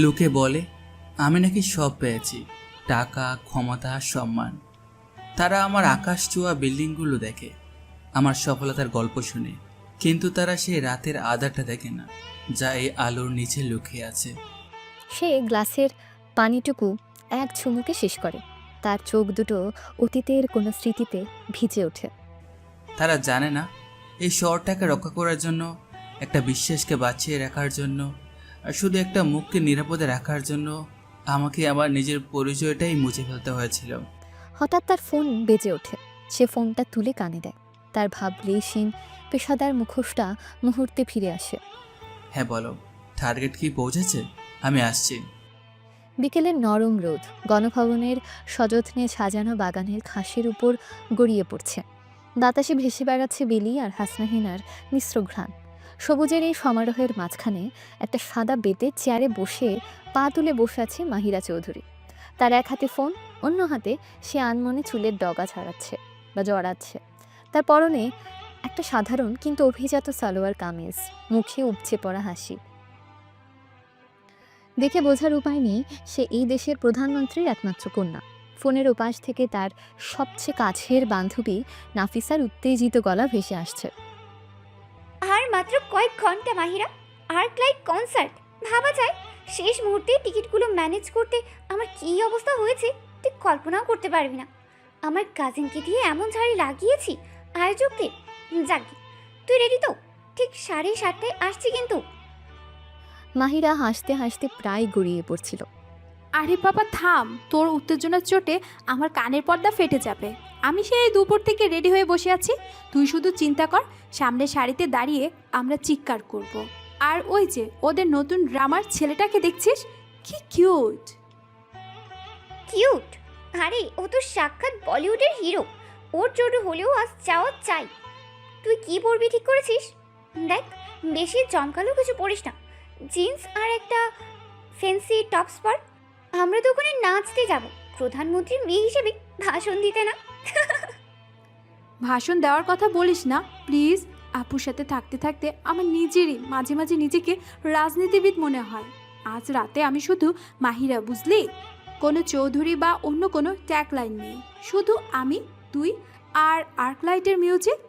লোকে বলে আমি নাকি সব পেয়েছি, টাকা, ক্ষমতা, সম্মান। তারা আমার আকাশ ছোঁয়া বিল্ডিংগুলো দেখে, আমার সফলতার গল্প শুনে, কিন্তু তারা সেই রাতের আধারটা দেখে না, যা এই আলোর নিচে লুকিয়ে আছে। সে গ্লাসের পানিটুকু এক চুমুকে শেষ করে। তার চোখ দুটো অতীতের কোনো স্মৃতিতে ভিজে ওঠে। তারা জানে না এই শহরটাকে রক্ষা করার জন্য, একটা বিশ্বাসকে বাঁচিয়ে রাখার জন্য, আর শুধু একটা মুখকে নিরাপদে রাখার জন্য আমাকে আমার নিজের পরিচয়টাই মুছে ফেলতে হয়েছিল। হঠাৎ তার ফোন বেজে ওঠে। সে ফোনটা তুলে কানে দেয়। তার ভাবলেশীন পেশাদার মুখোশটা মুহূর্তে ফিরে আসে। হ্যাঁ বলো, টার্গেট কি পৌঁছেছে? আমি আসছি। বিকেলের নরম রোদ গণভবনের সযত্নে সাজানো বাগানের ঘাসের উপর গড়িয়ে পড়ছে। বাতাসে ভেসে বেড়াচ্ছে বেলি আর হাসনাহিনার মিশ্র ঘ্রাণ। সবুজের এই সমারোহের মাঝখানে একটা সাদা বেতের চেয়ারে বসে পা তুলে বসে আছে মাহিরা চৌধুরী। তার এক হাতে ফোন, অন্য হাতে সে আনমনে চুলের ডগা ছাড়াচ্ছে বা জড়াচ্ছে। তার পরনে একটা সাধারণ কিন্তু অভিজাত সালোয়ার কামিজ, মুখে উপচে পড়া হাসি। দেখে বোঝার উপায় নেই সে এই দেশের প্রধানমন্ত্রীর একমাত্র কন্যা। ফোনের ওপাশ থেকে তার সবচেয়ে কাছের বান্ধবী নাফিসার উত্তেজিত গলা ভেসে আসছে। আর মাত্র কয়েক ঘন্টা মাহিরা, আর্ক লাইট কনসার্ট। ভাবা যায় শেষ মুহূর্তে টিকিটগুলো ম্যানেজ করতে আমার কী অবস্থা হয়েছে তুই কল্পনাও করতে পারবি না। আমার কাজিনকে দিয়ে এমন ঝাড়ি লাগিয়েছি আয়োজকদের। যাকে তুই রেডি তো? ঠিক 7:30টায় আসছি কিন্তু। মাহিরা হাসতে হাসতে প্রায় গড়িয়ে পড়ছিল। আরে বাবা থাম, তোর উত্তেজনার চোটে আমার কানের পর্দা ফেটে যাবে। আমি সেই দুপুর থেকে রেডি হয়ে বসে আছি। তুই শুধু চিন্তা কর, সামনের সারিতে দাঁড়িয়ে আমরা চিৎকার করব। আর ওই যে ওদের নতুন ড্রামার ছেলেটাকে দেখছিস, কি কিউট। কিউট? আরে ও তো সাক্ষাৎ বলিউডের হিরো। ওর জন্য হলেও আজ যাওয়া চাই। তুই কি পরবি ঠিক করেছিস? দেখ, বেশি জমকালো কিছু পরিস না। জিন্স আর একটা ফ্যান্সি টপস পর। আমরা তো ওখানে নাচতে যাব, প্রধানমন্ত্রীর মেয়ে হিসেবে ভাষণ দিতে না। ভাষণ দেওয়ার কথা বলিস না প্লিজ। আপুর সাথে থাকতে থাকতে আমার নিজেরই মাঝে মাঝে নিজেকে রাজনীতিবিদ মনে হয়। আজ রাতে আমি শুধু মাহিরা, বুঝলি? কোনো চৌধুরী বা অন্য কোনো ট্যাগ লাইন নেই, শুধু আমি, তুই আর আর্ক লাইটের মিউজিক।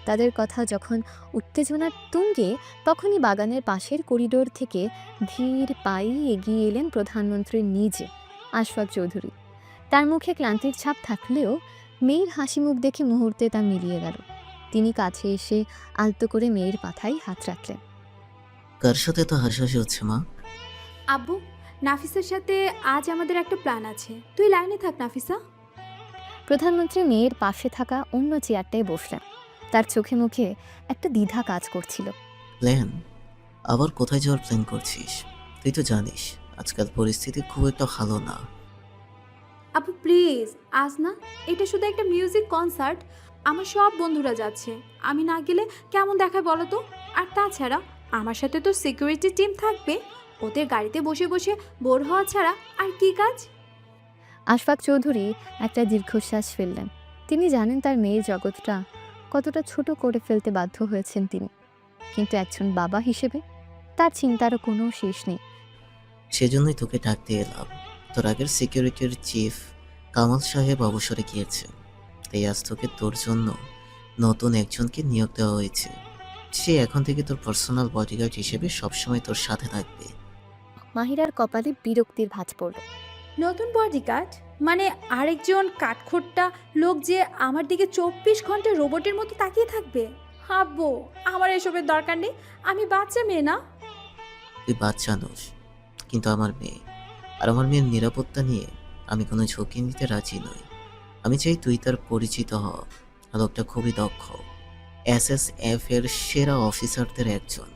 তাদের কথা যখন উত্তেজনার তুঙ্গে, তখনই বাগানের পাশের করিডোর থেকে ধীর পায়ে এগিয়ে এলেন প্রধানমন্ত্রী নিজে, আশফাক চৌধুরী। তার মুখে ক্লান্তির ছাপ থাকলেও মেয়ের হাসি মুখ দেখে মুহূর্তে তা মিলিয়ে গেল। তিনি কাছে এসে আলতো করে মেয়ের মাথায় হাত রাখলেন। কার সাথে তো হাসাহাসি হচ্ছে মা? আব্বু, নাফিসার সাথে আজ আমাদের একটা প্ল্যান আছে। তুই লাইনে থাক নাফিসা। প্রধানমন্ত্রী মেয়ের পাশে থাকা অন্য চেয়ারটায় বসলেন। তার চোখে মুখে একটা দ্বিধা কাজ করছিল। প্ল্যান? আবার কোথায় যাওয়ার প্ল্যান করছিস? তুই তো জানিস আজকাল পরিস্থিতি খুব একটা ভালো না। আপু প্লিজ, আজ না, এটা শুধু একটা মিউজিক কনসার্ট। আমার সব বন্ধুরা যাচ্ছে, আমি না গেলে কেমন দেখায় বলো তো? আর তাছাড়া আমার সাথে তো সিকিউরিটি টিম থাকবে। ওদের গাড়িতে বসে বসে বোর হওয়া ছাড়া আর কি কাজ? আশফাক চৌধুরী একটা দীর্ঘশ্বাস ফেললেন। তিনি জানেন তার মেয়ের জগৎটা কতটা ছোট করে ফেলতে বাধ্য হয়েছেন তিনি, কিন্তু একজন বাবা হিসেবে তার চিন্তারও কোনো শেষ নেই। সেজন্যই তোকে ডাকতে এলাম। তোর আগের সিকিউরিটির চিফ কামাল সাহেব অবসরে গিয়েছে, তাই আজ তোকে তোর জন্য নতুন একজনকে নিয়োগ দেওয়া হয়েছে। সে এখন থেকে তোর পার্সোনাল বডিগার্ড হিসেবে সবসময় তোর সাথে থাকবে। মাহিরার কপালে বিরক্তির ভাঁজ পড়ল। নতুন বডিগার্ড মানে আরেকজন কাঠখোট্টা লোক যে আমার দিকে 24 ঘন্টা রোবটের মতো তাকিয়ে থাকবে? আব্বু, আমার এসবের দরকার নেই। আমি বাচ্চা মেয়ে না। তুই বাচ্চা নোস, কিন্তু আমার মেয়ে, আর আমার মেয়ের নিরাপত্তা নিয়ে আমি কোনো ঝুঁকি নিতে রাজি নই। আমি চাই তুই তার পরিচিত হ। লোকটা খুবই দক্ষ, SSF এর সেরা অফিসারদের একজন।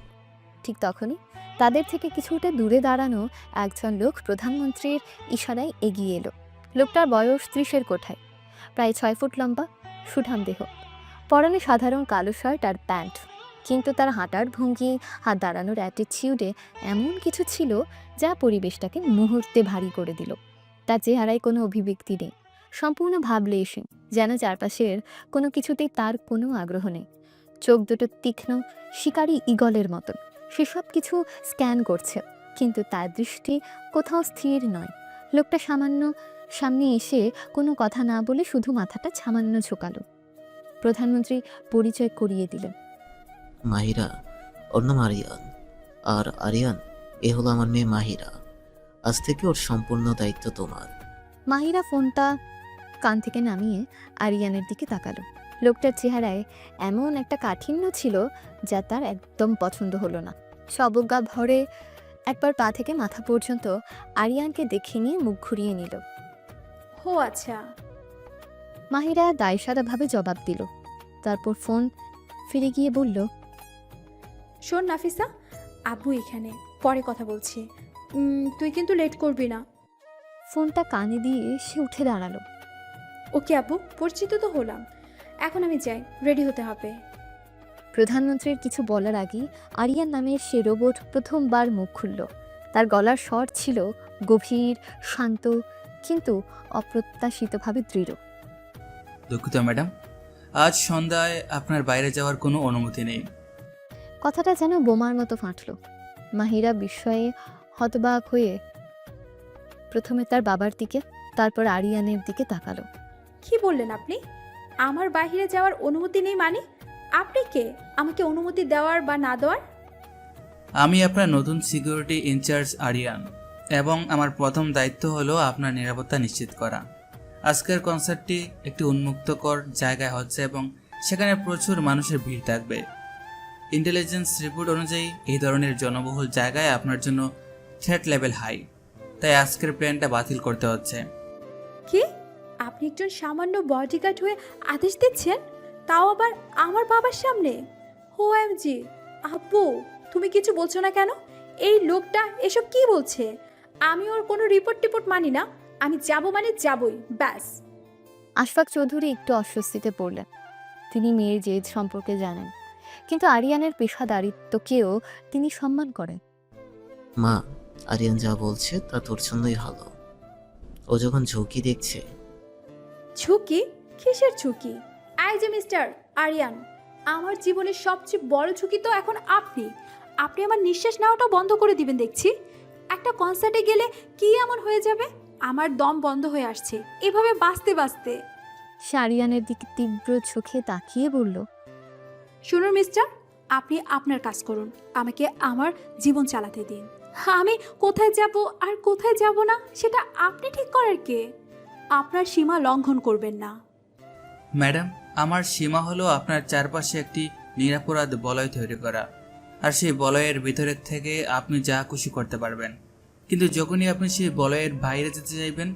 ঠিক তখনই তাদের থেকে কিছুটা দূরে দাঁড়ানো একজন লোক প্রধানমন্ত্রীর ইশারায় এগিয়ে এলো। লোকটার বয়স 30-এর কোঠায়, প্রায় 6 ফুট লম্বা, সুঠাম দেহ, পরনে সাধারণ কালো শার্ট আর প্যান্ট। কিন্তু তার হাঁটার ভঙ্গি, হাত দাঁড়ানোর অ্যাটিটিউডে এমন কিছু ছিল যা পরিবেশটাকে মুহূর্তে ভারী করে দিল। তার চেহারায় কোনো অভিব্যক্তি নেই, সম্পূর্ণ ভাবলেশীন, যেন চারপাশের কোনো কিছুতেই তার কোনো আগ্রহ নেই। চোখ দুটো তীক্ষ্ণ শিকারী ঈগলের মতন। সে সব কিছু স্ক্যান করছে, কিন্তু তার দৃষ্টি কোথাও স্থির নয়। লোকটা সামান্য সামনে এসে কোনো কথা না বলে শুধু মাথাটা সামান্য ঝোঁকালো। প্রধানমন্ত্রী পরিচয় করিয়ে দিলেন। মাহিরা, ওর নাম আরিয়ান। আর আরিয়ান, এ হলো আমার মেয়ে মাহিরা। আজ থেকে ওর সম্পূর্ণ দায়িত্ব তোমার। মাহিরা ফোনটা কান থেকে নামিয়ে আরিয়ানের দিকে তাকালো। লোকটার চেহারায় এমন একটা কাঠিন্য ছিল যা তার একদম পছন্দ হলো না। সবজ্ঞা ভরে একবার পা থেকে মাথা পর্যন্ত আরিয়ানকে দেখে নিয়ে মুখ ঘুরিয়ে নিল। হো আচ্ছা। মাহিরা দায়সারাভাবে জবাব দিল। তারপর ফোন ফিরে গিয়ে বলল, শোন নাফিসা, আব্বু এখানে, পরে কথা বলছি। তুই কিন্তু লেট করবি না। ফোনটা কানে দিয়ে সে উঠে দাঁড়ালো। ওকে আব্বু, পরিচিত তো হলাম, এখন আমি যাই, রেডি হতে হবে। প্রধানমন্ত্রীর কিছু বলার আগেই আরিয়ান নামের সে রোবট প্রথমবার মুখ খুলল। তার গলার স্বর ছিল গভীর, শান্ত, কিন্তু অপ্রত্যাশিতভাবে দৃঢ়। দুঃখিত ম্যাডাম, আজ সন্ধ্যায় আপনার বাইরে যাওয়ার কোনো অনুমতি নেই। কথাটা যেন বোমার মতো ফাটল। মাহিরা বিস্ময়ে হতবাক হয়ে প্রথমে তার বাবার দিকে, তারপর আরিয়ানের দিকে তাকালো। কি বললেন আপনি? আমার বাইরে যাওয়ার অনুমতি নেই মানে? আপনি কে আমাকে অনুমতি দেওয়ার বা না দেওয়ার? আমি আপনার নতুন সিকিউরিটি ইনচার্জ আরিয়ান, এবং আমার প্রথম দায়িত্ব হলো আপনার নিরাপত্তা নিশ্চিত করা। আজকের কনসার্টটি একটি উন্মুক্তকর জায়গায় হচ্ছে এবং সেখানে প্রচুর মানুষের ভিড় থাকবে। ইন্টেলিজেন্স রিপোর্ট অনুযায়ী এই ধরনের জনবহুল জায়গায় আপনার জন্য থ্রেট লেভেল হাই, তাই আজকের প্ল্যানটা বাতিল করতে হচ্ছে। কি? আপনি একজন সামান্য বডিগার্ড হয়ে আদেশ দিচ্ছেন, তাও আবার আমার বাবার সামনে? OMG, আব্বু তুমি কিছু বলছো না কেন? এই লোকটা এসব কি বলছে? আমি ওর কোনো রিপোর্ট মানি না। আমি যাব মানে যাবই, ব্যাস। আশফাক চৌধুরী একটু অস্বস্তিতে পড়লেন। তিনি মেয়ের জেদ সম্পর্কে জানেন, কিন্তু আরিয়ানের পেশাদারিত্বকেও তিনি সম্মান করেন। মা, আরিয়ান যা বলছে তা তোর জন্যই ভালো। ও যখন ঝুঁকি দেখছে। ঝুঁকি? কিসের ঝুঁকি? এই যে মিস্টার আরিয়ান, আমার জীবনের সবচেয়ে বড় ঝুঁকি তো এখন আপনি। আপনি আমার নিঃশ্বাস নেওয়াটাও বন্ধ করে দিবেন দেখছি। একটা কনসার্টে গেলে কি এমন হয়ে যাবে? আমার দম বন্ধ হয়ে আসছে এভাবে বাঁচতে বাঁচতে। সে আরিয়ানের দিকে তীব্র চোখে তাকিয়ে বলল, শুনুন মিস্টার, আপনি আপনার কাজ করুন, আমাকে আমার জীবন চালাতে দিন। আমি কোথায় যাব আর কোথায় যাব না সেটা আপনি ঠিক করার কে? আপনার সীমা লঙ্ঘন করবেন না। ম্যাডাম, আমার সীমা হলো আপনার চারপাশে একটি নিরাপরাধ বলয় তৈরি করা, আর সেই বলয়ের ভিতরের থেকে আপনি যা খুশি করতে পারবেন। কিন্তু যখনই আপনি সেই বলয়ের বাইরে যেতে চাইবেন,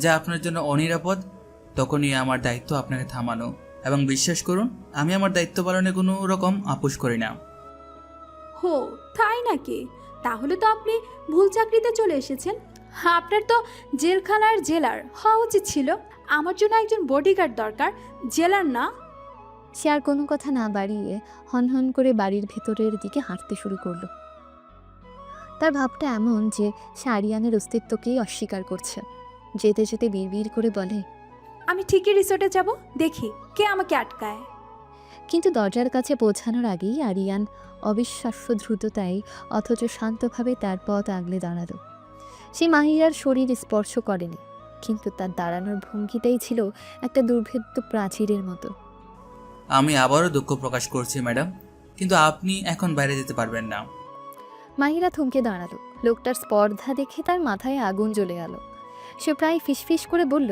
যা আপনার জন্য অনিরাপদ, তখনই আমার দায়িত্ব আপনাকে থামানো। এবং বিশ্বাস করুন, আমি আমার দায়িত্ব পালনে কোনো রকম আপোষ করি না। হো, তাই নাকি? তাহলে তো আপনি ভুল চাকরিতে চলে এসেছেন। আপনার তো জেলখানার জেলার হওয়া উচিত ছিল। আমার জন্য একজন বডিগার্ড দরকার, জেলার না। সে আর কোনো কথা না বাড়িয়ে হনহন করে বাড়ির ভেতরের দিকে হাঁটতে শুরু করলো। তার ভাবটা এমন যে সে আরিয়ানের অস্তিত্বকেই অস্বীকার করছে। যেতে যেতে বিড়বিড় করে বলে, আমি ঠিকই রিসোর্টে যাব, দেখি কে আমাকে আটকায়। কিন্তু দরজার কাছে পৌঁছানোর আগেই আরিয়ান অবিশ্বাস্য দ্রুততায় অথচ শান্তভাবে তার পথ আগলে দাঁড়ালো। সে মাহিরার শরীর স্পর্শ করেনি, কিন্তু তার দাঁড়ানোর ভঙ্গিটাই ছিল একটা দুর্ভেদ্য প্রাচীরের মতো। আমি আবারও দুঃখ প্রকাশ করছি ম্যাডাম, কিন্তু আপনি এখন বাইরে যেতে পারবেন না। মাহিরা থমকে দাঁড়ালো। লোকটার স্পর্ধা দেখে তার মাথায় আগুন জ্বলে গেল। সে প্রায় ফিসফিস করে বলল,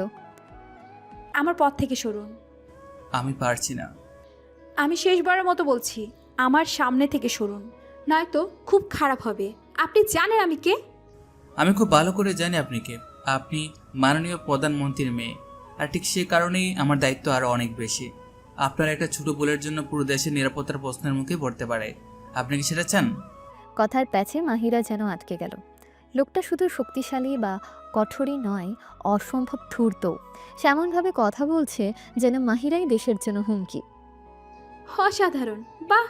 আমার পথ থেকে সরুন। আমি পারছি না। আমি শেষবারের মতো বলছি, আমার সামনে থেকে সরুন, নয়তো খুব খারাপ হবে। আপনি জানেন আমি কে? আমি খুব ভালো করে জানি আপনি কে। আপনি মাননীয় প্রধানমন্ত্রীর মেয়ে, আর ঠিক সে কারণেই আমার দায়িত্ব আরও অনেক বেশি। আপনার একটা ছোট ভুলের জন্য পুরো দেশের নিরাপত্তার প্রশ্নের মুখে পড়তে পারে। আপনি কি সেটা চান? কথার প্যাচে মাহিরা যেন আটকে গেল। লোকটা শুধু শক্তিশালী বা কঠোরই নয়, অসম্ভব ধূর্ত। সে এমনভাবে কথা বলছে যেন মাহিরাই দেশের জন্য হুমকি। অসাধারণ, বাহ,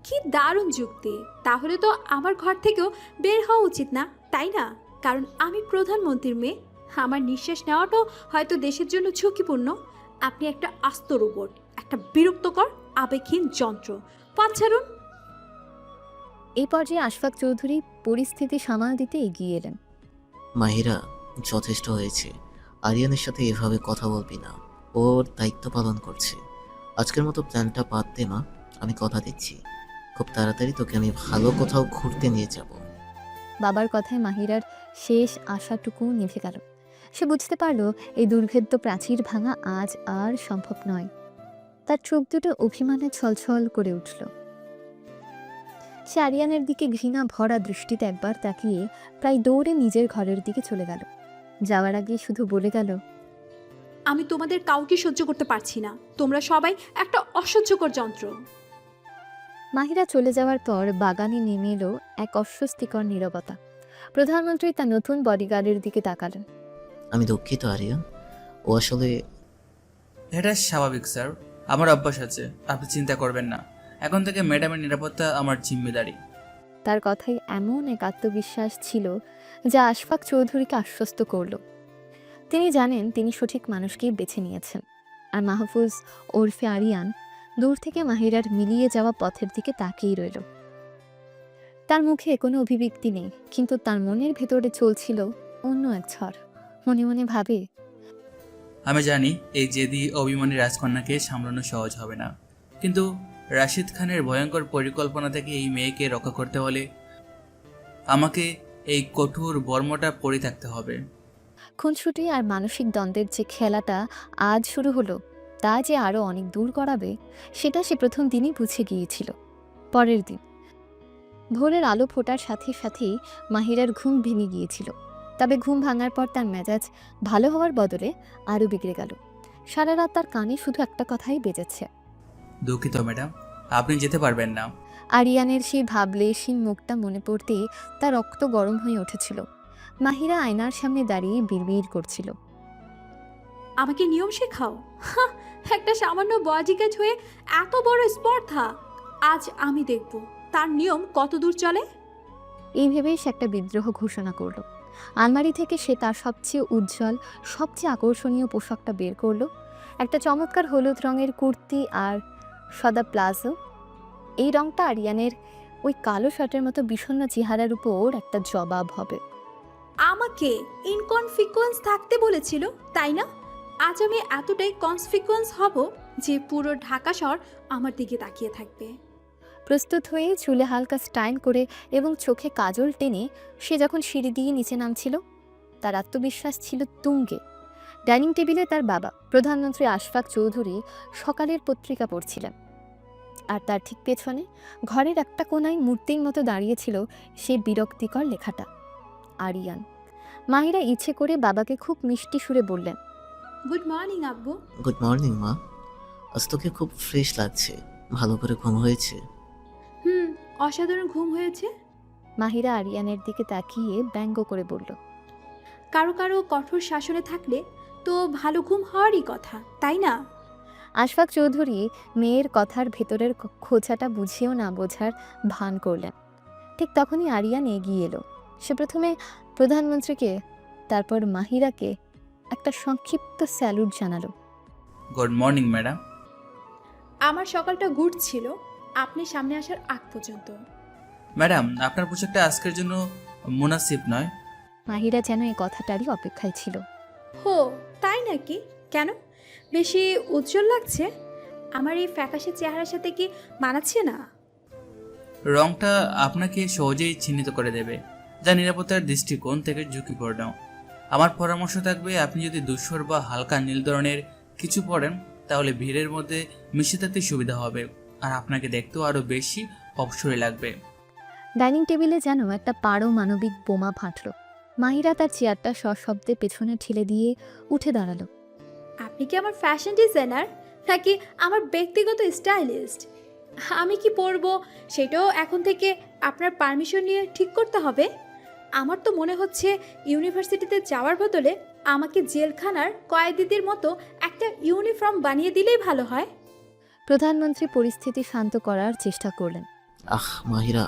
কি দারুণ যুক্তি। তাহলে তো আমার ঘর থেকেও বের হওয়া উচিত না, তাই না? কারণ আমি প্রধানমন্ত্রীর মেয়ে। আমার নিঃশ্বাস নেওয়াটাও হয়তো দেশের জন্য ঝুঁকিপূর্ণ। আপনি একটা আস্ত রোবট, একটা বিরক্তকর আবেগহীন যন্ত্র। পথ ছাড়ুন। এই পর্যায়ে আশফাক চৌধুরী পরিস্থিতি সামাল দিতে এগিয়ে এলেন। মাহিরা, যথেষ্ট হয়েছে। আরিয়ানের সাথে এভাবে কথা বলবি না। ওর দায়িত্ব পালন করছে। আজকের মতো প্ল্যানটা বাদ দে মা। আমি কথা দিচ্ছি, খুব তাড়াতাড়ি তোকে আমি ভালো কোথাও ঘুরতে নিয়ে যাব। বাবার কথায় মাহিরার শেষ আশাটুকু নিভে গেল। সে বুঝতে পারল এই দুর্ভেদ্য প্রাচীর ভাঙা আজ আর সম্ভব নয়। তার চোখ দুটো অভিমানে ছলছল করে উঠল। সে আরিয়ানের দিকে ঘৃণা ভরা দৃষ্টিতে একবার তাকিয়ে প্রায় দৌড়ে নিজের ঘরের দিকে চলে গেল। যাওয়ার আগে শুধু বলে গেল, আমি তোমাদের কাউকে সহ্য করতে পারছি না। তোমরা সবাই একটা অসহ্যকর যন্ত্র। মাহিরা চলে যাওয়ার পর বাগানে নেমে এলো এক অস্বস্তিকর নীরবতা। প্রধানমন্ত্রী তার নতুন বডিগার্ডের দিকে তাকালেন। আমি দুঃখিত আরিয়ান, ও আসলে এটা স্বাভাবিক স্যার, আমার অভ্যাস আছে, আপনি চিন্তা করবেন না। এখন থেকে ম্যাডামের নিরাপত্তা আমার জিম্মেদারি। তার কথায় এমন এক আত্মবিশ্বাস ছিল যা আশফাক চৌধুরীকে আশ্বস্ত করল। তিনি জানেন তিনি সঠিক মানুষকেই বেছে নিয়েছেন। আর মাহফুজ ওরফে আরিয়ান দূর থেকে মাহিরার মিলিয়ে যাওয়া পথের দিকে তাকিয়ে রইল। তার মুখে কোনো অভিব্যক্তি নেই, কিন্তু তার মনের ভেতরে চলছিল অন্য এক ঝড়। মনে মনে ভাবে, আমি জানি এই জেদি অভিমানী রাজকন্যাকে সামলানো সহজ হবে না, কিন্তু রাশিদ খানের ভয়ঙ্কর পরিকল্পনা থেকে এই মেয়েকে রক্ষা করতে হলে আমাকে এই কঠোর বর্মটা পরে থাকতে হবে। খুনসুটি আর মানসিক দ্বন্দ্বের যে খেলাটা আজ শুরু হলো তা যে আরও অনেক দূর করাবে, সেটা সে প্রথম দিনই বুঝে গিয়েছিল। পরের দিন ভোরের আলো ফোটার সাথে সাথেই মাহিরার ঘুম ভেঙে গিয়েছিল। তবে ঘুম ভাঙার পর তার মেজাজ ভালো হওয়ার বদলে আরও বিগড়ে গেল। সারা রাত তার কানে শুধু একটা কথাই বেজেছে, দুঃখিত ম্যাডাম, আপনি যেতে পারবেন না। আরিয়ানের সেই ভাবলেশীন মুখটা মনে পড়তেই তার রক্ত গরম হয়ে উঠেছিল। মাহিরা আয়নার সামনে দাঁড়িয়ে বিড়বিড় করছিল, আমাকে নিয়ম শেখাও? হাহ, একটা সামান্য বডিগার্ড হয়ে এত বড় স্পর্ধা। আজ আমি দেখব তার নিয়ম কত দূর চলে। এই ভেবেই সে একটা বিদ্রোহ ঘোষণা করল। আলমারি থেকে সে তার সবচেয়ে উজ্জ্বল, সবচেয়ে আকর্ষণীয় পোশাকটা বের করলো। একটা চমৎকার হলুদ রঙের কুর্তি আর সাদা প্লাজো। এই রঙটা আরিয়ানের ওই কালো শার্টের মতো বিষণ্ণ চেহারার উপর একটা জবাব হবে। আমাকে ইনকনফিকুয়েন্স থাকতে বলেছিল, তাই না? আজ আমি এতটাই কনসিকুয়েন্স হব যে পুরো ঢাকা শহর আমার দিকে তাকিয়ে থাকবে। প্রস্তুত হয়ে চুলে হালকা স্টাইল করে এবং চোখে কাজল টেনে সে যখন সিঁড়ি দিয়ে নিচে নামছিল, তার আত্মবিশ্বাস ছিল তুঙ্গে। ডাইনিং টেবিলে তার বাবা প্রধানমন্ত্রী আশফাক চৌধুরী সকালের পত্রিকা পড়ছিলেন, আর তার ঠিক পেছনে ঘরের একটা কোনায় মূর্তির মতো দাঁড়িয়েছিল সে বিরক্তিকর লেখাটা, আরিয়ান। মাহিরা ইচ্ছে করে বাবাকে খুব মিষ্টি সুরে বললেন, গুড মর্নিং আব্বু। গুড মর্নিং মা। আজ তোকে খুব ফ্রেশ লাগছে। ভালো করে ঘুম হয়েছে? অসাধারণ ঘুম হয়েছে। মাহিরা আরিয়ানের দিকে তাকিয়ে ব্যঙ্গ করে বলল, কারো কারো কঠোর শাসনে থাকলে তো ভালো ঘুম হওয়ারই কথা, তাই না? আশফাক চৌধুরী মেয়ের কথার ভেতরের খোঁচাটা বুঝেও না বোঝার ভান করলেন। ঠিক তখনই আরিয়ান এগিয়ে এলো। সে প্রথমে প্রধানমন্ত্রীকে, তারপর মাহিরাকে একটা সংক্ষিপ্ত স্যালুট জানালো। Good morning madam. আমার সকালটা গুড ছিল আপনি সামনে আসার আগ পর্যন্ত। ম্যাডাম, আপনার পোশাকটা আজকের জন্য মুনাসিব নয়। মাহিরা যেন এই কথাটারই অপেক্ষায় ছিল। হো, তাই নাকি? কেন? বেশি উজ্জ্বল লাগছে? আমার এই ফ্যাকাশে চেহারার সাথে কি মানাচ্ছে না? রংটা আপনাকে সহজেই চিহ্নিত করে দেবে, যা নিরাপত্তার দৃষ্টিকোণ থেকে ঝুঁকিপূর্ণ। আমার পরামর্শ থাকবে, আপনি যদি ধূসর বা হালকা নীল ধরনের কিছু পরেন তাহলে ভিড়ের মধ্যে মিশে থাকতে সুবিধা হবে, আর আপনাকে দেখতেও আরও বেশি অবসরই লাগবে। ডাইনিং টেবিলে যেন একটা পারমাণবিক বোমা ফাটল। মাহিরা তার চেয়ারটা সশব্দে পেছনে ঠেলে দিয়ে উঠে দাঁড়ালো। আপনি কি আমার ফ্যাশন ডিজাইনার নাকি আমার ব্যক্তিগত স্টাইলিস্ট? আমি কি পরবো সেটাও এখন থেকে আপনার পারমিশন নিয়ে ঠিক করতে হবে। আমার তো মনে হচ্ছে ইউনিভার্সিটিতে যাওয়ার বদলে আমাকে জেলখানার কয়েদিদের মতো একটা ইউনিফর্ম বানিয়ে দিলেই ভালো হয়। প্রধানমন্ত্রী পরিস্থিতি শান্ত করার চেষ্টা করলেন। মাহিরা,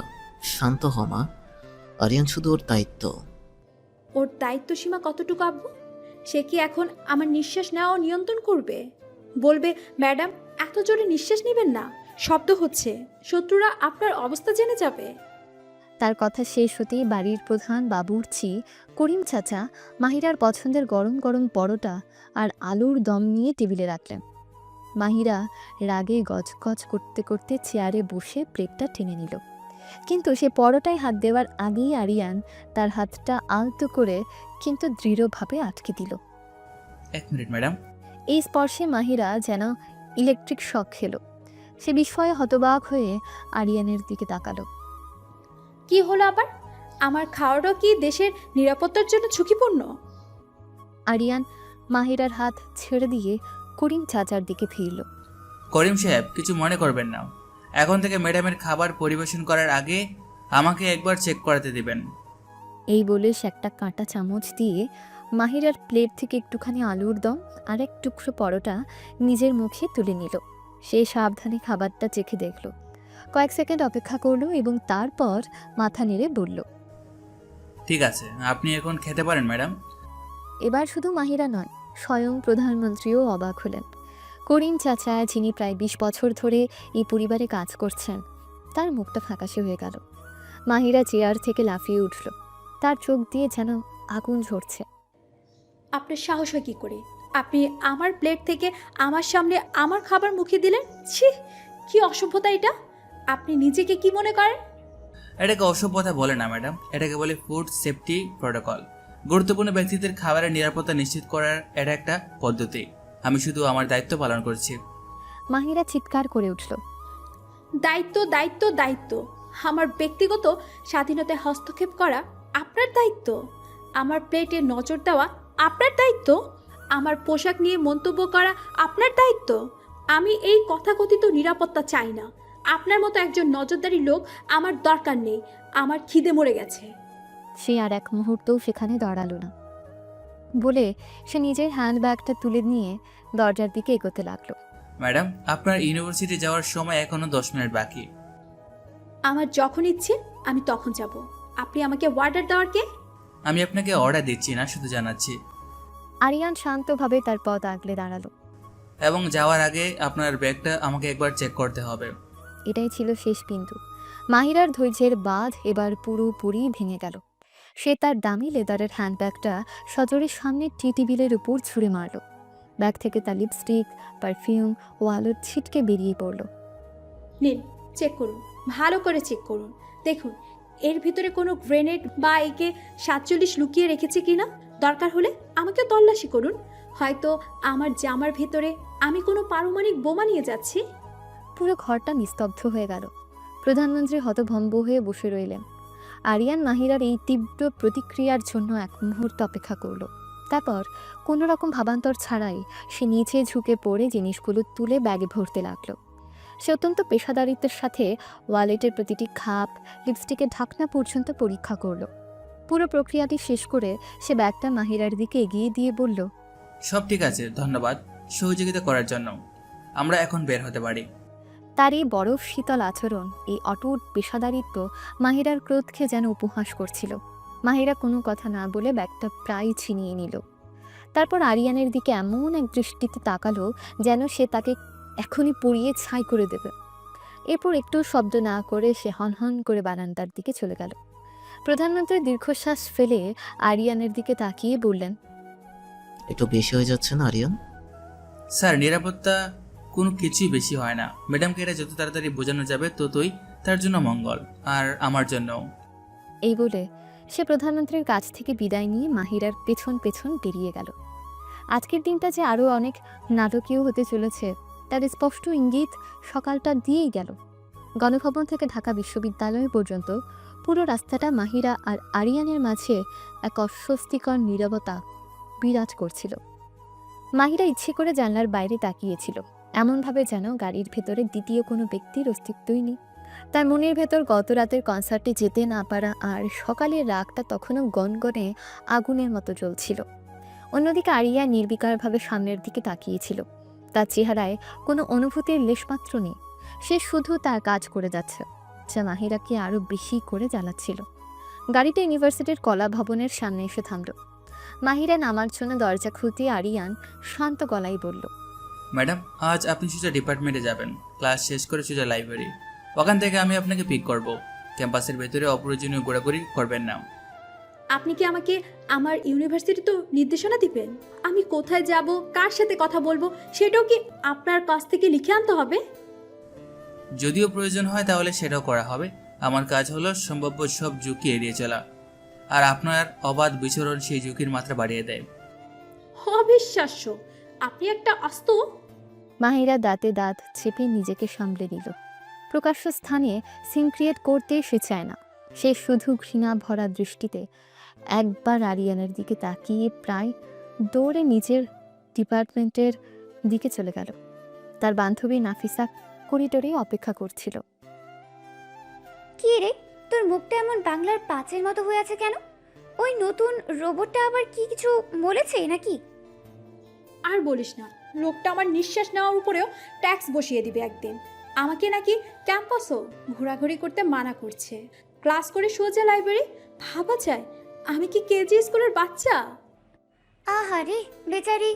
শান্ত হ মা। আরিয়ান শুধু ওর দায়িত্ব। ওর দায়িত্বসীমা কতটুকু আব্বু? সে কি এখন আমার নিঃশ্বাস নেওয়া নিয়ন্ত্রণ করবে? বলবে ম্যাডাম এত জোরে নিঃশ্বাস নেবেন না, শব্দ হচ্ছে, শত্রুরা আপনার অবস্থা জেনে যাবে। তার কথা শেষ হতেই বাড়ির প্রধান বাবুর্চি করিম চাচা মাহিরার পছন্দের গরম গরম পরোটা আর আলুর দম নিয়ে টেবিলে রাখলেন। মাহিরা রাগে গজগজ করতে করতে চেয়ারে বসে প্লেটটা টেনে নিল, কিন্তু সে পরোটায় হাত দেওয়ার আগেই আরিয়ান তার হাতটা আলতো করে কিন্তু দৃঢ়ভাবে আটকে দিল। 1 মিনিট ম্যাডাম। এই স্পর্শে মাহিরা যেন ইলেকট্রিক শক খেল। সে বিস্ময়ে হতবাক হয়ে আরিয়ানের দিকে তাকালো। কি হলো আবার? আমার খাওয়াটা কি দেশের নিরাপত্তার জন্য ঝুঁকিপূর্ণ? আরিয়ান মাহিরার হাত ছেড়ে দিয়ে করিম চাচার দিকে ফিরল। করিম সাহেব, কিছু মনে করবেন না। এখন থেকে ম্যাডামের খাবার পরিবেশন করার আগে আমাকে একবার চেক করাতে দিবেন। এই বলে সে একটা কাঁটা চামচ দিয়ে মাহিরার প্লেট থেকে একটুখানি আলুর দম আর এক টুকরো পরোটা নিজের মুখে তুলে নিল। সে সাবধানে খাবারটা চেখে দেখল, কয়েক সেকেন্ড অপেক্ষা করলো এবং তারপর মাথা নেড়ে বলল, ঠিক আছে, আপনি এখন খেতে পারেন ম্যাডাম। এবার শুধু মাহিরা নয়, স্বয়ং প্রধানমন্ত্রীও অবাক হলেন। করিম চাচা, যিনি প্রায় 20 বছর ধরে এই পরিবারে কাজ করছেন, তার মুখটা ফ্যাকাশে হয়ে গেল। মাহিরা চেয়ার থেকে লাফিয়ে উঠল, তার চোখ দিয়ে যেন আগুন ঝরছে। আপনার সাহস হয় কী করে? আপনি আমার প্লেট থেকে আমার সামনে আমার খাবার মুখে দিলেন? ছি, কি অসভ্যতা এটা! আপনি নিজেকে কি মনে করেন? এটাকে অসভ্যতা বলে না ম্যাডাম, এটাকে বলে ফুড সেফটি প্রোটোকল। গুরুত্বপূর্ণ ব্যক্তিদের খাবারের নিরাপত্তা নিশ্চিত করার এটা একটা পদ্ধতি। আমি শুধু আমার দায়িত্ব পালন করছি। মাহিরা চিৎকার করে উঠল, দায়িত্ব, দায়িত্ব, দায়িত্ব! আমার ব্যক্তিগত স্বাধীনতায় হস্তক্ষেপ করা আপনার দায়িত্ব? আমার প্লেটে নজর দেওয়া আপনার দায়িত্ব? আমার পোশাক নিয়ে মন্তব্য করা আপনার দায়িত্ব? আমি এই তথাকথিত নিরাপত্তা চাই না। আপনার মতো একজন নজরদারি লোক আমার দরকার নেই। আমার খিদে মরে গেছে। সে আর এক মুহূর্তও সেখানে দাঁড়ালো না। বলে সে নিজের হ্যান্ডব্যাগটা তুলে নিয়ে দরজার দিকে এগোতে লাগলো। ম্যাডাম, আপনার ইউনিভার্সিটি যাওয়ার সময় এখনো 10 মিনিট বাকি। আমার যখন ইচ্ছে আমি তখন যাব। আপনি আমাকে অর্ডার দেওয়ার কে? আমি আপনাকে অর্ডার দিচ্ছি না, শুধু জানাচ্ছি। আরিয়ান শান্তভাবে তার পথ আগলে দাঁড়ালো। এবং যাওয়ার আগে আপনার ব্যাগটা আমাকে একবার চেক করতে হবে। এটাই ছিল শেষ বিন্দু। মাহিরার ধৈর্যের বাঁধ এবার পুরোপুরি ভেঙে গেল। সে তার দামি লেদারের হ্যান্ডব্যাগটা সজোরে সামনে টি টেবিলের উপর ছুঁড়ে মারল। ব্যাগ থেকে তার লিপস্টিক, পারফিউম ও আলোর ছিটকে বেরিয়ে পড়ল। নিন, চেক করুন, ভালো করে চেক করুন। দেখুন এর ভিতরে কোনো গ্রেনেড বা একে 47 লুকিয়ে রেখেছে কিনা। দরকার হলে আমাকে তল্লাশি করুন। হয়তো আমার জামার ভেতরে আমি কোনো পারমাণবিক বোমা নিয়ে যাচ্ছি। পুরো ঘরটা নিস্তব্ধ হয়ে গেল। প্রধানমন্ত্রী হতভম্ব হয়ে বসে রইলেন। আরিয়ান মাহিরার এই তীব্র প্রতিক্রিয়ার জন্য এক মুহূর্ত অপেক্ষা করল। তারপর কোনো রকম ভাবান্তর ছাড়াই সে নিচে ঝুঁকে পড়ে জিনিসগুলো তুলে ব্যাগে ভরতে লাগলো। সে অত্যন্ত পেশাদারিত্বের সাথে ওয়ালেটের প্রতিটি খাপ, লিপস্টিকের ঢাকনা পর্যন্ত পরীক্ষা করলো। পুরো প্রক্রিয়াটি শেষ করে সে ব্যাগটা মাহিরার দিকে এগিয়ে দিয়ে বলল, সব ঠিক আছে, ধন্যবাদ সহযোগিতা করার জন্য। আমরা এখন বের হতে পারি। তার এই বরফ শীতল আচরণ, এই অটুট পেশাদারিত্ব মাহিরার ক্রোধকে যেন উপহাস করছিল। মাহিরা কোনো কথা না বলে ব্যাগটা প্রায় ছিনিয়ে নিল। তারপর আরিয়ানের দিকে এমন এক দৃষ্টিতে তাকালো যেন সে তাকে এখনই পুড়িয়ে ছাই করে দেবে। এরপর একটু শব্দ না করে সে হনহন করে বারান্দার দিকে চলে গেল। প্রধানমন্ত্রী দীর্ঘশ্বাস ফেলে আরিয়ানের দিকে তাকিয়ে বললেন, একটু বেশি হয়ে যাচ্ছে না আরিয়ান? স্যার, নিরাপত্তা কোনো কিছুই বেশি হয় না। ম্যাডামকে এটা যত তাড়াতাড়ি বোঝানো যাবে ততই তার জন্য মঙ্গল, আর আমার জন্যও। এই বলে সে প্রধানমন্ত্রীর কাছ থেকে বিদায় নিয়ে মাহিরার পেছন পেছন বেরিয়ে গেল। আজকের দিনটা যে আরও অনেক নাটকীয় হতে চলেছে তার স্পষ্ট ইঙ্গিত সকালটা দিয়েই গেল। গণভবন থেকে ঢাকা বিশ্ববিদ্যালয় পর্যন্ত পুরো রাস্তাটা মাহিরা আর আরিয়ানের মাঝে এক অস্বস্তিকর নীরবতা বিরাজ করছিল। মাহিরা ইচ্ছে করে জানলার বাইরে তাকিয়েছিল, এমনভাবে যেন গাড়ির ভেতরে দ্বিতীয় কোনো ব্যক্তির অস্তিত্বই নেই। তার মনের ভেতর গত রাতের কনসার্টে যেতে না পারা আর সকালের রাগটা তখনও গনগনে আগুনের মতো জ্বলছিল। অন্যদিকে আরিয়া নির্বিকারভাবে সামনের দিকে তাকিয়েছিল। তার চেহারায় কোনো অনুভূতির লেশমাত্র নেই। সে শুধু তার কাজ করে যাচ্ছে, যা মাহিরাকে আরও বেশি করে জ্বালাচ্ছিল। গাড়িটা ইউনিভার্সিটির কলা ভবনের সামনে এসে থামল। মাহিরা নামার জন্য দরজা খুলতে আরিয়ান শান্ত গলায় বলল, ম্যাডাম, আজ আপনি সোজা ডিপার্টমেন্টে যাবেন। ক্লাস শেষ করে সোজা লাইব্রেরি। ওখান থেকে আমি আপনাকে পিক করব। ক্যাম্পাসের ভেতরে অপ্রয়োজনীয় ঘোরাঘুরি করবেন না। আপনি কি আমাকে আমার ইউনিভার্সিটি তো নির্দেশনা দিবেন? আমি কোথায় যাব, কার সাথে কথা বলবো, সেটাও কি আপনার কাছ থেকে লিখে আনতে হবে? যদিও প্রয়োজন হয় তাহলে সেটাও করা হবে। আমার কাজ হলো সম্ভাব্য সব ঝুঁকি এড়িয়ে চলা, আর আপনার অবাধ বিচরণ সেই ঝুঁকির মাত্রা বাড়িয়ে দেয়। অবিশ্বাস্য, আপনি একটা আস্ত। মাহিরা দাঁতে দাঁত চেপে নিজেকে সামলে নিল। প্রকাশ্য স্থানে সিন ক্রিয়েট করতে সে চায় না। সে শুধু ঘৃণা ভরা দৃষ্টিতে একবার আরিয়ানের দিকে তাকিয়ে প্রায় দৌড়ে নিজের ডিপার্টমেন্টের দিকে চলে গেল। তার বান্ধবী নাফিসা করিডোরে অপেক্ষা করছিল। কি রে, তোর মুখটা এমন বাংলার পাঁচের মতো হয়ে আছে কেন? ওই নতুন রোবটটা আবার কি কিছু বলেছে নাকি? আর বলিস না, লোকটা আমার নিঃশ্বাস নেওয়ার উপরেও ট্যাক্স বসিয়ে দিবে একদিন। আমাকে নাকি ক্যাম্পাসও ঘোরাঘুরি করতে মানা করছে, ক্লাস করে সোজা লাইব্রেরি। ভাবা যায়, আমি কি কেজি স্কুলের বাচ্চা? আহারে বেচারি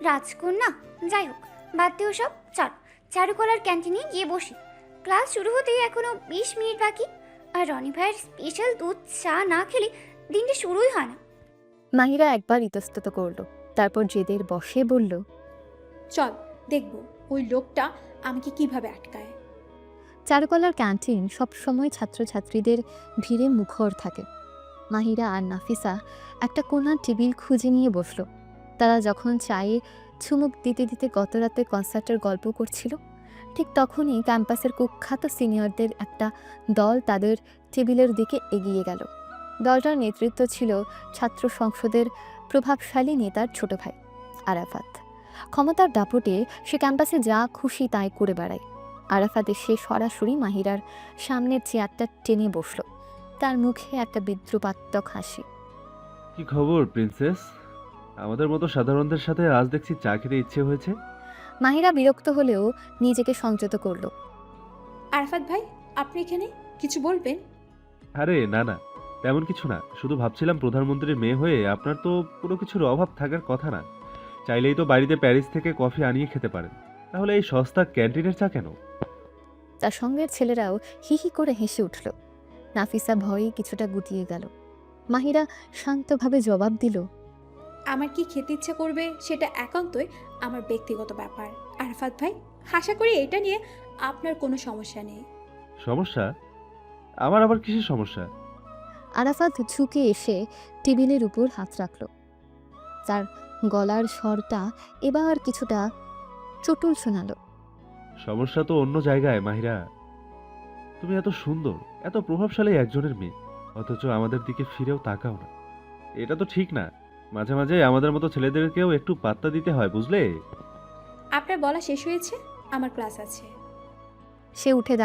রাজকন্যা। যাই হোক, বাদ দিও সব। চল চারুকলার ক্যান্টিনে গিয়ে বসি। ক্লাস শুরু হতেই এখনো 20 মিনিট বাকি, আর রনি ভাইয়ের স্পেশাল দুধ চা না খেলে দিনটা শুরুই হয় না। মাহিরা একবার ইতস্তত করল, তারপর জেদের বসে বলল, চল দেখব ওই লোকটা আমাকে কিভাবে আটকায়। চারুকলার ক্যান্টিন সবসময় ছাত্রছাত্রীদের ভিড়ে মুখর থাকে। মাহিরা আর নাফিসা একটা কোণার টেবিল খুঁজে নিয়ে বসলো। তারা যখন চায়ে চুমুক দিতে দিতে গত রাতে কনসার্টের গল্প করছিল, ঠিক তখনই ক্যাম্পাসের কুখ্যাত সিনিয়রদের একটা দল তাদের টেবিলের দিকে এগিয়ে গেল। দলটার নেতৃত্ব ছিল ছাত্র সংসদের প্রভাবশালী নেতার ছোট ভাই আরাফাত। ক্ষমতার দাপটে সে ক্যাম্পাসে যা খুশি তাই করে বেড়ায়। আরাফাত এসে সরাসরি মাহিরার সামনের চেয়ারটা টেনে বসল। তার মুখে একটা বিদ্রুপাত্মক হাসি। কি খবর প্রিন্সেস? আমাদের মতো সাধারণদের সাথে আজ দেখছি চা খেতে ইচ্ছে হয়েছে। মাহিরা বিরক্ত হলেও নিজেকে সংযত করল। আরাফাত ভাই, আপনি এখানে কিছু বলবেন? আরে না না, তেমন কিছু না। শুধু ভাবছিলাম প্রধানমন্ত্রীর মেয়ে হয়ে আপনার তো কোনো কিছুর অভাব থাকার কথা না। চাইলেই তো বাড়িতে প্যারিস থেকে কফি আনিয়ে খেতে পারেন। তাহলে এই সস্তা ক্যান্টিনের চা কেন? তার সঙ্গের ছেলেরাও হি হি করে হেসে উঠল। নাফিসা ভয়ে কিছুটা গুটিয়ে গেল। মাহিরা শান্তভাবে জবাব দিল, আমার কি খেতে ইচ্ছা করবে সেটা একান্তই আমার ব্যক্তিগত ব্যাপার। আরাফাত ভাই, আশা করি এটা নিয়ে আপনার কোনো সমস্যা নেই। সমস্যা? আমার আবার কিসের সমস্যা? আরাফাত ঝুঁকে এসে টেবিলের উপর হাত রাখল। তার গলার স্বরটা এবার কিছুটা চটুল শোনালো। সমস্যা তো অন্য জায়গায় মাহিরা। তুমি এত সুন্দর, এত প্রভাবশালী একজনের মেয়ে, অথচ আমাদের দিকে ফিরেও তাকাও না। এটা তো ঠিক না। মাঝে মাঝে আমাদের মতো ছেলেদেরকেও একটু পাত্তা দিতে হয়, বুঝলে? আপনার বলা শেষ হয়েছে? আমার ক্লাস আছে। সে উঠে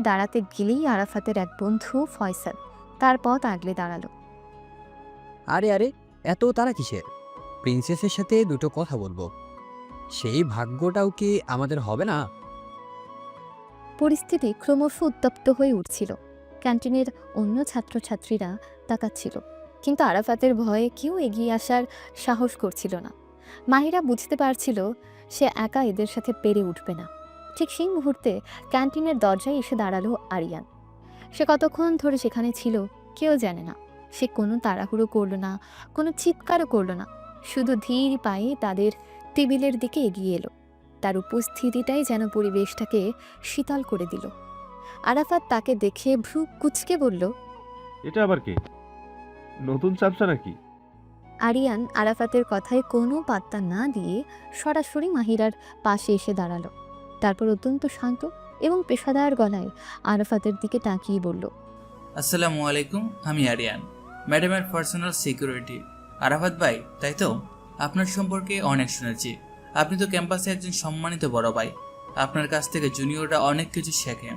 দাঁড়াতে গেলেই আরাফাতের এক বন্ধু ফয়সাল তার পথ আগলে দাঁড়ালো। আরে আরে, এত তারা কিসের? প্রিন্সেসের সাথে দুটো কথা বলবো। সেই ভাগ্যটাও কি আমাদের হবে না? পরিস্থিতি ক্রমশ উত্তপ্ত হয়ে উঠছিল। ক্যান্টিনের অন্য ছাত্রছাত্রীরা তাকাচ্ছিল, কিন্তু আরাফাতের ভয়ে কেউ এগিয়ে আসার সাহস করছিল না। মাহিরা বুঝতে পারছিল সে একা এদের সাথে পেরে উঠবে না। ঠিক সেই মুহূর্তে ক্যান্টিনের দরজায় এসে দাঁড়ালো আরিয়ান। সে কতক্ষণ ধরে সেখানে ছিল কেউ জানে না। সে কোনো তাড়াহুড়ো করল না, কোনো চিৎকারও করল না, শুধু ধীর পায়ে তাদের টেবিলের দিকে এগিয়ে এলো। তার উপস্থিতিটাই যেন পরিবেশটাকে শীতল করে দিল। আরাফাত তাকে দেখে ভ্রু কুঁচকে বলল, এটা আবার কে? নতুন চামচা নাকি? আরিয়ান আরাফাতের কথায় কোনো পাত্তা না দিয়ে সরাসরি মাহিরার পাশে এসে দাঁড়ালো। তারপর অত্যন্ত শান্ত এবং পেশাদার গলায় আরাফাতের দিকে তাকিয়ে বলল, আসসালামু আলাইকুম, আমি আরিয়ান, ম্যাডামের পার্সোনাল সিকিউরিটি। আরাফাত ভাই, তাই তো? আপনার সম্পর্কে অনেক শুনেছি। আপনি তো ক্যাম্পাসে একজন সম্মানিত বড় ভাই। আপনার কাছ থেকে জুনিয়ররা অনেক কিছু শেখে।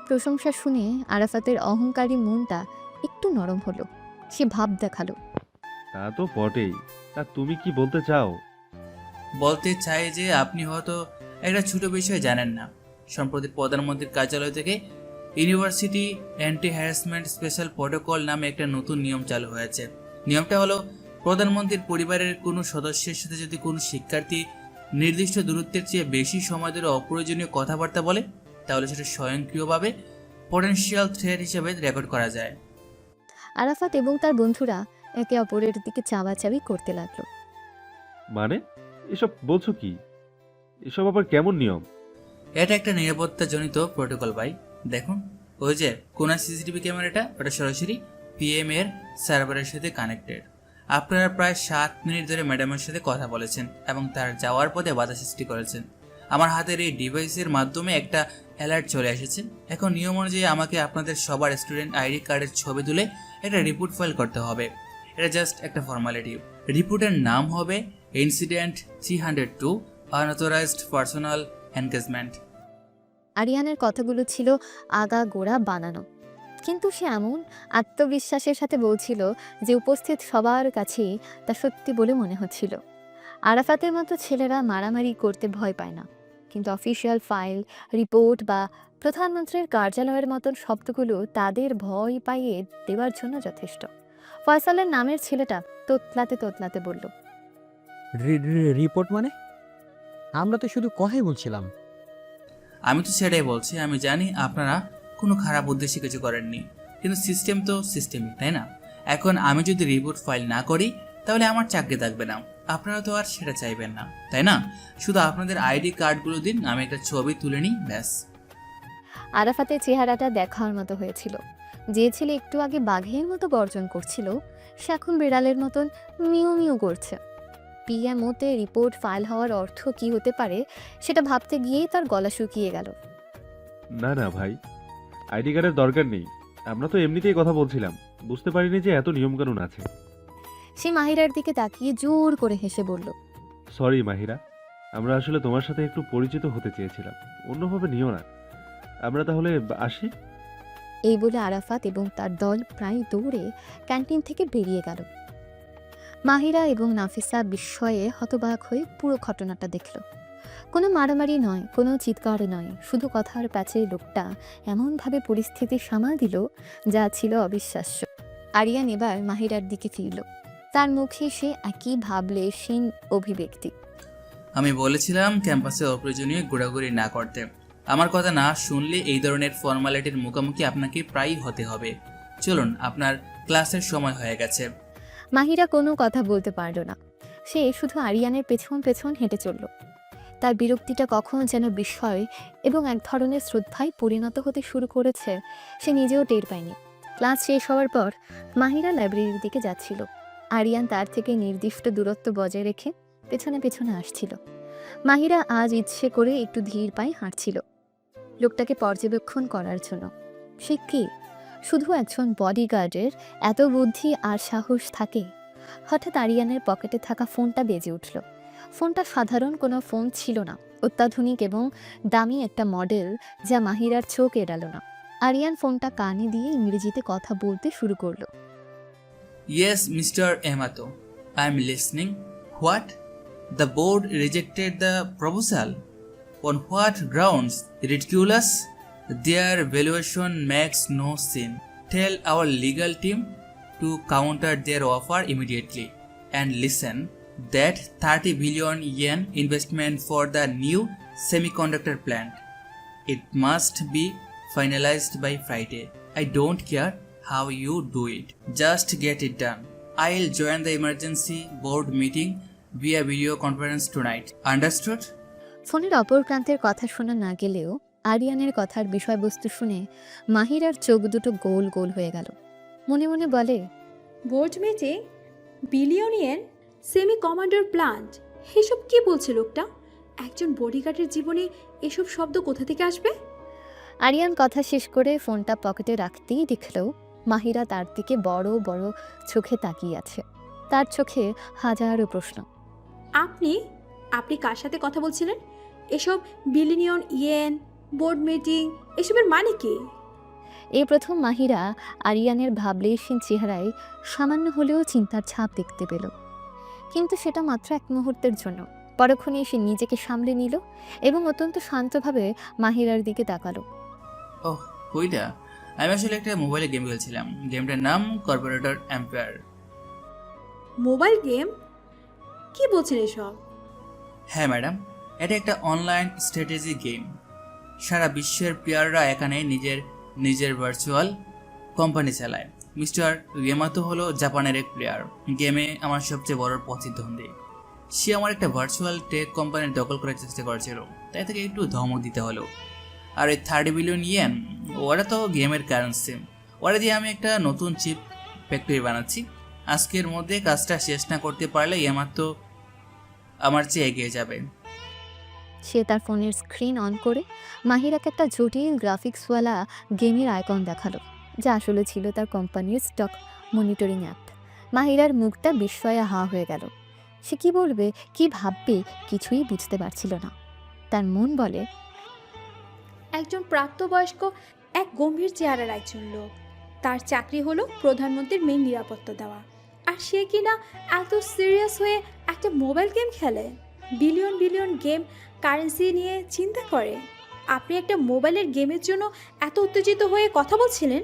প্রশংসা শুনে আরাফাতের অহংকারী মনটা একটু নরম হলো। সে ভাব দেখালো, তা তো বটেই। তা তুমি কি বলতে চাও? বলতে চাই যে আপনি হয়তো একটা ছোট বিষয় জানেন না। সম্প্রতি প্রধানমন্ত্রীর কার্যালয় থেকে university anti harassment special protocol নামে একটা নতুন নিয়ম চালু হয়েছে। নিয়মটা হলো, প্রধানমন্ত্রীর পরিবারের কোনো সদস্যের সাথে যদি কোনো শিক্ষার্থী নির্দিষ্ট দূরত্বের চেয়ে বেশি সময় ধরে অপ্রয়োজনীয় কথাবার্তা বলে, তাহলে সেটা স্বয়ংক্রিয়ভাবে পটেনশিয়াল থ্রেট হিসেবে রেকর্ড করা যায়। আরাফাত এবং তার বন্ধুরা একে অপরের দিকে চাওয়াচাবি করতে লাগলো। মানে এসব বলছো কি? এসব আবার কেমন নিয়ম? এটা একটা নিরাপত্তাজনিত প্রোটোকল ভাই। দেখুন, ওই যে কোনা সিসিটিভি ক্যামেরাটা, ওটা সরাসরি পিএম এর সার্ভারের সাথে কানেক্টেড। আপনারা প্রায় 7 মিনিট ধরে ম্যাডামের সাথে কথা বলেছেন এবং তার যাওয়ার পথে বাধা সৃষ্টি করেছেন। আমার হাতের এই ডিভাইসের মাধ্যমে একটা অ্যালার্ট চলে এসেছে। এখন নিয়ম অনুযায়ী আমাকে আপনাদের সবার স্টুডেন্ট আইডি কার্ডের ছবি তুলে একটা রিপোর্ট ফাইল করতে হবে। এটা জাস্ট একটা ফর্মালিটি। রিপোর্টের নাম হবে ইনসিডেন্ট 302 আনঅথরাইজড পার্সোনাল এনগেজমেন্ট। আরিয়ানের কথাগুলো ছিল আগাগোড়া বানানো, কিন্তু সে এমন আত্মবিশ্বাসের সাথে বলছিল যে উপস্থিত সবার কাছেই তা সত্যি বলে মনে হচ্ছিল। আরাফাতের মতো ছেলেরা মারামারি করতে ভয় পায় না, কিন্তু অফিসিয়াল ফাইল, রিপোর্ট বা প্রধানমন্ত্রীর কার্যালয়ের মতন শব্দগুলো তাদের ভয় পাইয়ে দেওয়ার জন্য যথেষ্ট। ফয়সালের নামের ছেলেটা তোতলাতে তোতলাতে বলল, রিপোর্ট মানে? আমরা তো শুধু কথাই বলছিলাম। আমি তো সেটাই বলছি। আমি জানি আপনারা কোনো খারাপ উদ্দেশ্যে কিছু করেননি, কিন্তু সিস্টেম তো সিস্টেমই, তাই না? এখন আমি যদি রিপোর্ট ফাইল না করি তাহলে আমার চাকরি থাকবে না। আপনারা তো আর সেটা চাইবেন না, তাই না? শুধু আপনাদের আইডি কার্ডগুলো দিন, আমি একটা ছবি তুলে নিই, ব্যাস। আরাফাতের চেহারাটা দেখার মতো হয়েছিল। যে ছেলে একটু আগে বাঘের মতো গর্জন করছিল, সে এখন বিড়ালের মতন মিউ মিউ করছে। পিএমওতে রিপোর্ট ফাইল হওয়ার অর্থ কি হতে পারে সেটা ভাবতে গিয়েই তার গলা শুকিয়ে গেল। না না ভাই, আইডি কার্ডের দরকার নেই। আমরা তো এমনিতেই কথা বলছিলাম, বুঝতে পারিনি যে এত নিয়মকানুন আছে। সে মাহিরার দিকে তাকিয়ে জোর করে হেসে বলল, সরি মাহিরা, আমরা আসলে তোমার সাথে একটু পরিচিত হতে চেয়েছিলাম, অন্যভাবে নিও না। আমরা তাহলে আসি। এই বলে আরাফাত এবং তার দল প্রায় দৌড়ে ক্যান্টিন থেকে বেরিয়ে গেল। মাহিরা এবং নাফিসা বিস্ময়ে হতবাক হয়ে পুরো ঘটনাটা দেখল। কোনো মারামারি নয়, কোনো চিৎকার নয়, শুধু কথার প্যাচে লোকটা এমনভাবে পরিস্থিতি সামাল দিল যা ছিল অবিশ্বাস্য। আরিয়ান এবার মাহিরার দিকে ফিরল। তার মুখে সে একই ভাবলেশীন অভিব্যক্তি। আমি বলেছিলাম ক্যাম্পাসে অপ্রয়োজনীয় ঘোরাঘুরি না করতে। আমার কথা না শুনলে এই ধরনের ফর্মালিটির মুখোমুখি আপনাকে প্রায়ই হতে হবে। চলুন, আপনার ক্লাসের সময় হয়ে গেছে। মাহিরা কোনো কথা বলতে পারল না। সে শুধু আরিয়ানের পেছন পেছন হেঁটে চলল। তার বিরক্তিটা কখন যেন বিস্ময় এবং এক ধরনের শ্রদ্ধায় পরিণত হতে শুরু করেছে সে নিজেও টের পায়নি। ক্লাস শেষ হওয়ার পর মাহিরা লাইব্রেরির দিকে যাচ্ছিল। আরিয়ান তার থেকে নির্দিষ্ট দূরত্ব বজায় রেখে পেছনে পেছনে আসছিল। মাহিরা আজ ইচ্ছে করে একটু ধীর পায়ে হাঁটছিল, লোকটাকে পর্যবেক্ষণ করার জন্য। সে কি শুধু একজন বডিগার্ডের এত বুদ্ধি আর সাহস থাকে? হঠাৎ আরিয়ানের পকেটে থাকা ফোনটা বেজে উঠল। ফোনটা সাধারণ কোনো ফোন ছিল না, অত্যাধুনিক এবং দামি একটা মডেল যা মাহিরার চোখ এড়াল না। আরিয়ান ফোনটা কানে দিয়ে ইংরেজিতে কথা বলতে শুরু করলো। Yes, Mr. Emato, I am listening. What? The board rejected the proposal? On what grounds? Ridiculous? Their valuation makes no sense. Tell our legal team to counter their offer immediately. And listen, that 30 billion yen investment for the new semiconductor plant. It must be finalized by Friday. I don't care how you do it. Just get it done. I'll join the emergency board meeting via video conference tonight. Understood? ফোনের অপর প্রান্তের কথা শোনা না গেলেও আরিয়ানের কথার বিষয়বস্তু শুনে মাহিরার চোখ দুটো গোল গোল হয়ে গেল। মনে মনে বলে, board meeting, billionaire, semi commander plant, এসব কি বলছে লোকটা? একজন বডিগার্ডের জীবনে এসব শব্দ কোথা থেকে আসবে? আরিয়ান কথা শেষ করে ফোনটা পকেটে রাখতেই দেখল মাহিরা তার দিকে বড় বড় চোখে তাকিয়ে আছে। তার চোখে হাজারো প্রশ্ন। আপনি আপনি কার সাথে কথা বলছিলেন? এসব বিলিয়ন ইয়েন, বোর্ড মিটিং, এসবের মানে কি? এই প্রথম মাহিরা আরিয়ানের ভাবলেশীন চেহারায় সামান্য হলেও চিন্তার ছাপ দেখতে পেল, কিন্তু সেটা মাত্র এক মুহূর্তের জন্য। পরক্ষণে সে নিজেকে সামলে নিল এবং অত্যন্ত শান্তভাবে মাহিরার দিকে তাকালো। ওহ, ওইটা? আমি আসলে একটা মোবাইলে গেম খেলছিলাম। গেমটার নাম কর্পোরেটর এম্পায়ার। Mobile game? কি বলছেন এসব? হ্যাঁ ম্যাডাম, এটা একটা অনলাইন স্ট্র্যাটেজি গেম। সারা বিশ্বের প্লেয়াররা এখানে নিজের নিজের ভার্চুয়াল কোম্পানি চালায়। মিস্টার রিয়ামাতো হলো জাপানের এক প্লেয়ার। গেমে আমার সবচেয়ে বড় প্রতিদ্বন্দ্বী। সে আমার একটা ভার্চুয়াল টেক কোম্পানি দখল করার চেষ্টা করছিল, তাই থেকে একটু ধমক দিতে হলো। আর এই 30 বিলিয়ন ইয়েন, ওরা তো গেমের কারেন্সি। ওরা দিয়ে আমি একটা নতুন চিপ ফ্যাক্টরি বানাচ্ছি। আজকের মধ্যে কাজটা শেষ না করতে পারলে ইয়ামাতো আমার চেয়ে এগিয়ে যাবে। সে তার ফোনের স্ক্রিন অন করে মাহিরাকে একটা জটিল গ্রাফিক্সওয়ালা গেমের আইকন দেখালো, যা আসলে ছিল তার কোম্পানির স্টক মনিটরিং অ্যাপ। মাহিরার মুখটা বিস্ময়ে হা হয়ে গেল। সে কি বলবে, কি ভাববে, কিছুই বুঝতে পারছিল না। তার মন বলে, একজন প্রাপ্তবয়স্ক এক গম্ভীর চেহারার একজন লোক, তার চাকরি হলো প্রধানমন্ত্রীর মেইন নিরাপত্তা দেওয়া, আর সে কিনা এত সিরিয়াস হয়ে একটা মোবাইল গেম খেলে, বিলিয়ন বিলিয়ন গেম কারেন্সি নিয়ে চিন্তা করে। আপনি একটা মোবাইলের গেমের জন্য এত উত্তেজিত হয়ে কথা বলছিলেন?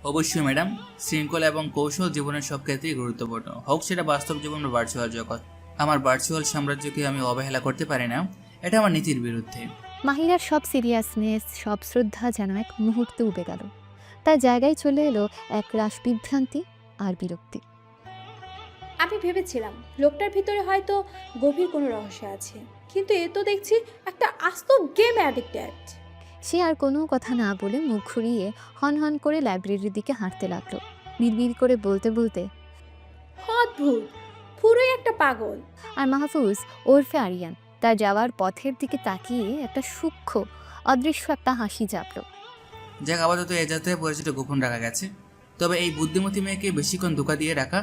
অবশ্যই ম্যাডাম, শৃঙ্খলা এবং কৌশল জীবনের সব ক্ষেত্রেই গুরুত্বপূর্ণ, হোক সেটা বাস্তব জীবন বা ভার্চুয়াল জগৎ। আমার ভার্চুয়াল সাম্রাজ্যকে আমি অবহেলা করতে পারি না, এটা আমার নীতির বিরুদ্ধে। মাহিরার সব সিরিয়াসনেস, সব শ্রদ্ধা যেন এক মুহূর্তে উবে গেল। তার জায়গায় চলে এলো এক রাশ বিভ্রান্তি আর বিরক্তি। আমি ভেবেছিলাম লোকটার ভিতরে হয়তো গভীর কোনো রহস্য আছে, কিন্তু এ তো দেখছি একটা আস্ত গেম অ্যাডিক্টেড। সে আর কোনো কথা না বলে মুখ ঘুরিয়ে হন করে লাইব্রেরির দিকে হাঁটতে লাগলো, বিড়বিড় করে বলতে বলতে, অদ্ভুত, পুরোই একটা পাগল। আর মাহফুজ ওরফে আরিয়ান তার যাওয়ার পথের দিকে তাকিয়ে একটা সূক্ষ্ম অদৃশ্য একটা হাসি চাপল। যাক, আপাতত এ যাত্রায় পরিচয়টা গোপন রাখা গেছে। তবে এই বুদ্ধিমতী মেয়েকে বেশিক্ষণ ধোঁকা দিয়ে রাখা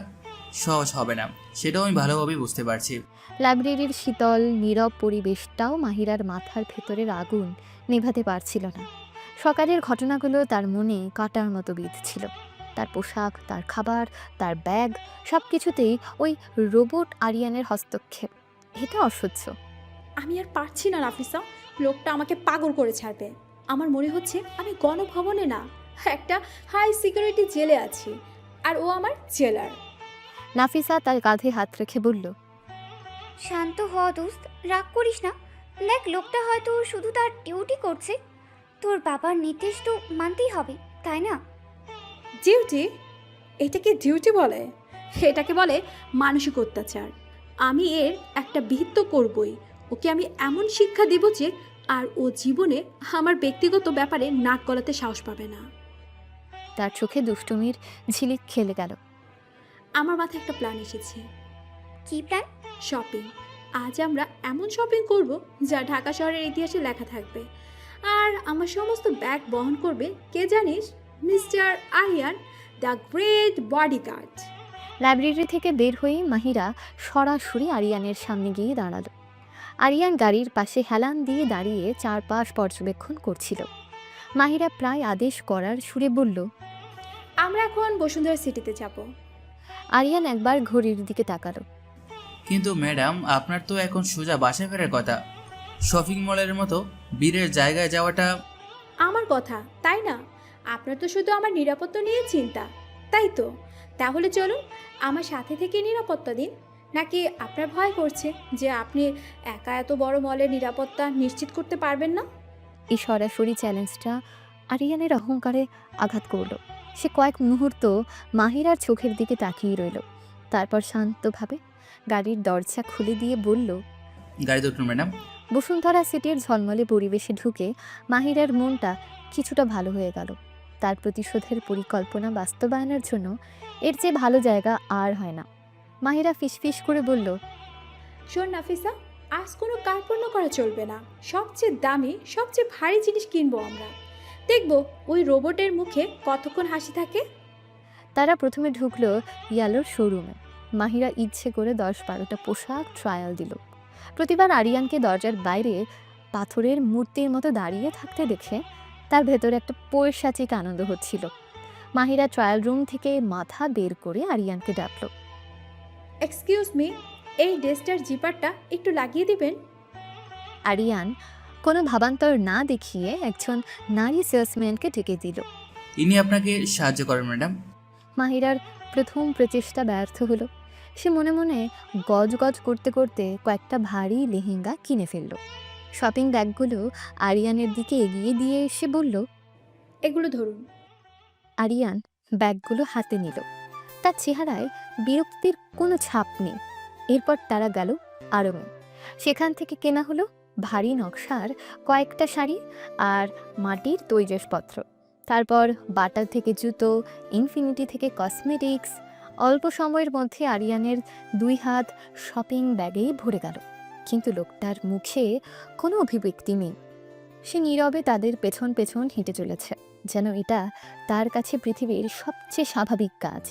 সহজ হবে না, সেটাও আমি ভালোভাবেই বুঝতে পারছি। লাইব্রেরির শীতল নীরব পরিবেশটাও মাহিরার মাথার ভেতরের আগুন নেভাতে পারছিল না। সকালের ঘটনাগুলো তার মনে কাটার মতো বিঁধছিল। তার পোশাক, তার খাবার, তার ব্যাগ, সব কিছুতেই ওই রোবট আরিয়ানের হস্তক্ষেপ। এটা অসহ্য। আমি আর পারছি না নাফিসা, লোকটা আমাকে পাগল করে ছাড়বে। আমার মনে হচ্ছে আমি গণভবনে না, একটা হাই সিকিউরিটি জেলে আছি, আর ও আমার জেলার। নাফিসা তার কাঁধে হাত রেখে বলল, শান্ত হ দোস্ত, রাগ করিস না। দেখ, লোকটা হয়তো শুধু তার ডিউটি করছে। তোর বাবার নির্দেশ তো মানতেই হবে, তাই না? ডিউটি? এটাকে ডিউটি বলে? এটাকে বলে মানসিক অত্যাচার। আমি এর একটা বিহিত তো করবই। ওকে আমি এমন শিক্ষা দিব যে আর ও জীবনে আমার ব্যক্তিগত ব্যাপারে নাক গলাতে সাহস পাবে না। তার চোখে দুষ্টুমির ঝিলিক খেলে গেল। আমার মাথায় একটা প্ল্যান এসেছে। কি প্ল্যান? শপিং। আজ আমরা এমন শপিং করব যা ঢাকা শহরের ইতিহাসে লেখা থাকবে। আর আমার সমস্ত ব্যাগ বহন করবে কে জানিস? Mister Aryan, the great bodyguard. Library থেকে বের হয়ে মাহিরা সরাসরি আরিয়ানের সামনে গিয়ে দাঁড়ালো। আরিয়ান গাড়ির পাশে হেলান দিয়ে দাঁড়িয়ে চারপাশ পর্যবেক্ষণ করছিল। মাহিরা প্রায় আদেশ করার সুরে বলল, আমরা এখন বসুন্ধরা সিটিতে যাব। আরিয়ান একবার ঘড়ির দিকে তাকালো। কিন্তু ম্যাডাম, আপনার তো এখন সোজা বাসায় ফেরার কথা। শপিং মলের মতো বীরের জায়গায় যাওয়াটা। আমার কথা, তাই না? আপনার তো শুধু আমার নিরাপত্তা নিয়ে চিন্তা, তাই তো? তাহলে চলুন, আমার সাথে থেকে নিরাপত্তা দিন। নাকি আপনার ভয় করছে যে আপনি একা এত বড় মলের নিরাপত্তা নিশ্চিত করতে পারবেন না? এই সরাসরি চ্যালেঞ্জটা আরিয়ানের অহংকারে আঘাত করল। সে কয়েক মুহূর্ত মাহিরার চোখের দিকে তাকিয়ে রইল, তারপর শান্তভাবে গাড়ির দরজা খুলে দিয়ে বলল, গাড়িতে উঠুন ম্যাডাম। বসুন্ধরা সিটির ঝলমলে পরিবেশে ঢুকে মাহিরার মনটা কিছুটা ভালো হয়ে গেল। তার প্রতিশোধের পরিকল্পনা বাস্তবায়নের জন্য এর চেয়ে ভালো জায়গা আর হয় না। মাহিরা ফিসফিস করে বলল, শোন নাফিসা, আজ কোনো কার্পণ্য করা চলবে না। সবচেয়ে দামি, সবচেয়ে ভারী জিনিস কিনবো আমরা। দেখবো ওই রোবটের মুখে কতক্ষণ হাসি থাকে। তারা প্রথমে ঢুকলো ইয়ালোর শোরুমে। মাহিরা ইচ্ছে করে 10-12টা পোশাক ট্রায়াল দিল। প্রতিবার আরিয়ানকে দরজার বাইরে পাথরের মূর্তির মতো দাঁড়িয়ে থাকতে দেখে তার ভেতরে একটা পৈশাচিক আনন্দ হচ্ছিল। মাহিরা ট্রায়াল রুম থেকে মাথা বের করে আরিয়ানকে ডাকলো। এক্সকিউজ মি, এই ড্রেসটার জিপারটা একটু লাগিয়ে দিবেন? আরিয়ান কোনো ভাবান্তর না দেখিয়ে একজন নারী সেলসম্যানকে ডেকে দিল। ইনি আপনাকে সাহায্য করেন ম্যাডাম। মাহিরার প্রথম প্রচেষ্টা ব্যর্থ হলো। সে মনে মনে গজ গজ করতে করতে কয়েকটা ভারী লেহেঙ্গা কিনে ফেলল। শপিং ব্যাগগুলো আরিয়ানের দিকে এগিয়ে দিয়ে এসে বলল, এগুলো ধরুন। আরিয়ান ব্যাগগুলো হাতে নিল। তার চেহারায় বিরক্তির কোনো ছাপ নেই। এরপর তারা গেল আড়ঙে। সেখান থেকে কেনা হলো ভারী নকশার কয়েকটা শাড়ি আর মাটির তৈজসপত্র। তারপর বাটা থেকে জুতো, ইনফিনিটি থেকে কসমেটিক্স। অল্প সময়ের মধ্যে আরিয়ানের 2 হাত শপিং ব্যাগেই ভরে গেল, কিন্তু লোকটার মুখে কোনো অভিব্যক্তি নেই। সে নীরবে তাদের পেছন পেছন হেঁটে চলেছে, যেন এটা তার কাছে পৃথিবীর সবচেয়ে স্বাভাবিক কাজ।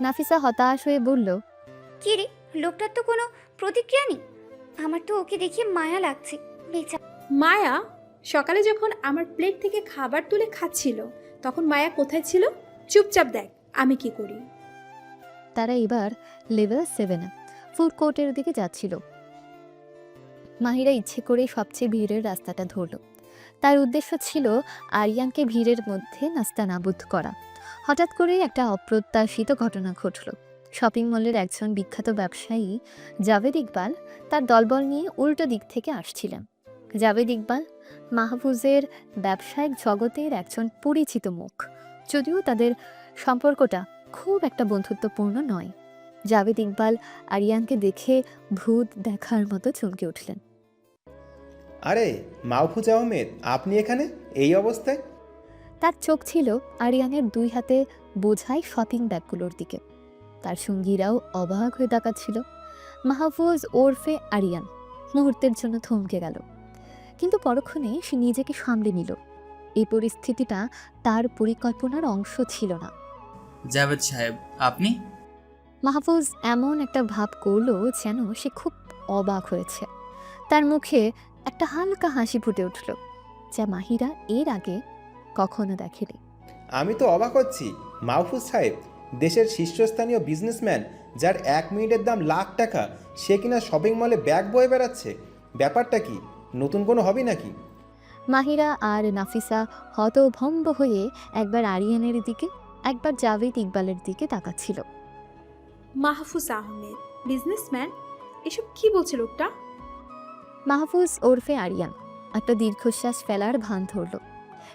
নাফিসা হতাশ হয়ে বলল, কি রে, লোকটার তো কোনো প্রতিক্রিয়া নেই। আমার তো ওকে দেখিয়ে মায়া লাগছে। বেচারা। মায়া? সকালে যখন আমার প্লেট থেকে খাবার তুলে খাচ্ছিল তখন মায়া কোথায় ছিল? চুপচাপ দেখ আমি কি করি। তারা এবার লেভেল 7 ফুড কোর্টের দিকে যাচ্ছিল। মাহিরা ইচ্ছে করে সবচেয়ে ভিড়ের রাস্তাটা ধরল। তার উদ্দেশ্য ছিল আরিয়ানকে ভিড়ের মধ্যে নাস্তানাবুদ করা। হঠাৎ করে একটা অপ্রত্যাশিত ঘটনা ঘটল। শপিং মলের একজন বিখ্যাত ব্যবসায়ী জাভেদ ইকবাল তার দলবল নিয়ে উল্টো দিক থেকে আসছিলেন। জাভেদ ইকবাল মাহফুজের ব্যবসায়িক জগতের একজন পরিচিত মুখ, যদিও তাদের সম্পর্কটা খুব একটা বন্ধুত্বপূর্ণ নয়। জাভেদ ইকবাল আরিয়ানকে দেখে ভূত দেখার মতো চমকে উঠলেন। আরে মাহফুজ আহমেদ, আপনি এখানে এই অবস্থায়? তার চোখ ছিল আরিয়ানের 2 হাতে বোঝাই শপিং ব্যাগগুলোর দিকে। তার সঙ্গীরাও অবাক হয়ে তাকাচ্ছিল। মাহফুজ ওরফে আরিয়ান মুহূর্তের জন্য থমকে গেল, কিন্তু পরক্ষণে সে নিজেকে সামলে নিল। এই পরিস্থিতিটা তার পরিকল্পনার অংশ ছিল না। জাভেদ সাহেব, আপনি? মাহফুজ এমন একটা ভাব করলো যেন সে খুব অবাক হয়েছে। তার মুখে একটা হালকা হাসি ফুটে উঠল, যা মাহিরা এর আগে কখনো দেখেনি। আমি তো অবাক হচ্ছি। মাহফুজ সাহেব, দেশের শীর্ষস্থানীয় বিজনেসম্যান, যার 1 মিনিটের দাম লাখ টাকা, সে কিনা শপিং মলে ব্যাগ বয়ে বেড়াচ্ছে। ব্যাপারটা কি? নতুন কোনো হবি নাকি? মাহিরা আর নাফিসা হতভম্ব হয়ে একবার আরিয়ানের দিকে, একবার জাভেদ ইকবালের দিকে তাকাচ্ছিল। মাহফুজ আহমেদ বিজনেসম্যান? এসব কি বলছে লোকটা? মাহফুজ ওরফে আরিয়ান একটা দীর্ঘশ্বাস ফেলার ভান ধরল।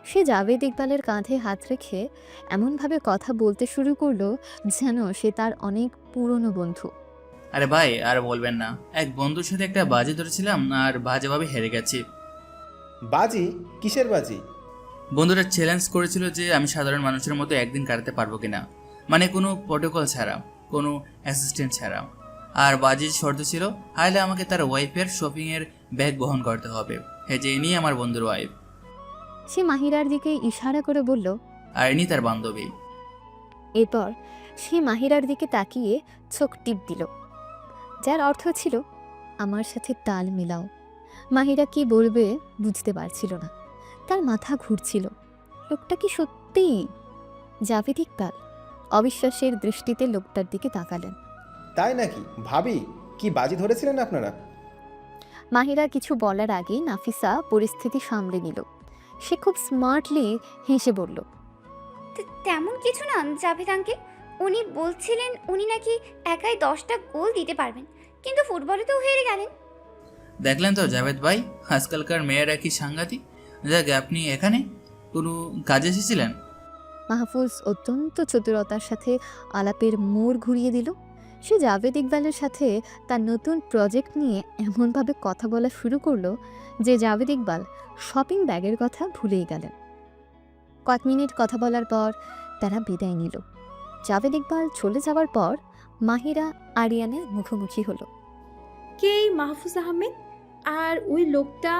সে জাভেদ ইকবালের কাঁধে হাত রেখে এমনভাবে কথা বলতে শুরু করলো যেন সে তার অনেক পুরনো বন্ধু। আরে ভাই, আর বলবেন না। এক বন্ধুর সাথে একটা বাজি ধরেছিলাম আর বাজেভাবে হেরে গেছি। বাজি? কিসের বাজি? বন্ধুরা চ্যালেঞ্জ করেছিল যে আমি সাধারণ মানুষের মতো একদিন কাটাতে পারবো কিনা, মানে কোনো প্রোটোকল ছাড়া, কোনো অ্যাসিস্ট্যান্ট ছাড়া। আর বাজির শর্ত ছিল, হাইলে আমাকে তার ওয়াইফের শপিংয়ের ব্যাগ বহন করতে হবে। হ্যাঁ, যে ইনি আমার বন্ধুর ওয়াইফ। সে মাহিরার দিকে ইশারা করে বলল, আর ইনি তার বান্ধবী। এরপর সে মাহিরার দিকে তাকিয়ে চোখ টিপ দিল, যার অর্থ ছিল আমার সাথে তাল মেলাও। মাহিরা কি বলবে বুঝতে পারছিল না, তার মাথা ঘুরছিল। লোকটা কি সত্যিই জাভেদ ইকবাল? অবিশ্বাসের দৃষ্টিতে লোকটার দিকে তাকালেন। তাই নাকি? ভাবি, কি বাজি ধরেছিলেন আপনারা? মাহিরা কিছু বলার আগে নাফিসা পরিস্থিতি সামলে নিল। সে খুব স্মার্টলি হেসে বলল, তেমন কিছু না জাভেদ আঙ্কেল। উনি বলছিলেন উনি নাকি একাই 10টা গোল দিতে পারবেন, কিন্তু ফুটবলে তো হেরে গেলেন। দেখলেন তো জাভেদ ভাই, আজকালকার মেয়েরা কি সাংঘাতিক। যাক, আপনি এখানে কোনো কাজে এসেছিলেন? মাহফুজ অত্যন্ত চতুরতার সাথে আলাপের মোড় ঘুরিয়ে দিল। সে জাভেদ ইকবালের সাথে তার নতুন প্রজেক্ট নিয়ে এমনভাবে কথা বলা শুরু করলো যে জাভেদ ইকবাল শপিং ব্যাগের কথা ভুলেই গেলেন। কয়েক মিনিট কথা বলার পর তারা বিদায় নিল। জাভেদ ইকবাল চলে যাওয়ার পর মাহিরা আরিয়ানের মুখোমুখি হলো। কে এই মাহফুজ আহমেদ? আর ওই লোকটা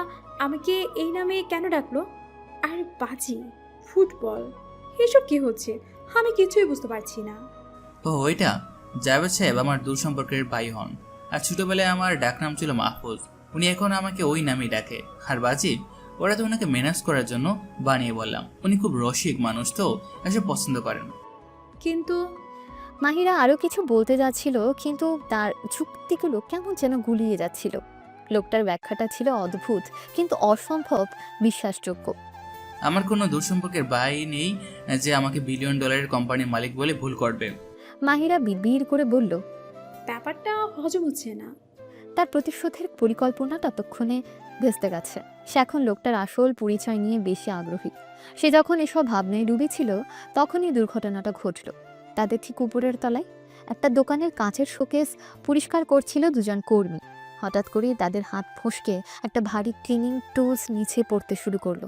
আমাকে এই নামে কেন ডাকলো? আর বাজি, ফুটবল, এসব কি হচ্ছে? আমি কিছুই বুঝতে পারছি না। ও ওইটা জাভেদ সাহেব আমার দূর সম্পর্কের ভাই হন। আর ছোটবেলায় আমার ডাকনাম ছিল মাহফুজ। উনি এখন আমাকে ওই নামেই ডাকে। আর বাজি, ওরা তো ওনাকে ম্যানেজ করার জন্য বানিয়ে বললাম। উনি খুব রসিক মানুষ, তো এসব পছন্দ করেন। কিন্তু মাহিরা আরও কিছু বলতে যাচ্ছিল, কিন্তু তার যুক্তিগুলো কেমন যেন গুলিয়ে যাচ্ছিল। লোকটার ব্যাখ্যাটা ছিল অদ্ভুত কিন্তু অসম্ভব বিশ্বাসযোগ্য। আমার কোনো দূর সম্পর্কের ভাই নেই যে আমাকে $1 বিলিয়ন কোম্পানির মালিক বলে ভুল করবে। মাহিরা বিড়বিড় করে বলল, ব্যাপারটা হজম হচ্ছে না। তার প্রতিশোধের পরিকল্পনা ততক্ষণে ভেস্তে গেছে। সে এখন লোকটার আসল পরিচয় নিয়ে বেশি আগ্রহী। সে যখন এসব ভাবনায় ডুবেছিল তখনই দুর্ঘটনাটা ঘটল। তাদের ঠিক উপরের তলায় একটা দোকানের কাঁচের শোকেস পরিষ্কার করছিল দুজন কর্মী। হঠাৎ করেই তাদের হাত ফসকে একটা ভারী ক্লিনিং টুলস নিচে পড়তে শুরু করলো,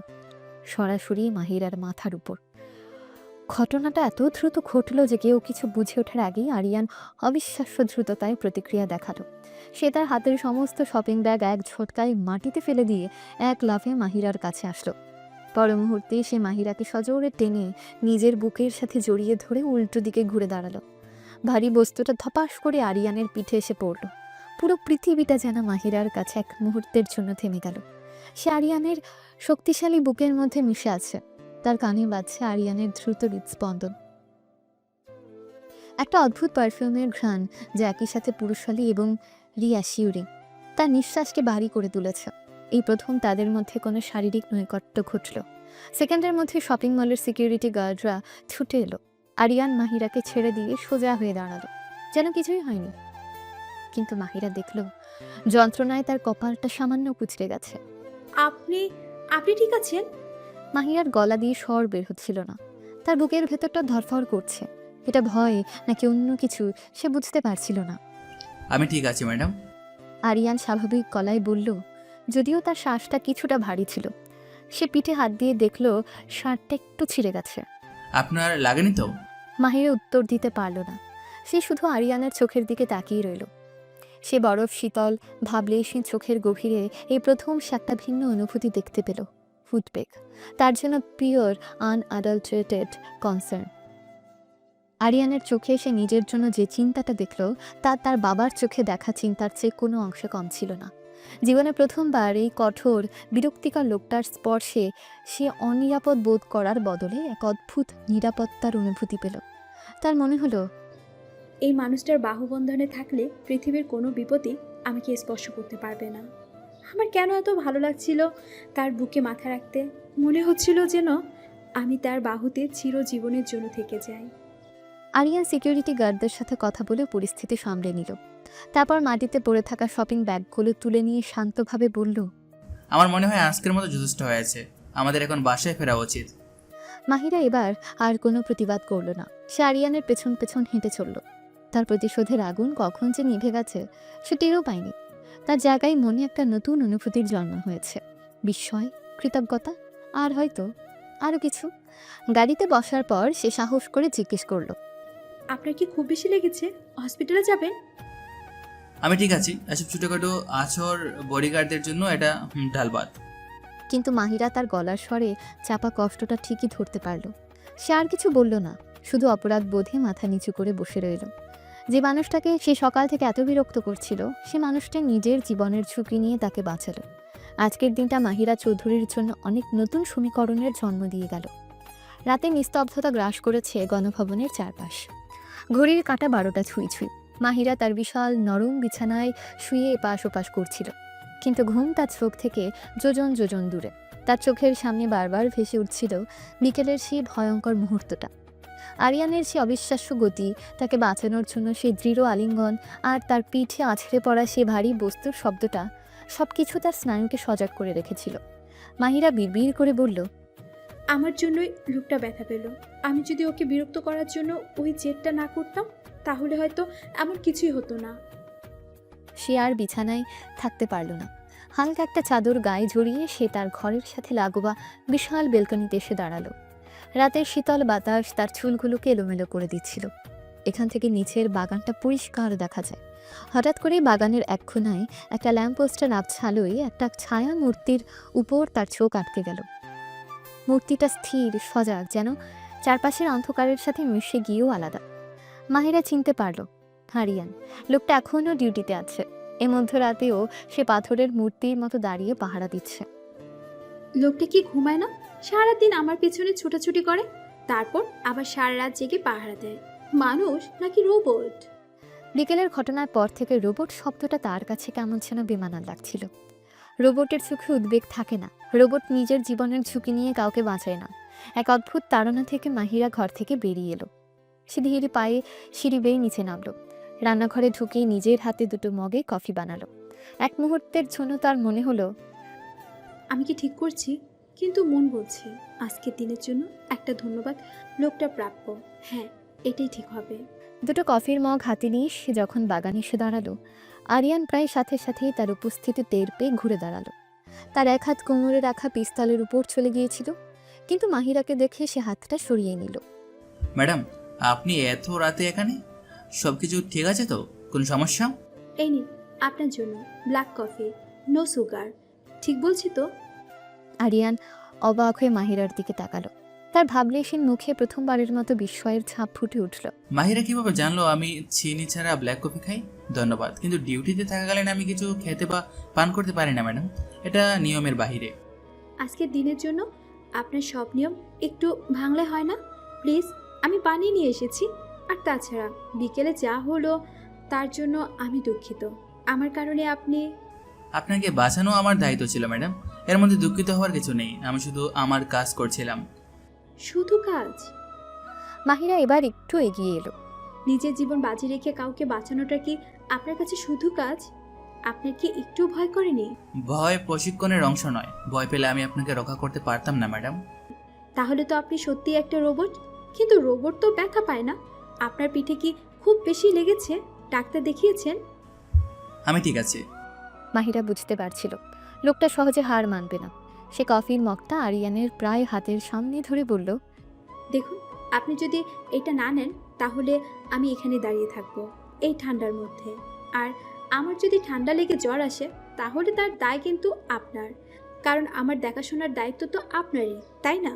সরাসরি মাহিরার মাথার উপর। ঘটনাটা এত দ্রুত ঘটল যে কেউ কিছু বুঝে ওঠার আগেই আরিয়ান অবিশ্বাস্য দ্রুততায় প্রতিক্রিয়া দেখালো। সে তার হাতের সমস্ত শপিং ব্যাগ এক ঝটকায় মাটিতে ফেলে দিয়ে এক লাফে মাহিরার কাছে আসলো। পর মুহূর্তে সে মাহিরাকে সজোরে টেনে নিজের বুকের সাথে জড়িয়ে ধরে উল্টো দিকে ঘুরে দাঁড়ালো। ভারী বস্তুটা ধপাস করে আরিয়ানের পিঠে এসে পড়ল। পুরো পৃথিবীটা যেন মাহিরার কাছে এক মুহূর্তের জন্য থেমে গেল। সে আরিয়ানের শক্তিশালী বুকের মধ্যে মিশে আছে। তার কানে বাজছে আরিয়ানের দ্রুত হৃদস্পন্দন। একটা অদ্ভুত পারফিউমের ঘ্রাণ যা একই সাথে পুরুষালী এবং রিঅ্যাসিউরিং তার নিঃশ্বাসকে ভারী করে তুলেছে। এই প্রথম তাদের মধ্যে কোনো শারীরিক নৈকট্য ঘটল। সেকেন্ডের মধ্যে শপিং মলের সিকিউরিটি গার্ডরা ছুটে এলো। আরিয়ান মাহিরাকে ছেড়ে দিয়ে সোজা হয়ে দাঁড়ালো, যেন কিছুই হয়নি। কিন্তু মাহিরা দেখল যন্ত্রণায় তার কপালটা সামান্য কুঁচড়ে গেছে। আপনি আপনি ঠিক আছেন? মাহিরার গলা দিয়ে স্বর বের হচ্ছিল না। তার বুকের ভেতরটা ধরফর করছে। এটা ভয় নাকি অন্য কিছু সে বুঝতে পারছিল না। আমি ঠিক আছি ম্যাডাম। আরিয়ান স্বাভাবিক গলায় বলল, যদিও তার শ্বাসটা কিছুটা ভারী ছিল। সে পিঠে হাত দিয়ে দেখল শার্টটা একটু ছিঁড়ে গেছে। আপনার লাগেনি তো? মাহিরা উত্তর দিতে পারল না। সে শুধু আরিয়ানের চোখের দিকে তাকিয়ে রইল। সে বরফ শীতল ভাবলে সে চোখের গভীরে এই প্রথম সে একটা ভিন্ন অনুভূতি দেখতে পেল, উদ্বেগ। তার জন্য পিওর আনঅ্যাডাল্টারেটেড কনসার্ন। আরিয়ানের চোখে সে নিজের জন্য যে চিন্তাটা দেখল তা তার বাবার চোখে দেখা চিন্তার চেয়ে কোনো অংশে কম ছিল না। জীবনে প্রথমবার এই কঠোর বিরক্তিকর লোকটার স্পর্শে সে অনিরাপদ বোধ করার বদলে এক অদ্ভুত নিরাপত্তার অনুভূতি পেল। তার মনে হলো এই মানুষটার বাহুবন্ধনে থাকলে পৃথিবীর কোনো বিপদই আমাকে স্পর্শ করতে পারবে না। আমার কেন এত ভালো লাগছিল তার বুকে মাথা রাখতে। মনে হচ্ছিল যেন আমি তার বাহুতে চিরজীবনের জন্য থেকে যাই। আরিয়ান সিকিউরিটি গার্ডদের সাথে কথা বলে পরিস্থিতি সামলে নিল। তারপর মাটিতে পড়ে থাকা শপিং ব্যাগগুলো তুলে নিয়ে শান্তভাবে বলল, আমার মনে হয় আজকের মতো যথেষ্ট হয়েছে। আমাদের এখন বাসায় ফেরা উচিত। মাহিরা এবার আর কোনো প্রতিবাদ করল না। সে আরিয়ানের পেছন পেছন হেঁটে চলল। তার প্রতিশোধের আগুন কখন যে নিভে গেছে সে টেরও পায়নি। তার জায়গায় মনে একটা নতুন অনুভূতির জন্ম হয়েছে, বিস্ময়, কৃতজ্ঞতা, আর হয়তো আরও কিছু। গাড়িতে বসার পর সে সাহস করে জিজ্ঞেস করল, আপনার কি খুব বেশি লেগেছে? হসপিটালে যাবেন? আমি ঠিক আছি। এসব ছোটোখাটো আছর বডিগার্ডদের জন্য এটা ডালবাত। কিন্তু মাহিরা তার গলার স্বরে চাপা কষ্টটা ঠিকই ধরতে পারল। সে আর কিছু বলল না, শুধু অপরাধ বোধে মাথা নিচু করে বসে রইল। যে মানুষটাকে সে সকাল থেকে এত বিরক্ত করছিল সে মানুষটা নিজের জীবনের ঝুঁকি নিয়ে তাকে বাঁচালো। আজকের দিনটা মাহিরা চৌধুরীর জন্য অনেক নতুন সমীকরণের জন্ম দিয়ে গেল। রাতে নিস্তব্ধতা গ্রাস করেছে গণভবনের চারপাশ। ঘড়ির কাঁটা 12টা ছুঁই ছুঁই। মাহিরা তার বিশাল নরম বিছানায় শুয়ে এপাশ ওপাশ করছিল, কিন্তু ঘুম তার চোখ থেকে যোজন যোজন দূরে। তার চোখের সামনে বারবার ভেসে উঠছিল বিকেলের সেই ভয়ঙ্কর মুহূর্তটা। আরিয়ানের সে অবিশ্বাস্য গতি, তাকে বাঁচানোর জন্য সে দৃঢ় আলিঙ্গন, আর তার পিঠে আছড়ে পড়া সে ভারী বস্তুর শব্দটা, সব কিছু তার স্নায়ুকে সজাগ করে রেখেছিল। মাহিরা বিড়বিড় করে বলল, আমার জন্যই লোকটা ব্যথা পেল। আমি যদি ওকে বিরক্ত করার জন্য ওই জেদটা না করতাম তাহলে হয়তো এমন কিছুই হতো না। সে আর বিছানায় থাকতে পারল না। হালকা একটা চাদর গায়ে জড়িয়ে সে তার ঘরের সাথে লাগোয়া বিশাল বেলকনিতে এসে দাঁড়ালো। রাতের শীতল বাতাস তার চুলগুলোকে এলোমেলো করে দিচ্ছিল। এখান থেকে নিচের বাগানটা পরিষ্কার দেখা যায়। হঠাৎ করে বাগানের এক কোণায় একটা ল্যাম্পপোস্টের আবছালোয় একটা ছায়া মূর্তির উপর তার চোখ আটকে গেল। মূর্তিটা স্থির, সজাগ, যেন চারপাশের অন্ধকারের সাথে মিশে গিয়েও আলাদা। মাহিরা চিনতে পারল আরিয়ান। লোকটা এখনও ডিউটিতে আছে। এ মধ্যরাতেও সে পাথরের মূর্তির মতো দাঁড়িয়ে পাহারা দিচ্ছে। লোকটা কি ঘুমায় না? সারাদিন আমার পেছনে ছুটাছুটি করে, তারপর আবার সারা রাত জেগে পাহারা দেয়। মানুষ নাকি রোবট? বিকেলের ঘটনার পর থেকে রোবট শব্দটা তার কাছে কেমন যেন বেমানান লাগছিল। রোবটের চোখে উদ্বেগ থাকে না। রোবট নিজের জীবনের ঝুঁকি নিয়ে কাউকে বাঁচায় না। এক অদ্ভুত তাড়না থেকে মাহিরা ঘর থেকে বেরিয়ে এলো। সে ধীরে পায়ে সিঁড়ি বেয়ে নিচে নামলো। রান্নাঘরে ঢুকেই নিজের হাতে দুটো মগে কফি বানালো। এক মুহূর্তের জন্য তার মনে হলো আমি কি ঠিক করছি? কিন্তু মন বলছে আজকের দিনের জন্য একটা ধন্যবাদ লোকটা প্রাপ্য। হ্যাঁ, এটাই ঠিক হবে। দুটো কফির মগ হাতে নিয়ে সে যখন বাগানে এসে দাঁড়ালো, আরিয়ান প্রায় সাথে সাথেই তার উপস্থিতি টের পেয়ে ঘুরে দাঁড়ালো। তার এক হাত কোমরে রাখা পিস্তলের উপর চলে গিয়েছিল, কিন্তু মাহিরাকে দেখে সে হাতটা সরিয়ে নিল। ম্যাডাম, আপনি এত রাতে এখানে? সব কিছু ঠিক আছে তো? কোনো সমস্যা? এই নিন আপনার জন্য ব্ল্যাক কফি, নো সুগার। ঠিক বলছি তো? আরিয়ান অবাক হয়ে মাহিরার দিকে তাকালো। তার ভাবলেশীন মুখে প্রথমবারের মতো বিস্ময়ের ছাপ ফুটে উঠল। মাহিরা কিভাবে জানলো আমি চিনি ছাড়া ব্ল্যাক কফি খাই? ধন্যবাদ, কিন্তু ডিউটিতে থাকাকালীন আমি কিছু খেতে বা পান করতে পারি না ম্যাডাম। এটা নিয়মের বাহিরে। আজকের দিনের জন্য আপনার সব নিয়ম একটু ভাঙলে হয় না? প্লিজ, আমি পানি নিয়ে এসেছি। আর তাছাড়া বিকেলে যা হলো তার জন্য আমি দুঃখিত। আমার কারণে আপনি... আপনাকে বাঁচানো আমার দায়িত্ব ছিল ম্যাডাম। এর মধ্যে দুঃখিত হওয়ার কিছু নেই। আমি শুধু আমার কাজ করছিলাম। শুধু কাজ? মাহিরা এবার একটু এগিয়ে এলো। নিজের জীবন বাজি রেখে কাউকে বাঁচানোটা কি আপনার কাছে শুধু কাজ? আপনার কি একটু ভয় করেনি? ভয় প্রশিক্ষণের অংশ নয়। ভয় পেলে আমি আপনাকে রক্ষা করতে পারতাম না ম্যাডাম। তাহলে তো আপনি সত্যিই একটা রোবট। কিন্তু রোবট তো ব্যথা পায় না। আপনার পিঠে কি খুব বেশি লেগেছে? ডাক্তার দেখিয়েছেন? আমি ঠিক আছে। মাহিরা বুঝতে পারছিল লোকটা সহজে হার মানবে না। সে কফির মগটা আরিয়ানের প্রায় হাতের সামনে ধরে বলল, দেখুন, আপনি যদি এটা না নেন তাহলে আমি এখানে দাঁড়িয়ে থাকব এই ঠান্ডার মধ্যে। আর আমার যদি ঠান্ডা লেগে জ্বর আসে তাহলে তার দায় কিন্তু আপনার, কারণ আমার দেখাশোনার দায়িত্ব তো আপনারই, তাই না?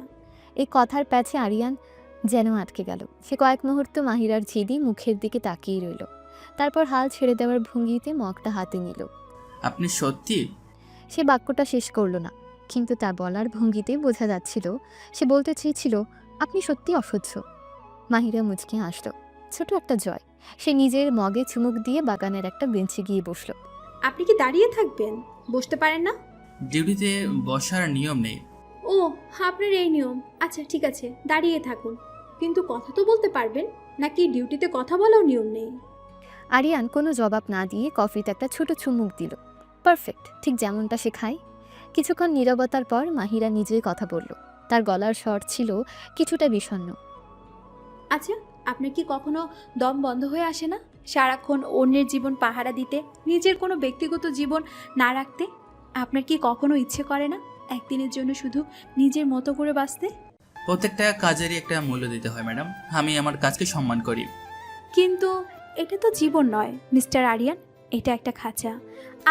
এই কথার প্যাচে আরিয়ান যেন আটকে গেল। সে কয়েক মুহূর্ত মাহিরার ঝিদি মুখের দিকে তাকিয়ে রইল। তারপর হাল ছেড়ে দেওয়ার ভঙ্গিতে মগটা হাতে নিল। আপনি সত্যি? সে বাক্যটা শেষ করলো না, কিন্তু তা বলার ভঙ্গিতে বোঝা যাচ্ছিল সে বলতে চেয়েছিল, আপনি সত্যি অসহ্য। মাহিরা মুচকে হাসল। ছোট একটা জয়। সে নিজের মগে চুমুক দিয়ে বাগানের একটা বেঞ্চে গিয়ে বসল। আপনি কি দাঁড়িয়ে থাকবেন? বসতে পারেন না? ডিউটিতে বসার নিয়ম নেই। ও, আপনার এই নিয়ম। আচ্ছা ঠিক আছে, দাঁড়িয়ে থাকুন। কিন্তু কথা তো বলতে পারবেন নাকি? ডিউটিতে কথা বলাও নিয়ম নেই? আরিয়ান কোনো জবাব না দিয়ে কফিতে একটা ছোট চুমুক দিল। পারফেক্ট, ঠিক যেমনটা সে খায়। কিছুক্ষণ নীরবতার পর মাহিরা নিজেই কথা বলল। তার গলার স্বর ছিল কিছুটা বিষণ্ণ। আচ্ছা, আপনার কি কখনো দম বন্ধ হয়ে আসে না? সারাক্ষণ অন্যের জীবন পাহারা দিতে, নিজের কোনো ব্যক্তিগত জীবন না রাখতে? আপনার কি কখনো ইচ্ছে করে না একদিনের জন্য শুধু নিজের মতো করে বাঁচতে? প্রত্যেকটা কাজেরই একটা মূল্য দিতে হয় ম্যাডাম। আমি আমার কাজকে সম্মান করি। কিন্তু এটা তো জীবন নয় মিস্টার আরিয়ান, এটা একটা খাঁচা।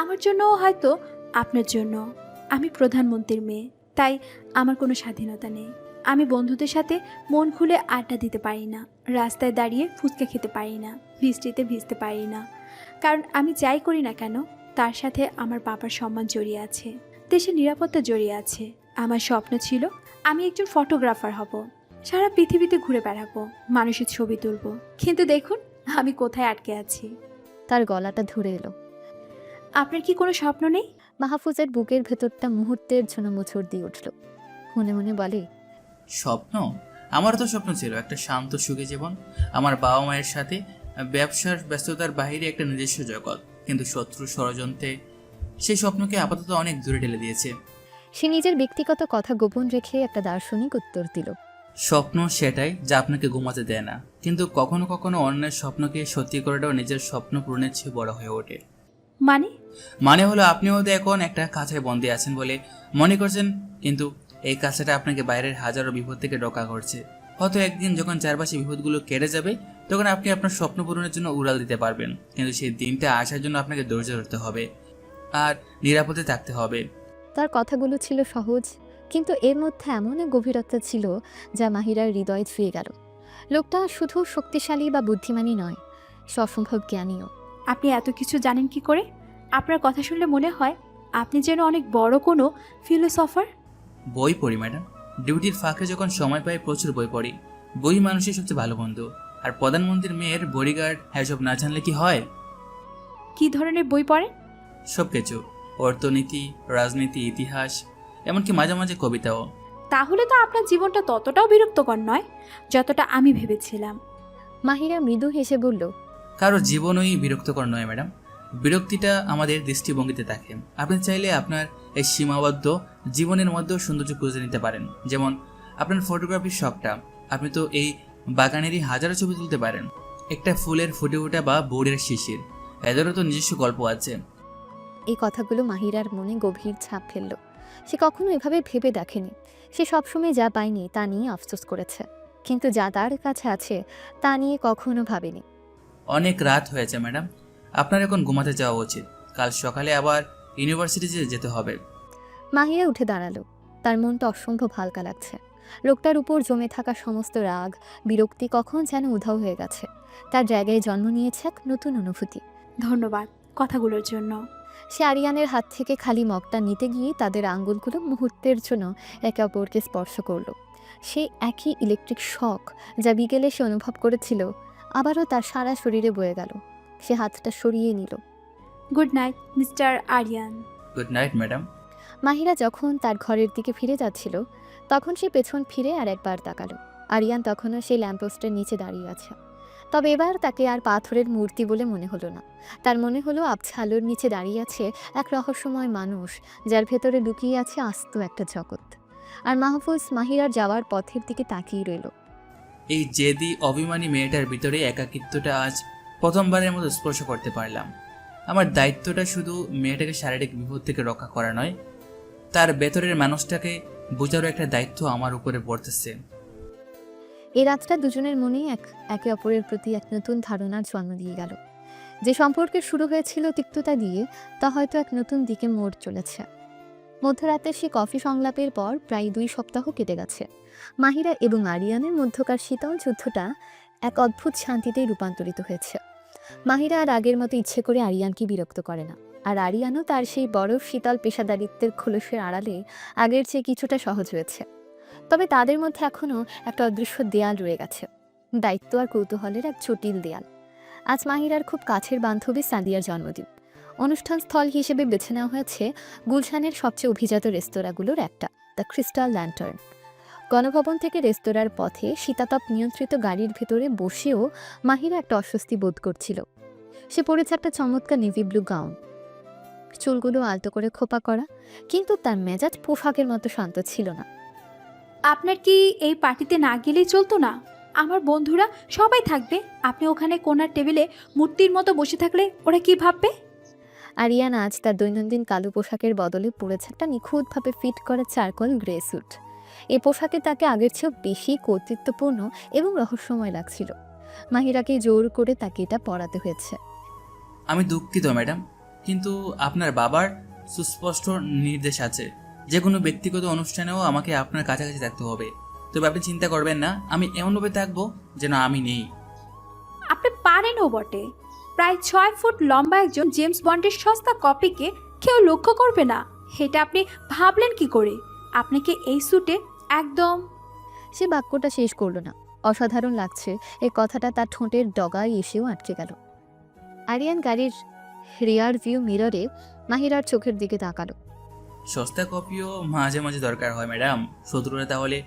আমার জন্যও হয়তো আপনার জন্য। আমি প্রধানমন্ত্রীর মেয়ে, তাই আমার কোনো স্বাধীনতা নেই। আমি বন্ধুদের সাথে মন খুলে আড্ডা দিতে পারি না, রাস্তায় দাঁড়িয়ে ফুচকা খেতে পারি না, বৃষ্টিতে ভিজতে পারি না। কারণ আমি যাই করি না কেন তার সাথে আমার বাবার সম্মান জড়িয়ে আছে, দেশের নিরাপত্তা জড়িয়ে আছে। আমার স্বপ্ন ছিল আমি একজন ফটোগ্রাফার হব, সারা পৃথিবীতে ঘুরে বেড়াবো, মানুষের ছবি তুলবো। কিন্তু দেখুন আমি কোথায় আটকে আছি। তার গলাটা ধরে এলো। আপনার কি কোনো স্বপ্ন নেই? মাহফুজের বুকের ভেতরটা মুহূর্তের জন্য মোচড় দিয়ে উঠল। মনে মনে বলে, স্বপ্ন? আমারও তো স্বপ্ন ছিল একটা শান্ত সুখী জীবন, আমার বাবা মায়ের সাথে। ব্যবসার ব্যস্ততার বাইরে একটা নিজস্ব জগৎ। কিন্তু শত্রু ষড়যন্ত্রে সেই স্বপ্নকে আপাতত অনেক দূরে ঠেলে দিয়েছে। সে নিজের ব্যক্তিগত কথা গোপন রেখে একটা দার্শনিক উত্তর দিল। স্বপ্ন সেটাই যা আপনাকে ঘুমাতে দেয় না, কিন্তু কখনো কখনো অন্যের স্বপ্নকে সত্যি করাটাও নিজের স্বপ্ন পূরণের চেয়ে বড় হয়ে ওঠে। মানে হলো আপনি হয়তো এখন একটা কাছায় বন্দী আছেন বলে মনে করছেন, কিন্তু এই কাছাটা আপনাকে বাইরের হাজারো বিপদ থেকে রক্ষা করছে। হয়তো একদিন যখন চারপাশে বিপদগুলো কেটে যাবে তখন আপনি আপনার স্বপ্ন পূরণের জন্য উড়াল দিতে পারবেন। কিন্তু সেই দিনটা আসার জন্য আপনাকে ধৈর্য ধরতে হবে আর নিরাপদে থাকতে হবে। তার কথাগুলো ছিল সহজ, কিন্তু এর মধ্যে এমন এক গভীরতা ছিল যা মাহিরার হৃদয় ছুঁয়ে গেল। লোকটা শুধু শক্তিশালী বা বুদ্ধিমানই নয়, সে অসম্ভব জ্ঞানীও। আপনি এত কিছু জানেন কি করে? আপনার কথা শুনলে মনে হয় আপনি যেন অনেক বড় কোনো ফিলোসফার। বই পড়ি ম্যাডাম। ডিউটির ফাঁকে যখন সময় পাই প্রচুর বই পড়ি। বই মানুষের সবচেয়ে ভালো বন্ধু। আর প্রধানমন্ত্রীর মেয়ের বডিগার্ড এসব না জানলে কি হয়? কি ধরনের বই পড়েন? সব কিছু, অর্থনীতি, রাজনীতি, ইতিহাস, এমনকি মাঝে মাঝে কবিতাও। তাহলে তো আপনার জীবনটা ততটাও বিরক্তকর নয় যতটা আমি ভেবেছিলাম। মাহিরা মৃদু হেসে বলল, কারো জীবনই বিরক্তকর নয় ম্যাডাম, বিরক্তিটা আমাদের দৃষ্টিভঙ্গিতে থাকে। আপনি চাইলে আপনার এই সীমাবদ্ধ জীবনের মধ্যেও সৌন্দর্য খুঁজে নিতে পারেন। যেমন আপনার ফটোগ্রাফির শখটা, আপনি তো এই বাগানেরই হাজারো ছবি তুলতে পারেন। একটা ফুলের ফুটে ওঠা বা বোর্ডের শিশির, এদেরও তো নিজস্ব গল্প আছে। এই কথাগুলো মাহিরার মনে গভীর ছাপ ফেলল। সে কখনো এভাবে ভেবে দেখেনি। সে সবসময় যা পায়নি তা নিয়ে আফসোস করেছে, কিন্তু যা তার কাছে আছে তা নিয়ে কখনো ভাবেনি। অনেক রাত হয়েছে ম্যাডাম, আপনার এখন ঘুমাতে যাওয়া উচিত। কাল সকালে আবার ইউনিভার্সিটিতে যেতে হবে। মাহিরা উঠে দাঁড়ালো। তার মনটা অসম্ভব হালকা লাগছে। লোকটার উপর জমে থাকা সমস্ত রাগ, বিরক্তি কখন যেন উধাও হয়ে গেছে। তার জায়গায় জন্ম নিয়েছে এক নতুন অনুভূতি। ধন্যবাদ কথাগুলোর জন্য। সে আরিয়ানের হাত থেকে খালি মগটা নিতে গিয়ে তাদের আঙ্গুলগুলো মুহূর্তের জন্য একে অপরকে স্পর্শ করলো। সে একই ইলেকট্রিক শক যা বিকেলে সে অনুভব করেছিল আবারও তার সারা শরীরে বয়ে গেল। সে হাতটা সরিয়ে নিল। Good night mister Aryan. Good night madam. Mahira যখন তার ঘরের দিকে ফিরে যাচ্ছিল তখন সে পেছন ফিরে আর একবার তাকালো। আরিয়ান তখনও সেই ল্যাম্পপোস্টের নিচে দাঁড়িয়ে আছে। তবে এবার তাকে আর পাথরের মূর্তি বলে মনে হলো না। তার মনে হলো আবছা আলোর নিচে দাঁড়িয়ে আছে এক রহস্যময় মানুষ, যার ভেতরে লুকিয়ে আছে আস্ত একটা জগৎ। আর মাহফুজ মাহিরার যাওয়ার পথের দিকে তাকিয়ে রইল। এই জেদি অভিমানী মেয়েটার ভিতরে একাকিত্বটা আজ প্রথমবারের মতো স্পর্শ করতে পারলাম। আমার দায়িত্বটা শুধু মেয়েটাকে শারীরিক বিপদ থেকে রক্ষা করা নয়, তার ভেতরের মানুষটাকে বোঝারও একটা দায়িত্ব আমার উপরে পড়তেছে। এই রাতটা দুজনের মনেই একে অপরের প্রতি এক নতুন ধারণার জন্ম দিয়ে গেল। যে সম্পর্কের শুরু হয়েছিল তিক্ততা দিয়ে, তা হয়তো এক নতুন দিকে মোড় চলেছে। মধ্যরাতের সে কফি সংলাপের পর প্রায় 2 সপ্তাহ কেটে গেছে। মাহিরা এবং আরিয়ানের মধ্যকার শীতল যুদ্ধটা এক অদ্ভুত শান্তিতে রূপান্তরিত হয়েছে। মাহিরা আর আগের মতো ইচ্ছে করে আরিয়ানকে বিরক্ত করে না, আর আরিয়ানও তার সেই বরফ শীতল পেশাদারিত্বের খোলসের আড়ালে আগের চেয়ে কিছুটা সহজ হয়েছে। তবে তাদের মধ্যে এখনও একটা অদৃশ্য দেয়াল রয়ে গেছে, দায়িত্ব আর কৌতূহলের এক জটিল দেয়াল। আজ মাহিরার খুব কাছের বান্ধবী সাদিয়ার জন্মদিন। অনুষ্ঠান স্থল হিসেবে বেছে নেওয়া হয়েছে গুলশানের সবচেয়ে অভিজাত রেস্তোরাঁগুলোর একটা, দ্য ক্রিস্টাল ল্যান্টার্ন। গণভবন থেকে রেস্তোরাঁর পথে শীতাতপ নিয়ন্ত্রিত গাড়ির ভেতরে বসেও মাহিরা একটা অস্বস্তি বোধ করছিল। সে পরেছে একটা চমৎকার নেভি ব্লু গাউন, চুলগুলো আলতো করে খোপা করা, কিন্তু তার মেজাজ পোশাকের মতো শান্ত ছিল না। আপনার কি এই পার্টিতে না গেলেই চলতো না? আমার বন্ধুরা সবাই থাকবে, আপনি ওখানে কোনার টেবিলে মূর্তির মতো বসে থাকলে ওরা কি ভাববে? আরিয়ান আজ তার দৈনন্দিন কালো পোশাকের বদলে পরেছে একটা নিখুঁতভাবে ফিট করা চারকোল গ্রে স্যুট। এই পোশাকে তাকে আগের চেয়েও বেশি কর্তৃত্বপূর্ণ এবং রহস্যময় লাগছিল। মাহিরাকে জোর করে তাকে এটা পরাতে হয়েছে। আমি দুঃখিত ম্যাডাম, কিন্তু আপনার বাবার সুস্পষ্ট নির্দেশ আছে, যে কোনো ব্যক্তিগত অনুষ্ঠানেও আমাকে আপনার কাছাকাছি থাকতে হবে। তবে আপনি চিন্তা করবেন না, আমি এমনভাবে থাকবো যেন আমি নেই। আপনি পারেনও বটে। প্রায় 6 ফুট লম্বা একজন জেমস বন্ডের সস্তা কপিকে কেউ লক্ষ্য করবে না, এটা আপনি ভাবলেন কি করে? আপনাকে এই স্যুটে একদম। সে বাক্যটা শেষ করলো না। অসাধারণ লাগছে এই কথাটা তার ঠোঁটের ডগায় এসেও আটকে গেল। আরিয়ান গাড়ির রিয়ার ভিউ মিররে মাহিরার চোখের দিকে তাকালো। সস্তা কপিও মাঝে মাঝে দরকার হয় ম্যাডাম, শত্রুরা তাহলে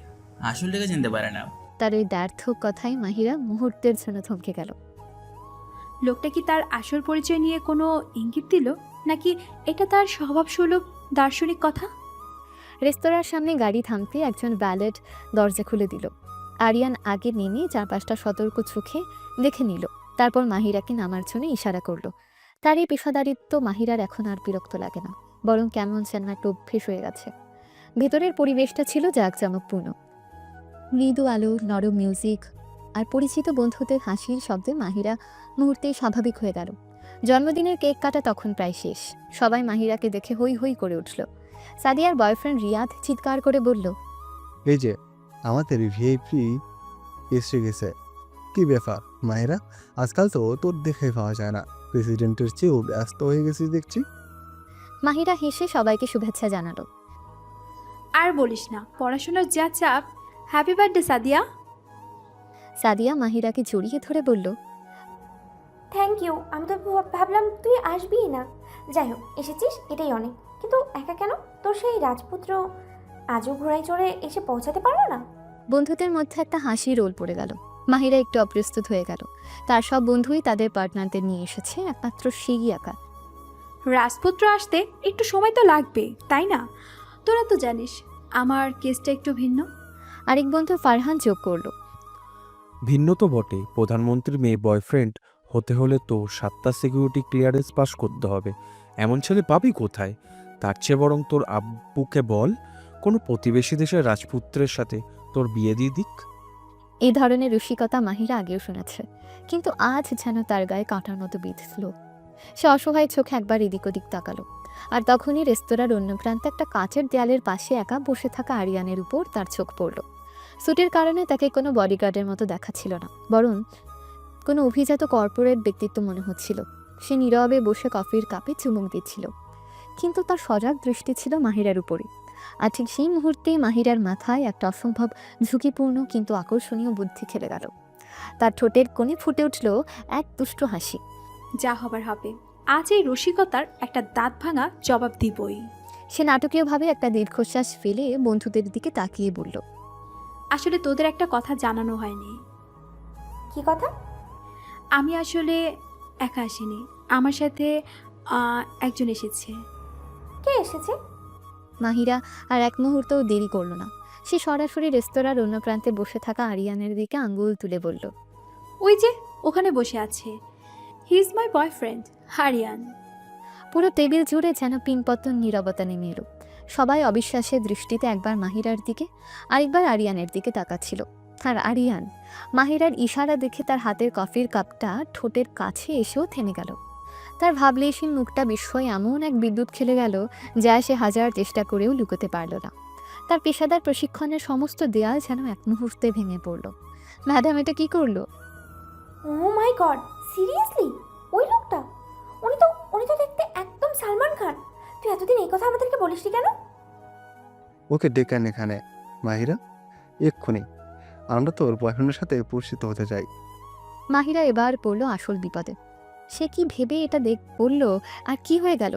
আসলটাকে চিনতে পারে না। তার ওই দ্ব্যর্থক কথায় মাহিরা মুহূর্তের জন্য থমকে গেল। লোকটা কি তার আসল পরিচয় নিয়ে কোনো ইঙ্গিত দিল, নাকি এটা তার স্বভাবসুলভ দার্শনিক কথা? রেস্তোরাঁর সামনে গাড়ি থামতে একজন ভ্যালেট দরজা খুলে দিল। আরিয়ান আগে নেমে চারপাশটা সতর্ক চোখে দেখে নিল, তারপর মাহিরাকে নামার জন্য ইশারা করলো। তার এই পেশাদারিত্ব মাহিরার এখন আর বিরক্ত লাগে না, বরং কেমন যেন একটা অভ্যেস হয়ে গেছে। ভেতরের পরিবেশটা ছিল জাঁকজমকপূর্ণ। মৃদু আলো, নরম মিউজিক আর পরিচিত বন্ধুদের হাসির শব্দে মাহিরা মুহূর্তেই স্বাভাবিক হয়ে গেল। জন্মদিনের কেক কাটা তখন প্রায় শেষ। সবাই মাহিরাকে দেখে হই হই করে উঠল। সাদিয়ার বয়ফ্রেন্ড রিয়াদ চিৎকার করে বলল, এই যে আমাদের ভিআইপি এসে গেছে। কি ব্যাপার মায়েরা, আজকাল তো তোর দেখে পাওয়া যায় না, প্রেসিডেন্টের চেয়েও ব্যস্ত হয়ে গেছিস দেখছি। মাহিরা হেসে সবাইকে শুভেচ্ছা জানালো। আর বলিস না, পড়াশোনার যা চাপ। Happy birthday Sadia. সাদিয়া মাহিরাকে জড়িয়ে ধরে বলল, থ্যাংক ইউ। আমি তো ভাবলাম তুই আসবিই না। যাই হোক, এসেছিস এটাই অনেক। কিন্তু একা কেন? তোর সেই রাজপুত্র আজও ঘোড়ায় চড়ে এসে পৌঁছাতে পারলো না? বন্ধুদের মধ্যে একটা হাসি রোল পড়ে গেল। মাহিরা একটু অপ্রস্তুত হয়ে গেল। তার সব বন্ধুই তাদের পার্টনারদের নিয়ে এসেছে, একমাত্র সেই একা। রাজপুত্র আসতে একটু সময় তো লাগবে, তাই না? তোরা তো জানিস আমার কেসটা একটু ভিন্ন। আরেক বন্ধু ফারহান যোগ করলো, ভিন্ন তো বটে, প্রধানমন্ত্রীর মেয়ে বয়ফ্রেন্ড হতে হলে তো 7টা সিকিউরিটি ক্লিয়ারেন্স পাস করতে হবে। এমন ছেলে পাবি কোথায়? তার চেয়ে বরং তোর আব্বুকে বল কোনো প্রতিবেশী দেশের রাজপুত্রের সাথে তোর বিয়ে দিয়ে দিক। এই ধরনের রসিকতা মাহিরা আগেও শুনেছে, কিন্তু আজ যেন তার গায়ে কাঁটার মতো বিঁধল। সে অসহায় চোখে একবার এদিক ওদিক তাকালো, আর তখনই রেস্তোরাঁর অন্য প্রান্তে একটা কাচের দেয়ালের পাশে একা বসে থাকা আরিয়ানের উপর তার চোখ পড়ল। স্যুটের কারণে তাকে কোনো বডিগার্ডের মতো দেখাচ্ছিল না, বরং কোনো অভিজাত কর্পোরেট ব্যক্তিত্ব মনে হচ্ছিল। সে নীরবে বসে কফির কাপে চুমুক দিচ্ছিল, কিন্তু তার সজাগ দৃষ্টি ছিল মাহিরার উপরে। আর ঠিক সেই মুহূর্তেই মাহিরার মাথায় একটা অসম্ভব ঝুঁকিপূর্ণ কিন্তু আকর্ষণীয় বুদ্ধি খেলে গেল। তার ঠোঁটের কোণে ফুটে উঠল এক দুষ্ট হাসি। যা হবার হবে, আজ এই রসিকতার একটা দাঁত ভাঙা জবাব দিবই। সে নাটকীয়ভাবে একটা দীর্ঘশ্বাস ফেলে বন্ধুদের দিকে তাকিয়ে বলল, আসলে তোদের একটা কথা জানানো হয়নি। কি কথা? আমি আসলে একা আসিনি, আমার সাথে একজন এসেছে। কে এসেছে? মাহিরা আর এক মুহূর্তও দেরি করল না। সে সরাসরি রেস্তোরাঁর অন্য প্রান্তে বসে থাকা আরিয়ানের দিকে আঙ্গুল তুলে বলল, ওই যে ওখানে বসে আছে, he is my boyfriend Aryan. পুরো টেবিল জুড়ে যেন পিনপতন নীরবতা নেমে এলো। সবাই অবিশ্বাসের দৃষ্টিতে একবার মাহিরার দিকে, আরেকবার আরিয়ানের দিকে তাকাচ্ছিল। আর আরিয়ান মাহিরার ইশারা দেখে তার হাতের কফির কাপটা ঠোঁটের কাছে এসেও থেমে গেল। তার ভাবলেশীন মুখটা বিস্ময়ে এমন এক বিদ্যুৎ খেলে গেল, যা সে হাজার চেষ্টা করেও লুকোতে পারল না। তার পেশাদার প্রশিক্ষণের সমস্ত দেয়াল যেন এক মুহূর্তে ভেঙে পড়ল। ম্যাডাম, এটা কি করলো? ও মাই গড, সিরিয়াসলি? ওই লোকটা? উনি তো দেখতে একদম সালমান খান। তুই এতদিন এই কথা আমাদেরকে বলিসনি কেন? ওকে ডেকেন এখানে। মাহিরা, এক্ষুনি। আমরা তোর বয়ফ্রেন্ডের সাথে পরিচিত হতে চাই। মাহিরা এবার পড়ল আসল বিপদে। সে কি ভেবে এটা বলল, আর কি হয়ে গেল?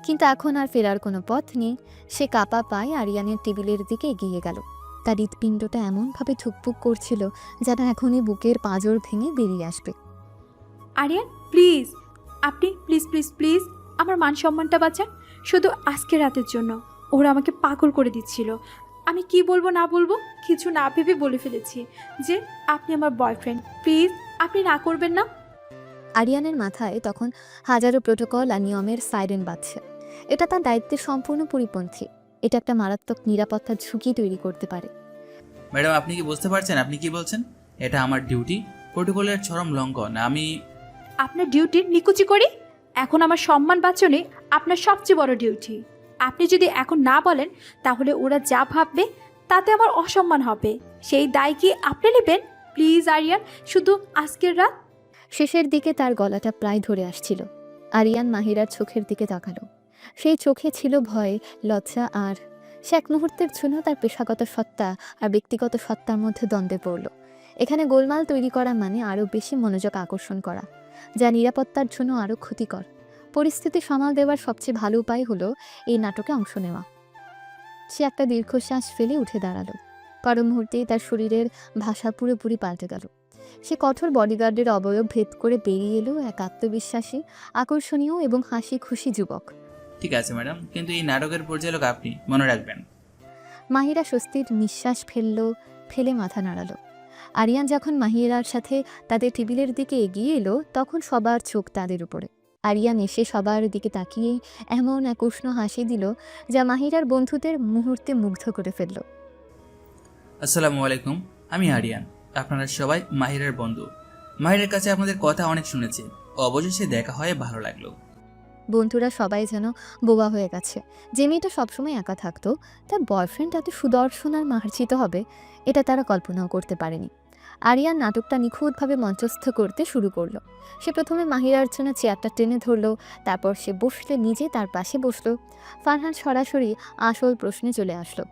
কিন্তু এখন আর ফেরার কোনো পথ নেই। সে কাপা পায়ে আরিয়ানের টেবিলের দিকে এগিয়ে গেল। তার হৃৎপিণ্ডটা এমনভাবে ধুকপুক করছিল যেন এখনই বুকের পাঁজর ভেঙে বেরিয়ে আসবে। আরিয়ান প্লিজ, আপনি প্লিজ প্লিজ প্লিজ আমার মান সম্মানটা বাঁচান, শুধু আজকে রাতের জন্য। ওরা আমাকে পাগল করে দিচ্ছিল। আমি কি বলবো না বলবো কিছু না ভেবে বলে ফেলেছি যে আপনি আমার বয়ফ্রেন্ড। প্লিজ আপনি না করবেন না। আরিয়ানের মাথায় তখন হাজারো প্রোটোকল আর নিয়মের সাইরেন বাজছে। এটা তার দায়িত্বের সম্পূর্ণ পরিপন্থী। এটা একটা মারাত্মক নিরাপত্তার ঝুঁকি তৈরি করতে পারে। ম্যাডাম, আপনি কি বুঝতে পারছেন আপনি কি বলছেন? এটা আমার ডিউটি, প্রোটোকলের চরম লঙ্ঘন। আপনার ডিউটির নিকুচি করি? এখন আমার সম্মান বাঁচানো আপনার সবচেয়ে বড় ডিউটি। আপনি যদি এখন না বলেন তাহলে ওরা যা ভাববে তাতে আমার অসম্মান হবে। সেই দায় কি আপনি নেবেন? প্লিজ আরিয়ান, শুধু আজকের রাত। শেষের দিকে তার গলাটা প্রায় ধরে আসছিল। আরিয়ান মাহিরার চোখের দিকে তাকালো। সেই চোখে ছিল ভয়, লজ্জা, আর সে এক মুহূর্তের জন্য তার পেশাগত সত্তা আর ব্যক্তিগত সত্তার মধ্যে দ্বন্দ্বে পড়ল। এখানে গোলমাল তৈরি করা মানে আরও বেশি মনোযোগ আকর্ষণ করা, যা নিরাপত্তার জন্য আরও ক্ষতিকর। পরিস্থিতি সামাল দেওয়ার সবচেয়ে ভালো উপায় হলো এই নাটকে অংশ নেওয়া। সে একটা দীর্ঘশ্বাস ফেলে উঠে দাঁড়ালো। পর মুহূর্তেই তার শরীরের ভাষা পুরোপুরি পাল্টে গেল। সে কঠোর বডিগার্ডের অবয়ব ভেদ করে বেরিয়ে এলো এক আত্মবিশ্বাসী, আকর্ষণীয় এবং হাসি খুশি যুবক। ঠিক আছে ম্যাডাম, কিন্তু এই নাটকের পরিচালক আপনি, মনে রাখবেন। মাহিরা স্বস্তির নিঃশ্বাস ফেলে মাথা নাড়ালো। আরিয়ান যখন মাহিরার সাথে তাদের টেবিলের দিকে এগিয়ে এলো, তখন সবার চোখ তাদের উপরে। আরিয়ান এসে সবার দিকে তাকিয়ে এমন এক উষ্ণ হাসি দিল যা মাহিরার বন্ধুদের মুহূর্তে মুগ্ধ করে ফেলল। আসসালামু আলাইকুম, আমি আরিয়ান। আপনারা সবাই মাহিরার বন্ধু। মাহিরার কাছে আপনাদের কথা অনেক শুনেছি, অবশেষে দেখা হয়ে ভালো লাগলো। বন্ধুরা সবাই যেন বোবা হয়ে গেছে। যে মেয়েটা সবসময় একা থাকতো, তার বয়ফ্রেন্ড এত সুদর্শন আর মার্জিত হবে, এটা তারা কল্পনাও করতে পারেনি। আরিয়ান নাটকটা নিখুঁতভাবে মঞ্চস্থ করতে শুরু করলো। সে প্রথমে মাহিরার জন্য চেয়ারটা টেনে ধরলো, তারপর সে বসলে নিজে তার পাশে বসলো। ফারহান সরাসরি আসল প্রশ্নে চলে আসলো।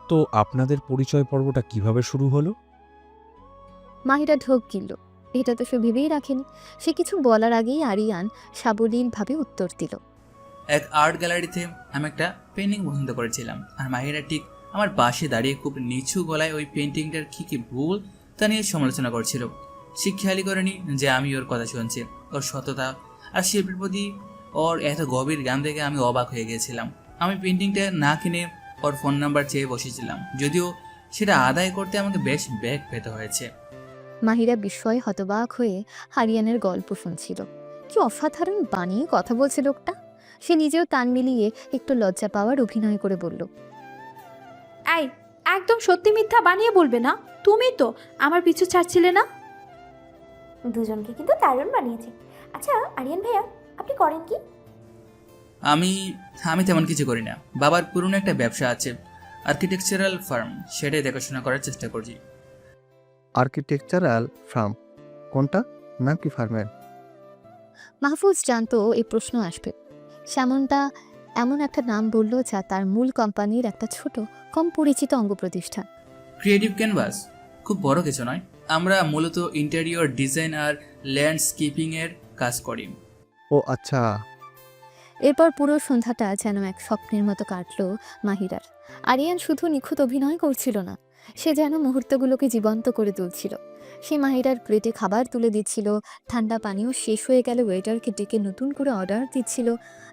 তো আপনাদের পরিচয় পর্বটা কিভাবে শুরু হলো? মাহিরা ঢোক গিলল। এটা তো সে ভেবেই রাখেনি। সে কিছু বলার আগেই আরিয়ান সাবলীলভাবে উত্তর দিল। এক আর্ট গ্যালারিতে আমি একটা পেন্টিং পছন্দ করেছিলাম, আর মাহিরা ঠিক আমার পাশে দাঁড়িয়ে খুব নিচু গলায় ওই পেন্টিংটার কি ভুল তা নিয়ে সমালোচনা করছিল। সে খেয়ালই করেনি যে আমি ওর কথা শুনছি। ওর সততা আর শিল্পের প্রতি ওর এত গভীর জ্ঞান দেখে আমি অবাক হয়ে গিয়েছিলাম। আমি পেন্টিংটা না কিনে ওর ফোন নাম্বার চেয়ে বসেছিলাম, যদিও সেটা আদায় করতে আমাকে বেশ ব্যাগ পেতে হয়েছে। মাহিরা বিস্ময়ে হতবাক হয়ে আরিয়ানের গল্প শুনছিল। কি অসাধারণ বানিয়ে কথা বলছে লোকটা। সে নিজেও তান মিলিয়ে একটু লজ্জা পাওয়ার অভিনয় করে বলল, এই, একদম সত্যি মিথ্যা বানিয়ে বলবে না। তুমি তো আমার পিছু ছাড়ছিলে না। দুজনকে কিন্তু দারুণ বানিয়েছে। আচ্ছা আরিয়ান ভাইয়া, আপনি করেন কি? আমি আমি তেমন কিছু করি না। বাবার পুরনো একটা ব্যবসা আছে, আর্কিটেকচারাল ফার্ম, সেটাই দেখাশোনা করার চেষ্টা করছি। Architectural farm? কোনটা? নাম কি ফার্মের? মাহফুজ জানতো এই প্রশ্ন আসবে। সেমনটা এমন একটা নাম বলল যা তার মূল কোম্পানির একটা ছোট কম পরিচিত অঙ্গ প্রতিষ্ঠান। ক্রিয়েটিভ ক্যানভাস, খুব বড় কিছু নয়। আমরা মূলত ইন্টেরিয়র ডিজাইন আর ল্যান্ডস্কেপিংয়ের কাজ করি। ও আচ্ছা। এরপর পুরো সন্ধ্যাটা যেন এক স্বপ্নের মতো কাটলো মাহিরার। আরিয়ান শুধু নিখুঁত অভিনয় করছিল না, সে যেন মুহূর্তগুলোকে জীবন্ত করে তুলছিল। সে মাহিরার প্লেটে খাবার তুলে দিচ্ছিল, ঠান্ডা পানীয় শেষ হয়ে গেলে ওয়েটারকে ডেকে নতুন করে অর্ডার দিচ্ছিল।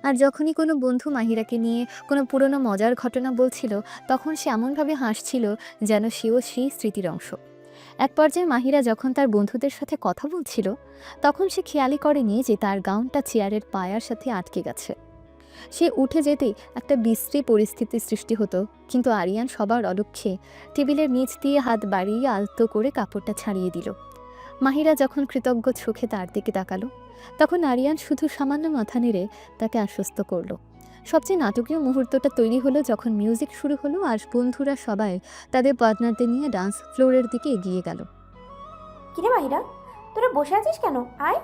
আর যখনই কোনো বন্ধু মাহিরাকে নিয়ে কোনো পুরনো মজার ঘটনা বলছিল, তখন সে এমনভাবে হাসছিল যেন সেও সেই স্মৃতির অংশ। এক পর্যায়ে মাহিরা যখন তার বন্ধুদের সাথে কথা বলছিল, তখন সে খেয়ালই করেনি যে তার গাউনটা চেয়ারের পায়ার সাথে আটকে গেছে। সে উঠে যেতেই একটা বিশ্রী পরিস্থিতি সৃষ্টি হতো, কিন্তু আরিয়ান সবার অলক্ষ্যে টেবিলের নিচ দিয়ে হাত বাড়িয়ে আলতো করে কাপড়টা ছাড়িয়ে দিল। মাহিরা যখন কৃতজ্ঞ চোখে তার দিকে তাকালো, তখন আরিয়ান শুধু সামান্য মাথা নেড়ে তাকে আশ্বস্ত করলো। সবচেয়ে নাটকীয় মুহূর্তটা তৈরি হলো যখন মিউজিক শুরু হলো আর বন্ধুরা সবাই তাদের পার্টনারদের নিয়ে ডান্স ফ্লোরের দিকে এগিয়ে গেল। কিরে মাহিরা, তোরা বসে আছিস কেন? আয়।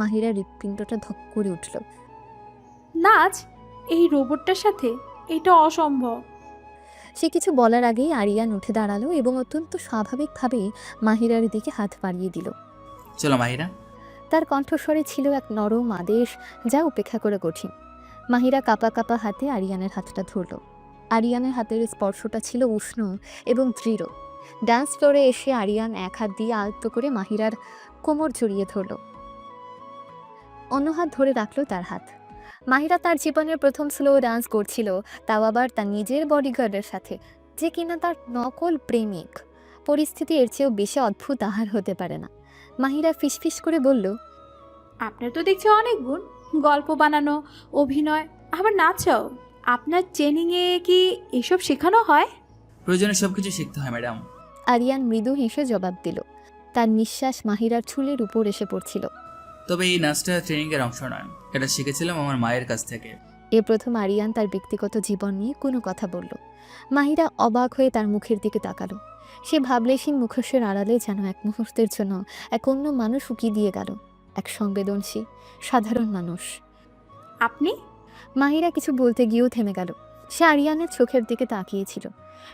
মাহিরার হৃৎপিণ্ডটা ধক করে উঠল। নাচ এই রোবটটার সাথে? এটা অসম্ভব। সে কিছু বলার আগেই আরিয়ান উঠে দাঁড়ালো এবং অত্যন্ত স্বাভাবিকভাবেই মাহিরার দিকে হাত বাড়িয়ে দিল। চলো মাহিরা। তার কণ্ঠস্বরে ছিল এক নরম আদেশ যা উপেক্ষা করে কঠিন। মাহিরা কাঁপা কাঁপা হাতে আরিয়ানের হাতটা ধরল। আরিয়ানের হাতের স্পর্শটা ছিল উষ্ণ এবং দৃঢ়। ডান্স ফ্লোরে এসে আরিয়ান এক হাত দিয়ে আলতো করে মাহিরার কোমর জড়িয়ে ধরল, অন্য হাত ধরে রাখলো তার হাত। মাহিরা তার জীবনের প্রথম স্লো ডান্স করছিল, তাও আবার তার নিজের বডিগার্ডের সাথে, যে কিনা তার নকল প্রেমিক। পরিস্থিতি এর চেয়েও বেশি অদ্ভুত আহার হতে পারে না। মাহিরা ফিসফিস করে বলল, আপনার তো দেখছি অনেক গুণ, গল্প বানানো, অভিনয়, আবার নাচাও। আপনার ট্রেনিংয়ে কি এসব শেখানো হয়? প্রয়োজনে সবকিছু শিখতে হয় ম্যাডাম। আরিয়ান মৃদু হেসে জবাব দিল। তার নিঃশ্বাস মাহিরার চুলের উপর এসে পড়ছিল। তবে এই নাচটা ট্রেনিংয়ের অংশ নয়, এটা শিখেছিলাম আমার মায়ের কাছ থেকে। এ প্রথম আরিয়ান তার ব্যক্তিগত জীবন নিয়ে কোনো কথা বলল। মাহিরা অবাক হয়ে তার মুখের দিকে তাকালো। সে ভাবলেশীন মুখোশের আড়ালে যেন এক মুহূর্তের জন্য এক অন্য মানুষ উকি দিয়ে গেল, এক সংবেদনশীল সাধারণ মানুষ। আপনি? মাহিরা কিছু বলতে গিয়েও থেমে গেল। সে আরিয়ানের চোখের দিকে তাকিয়েছিল।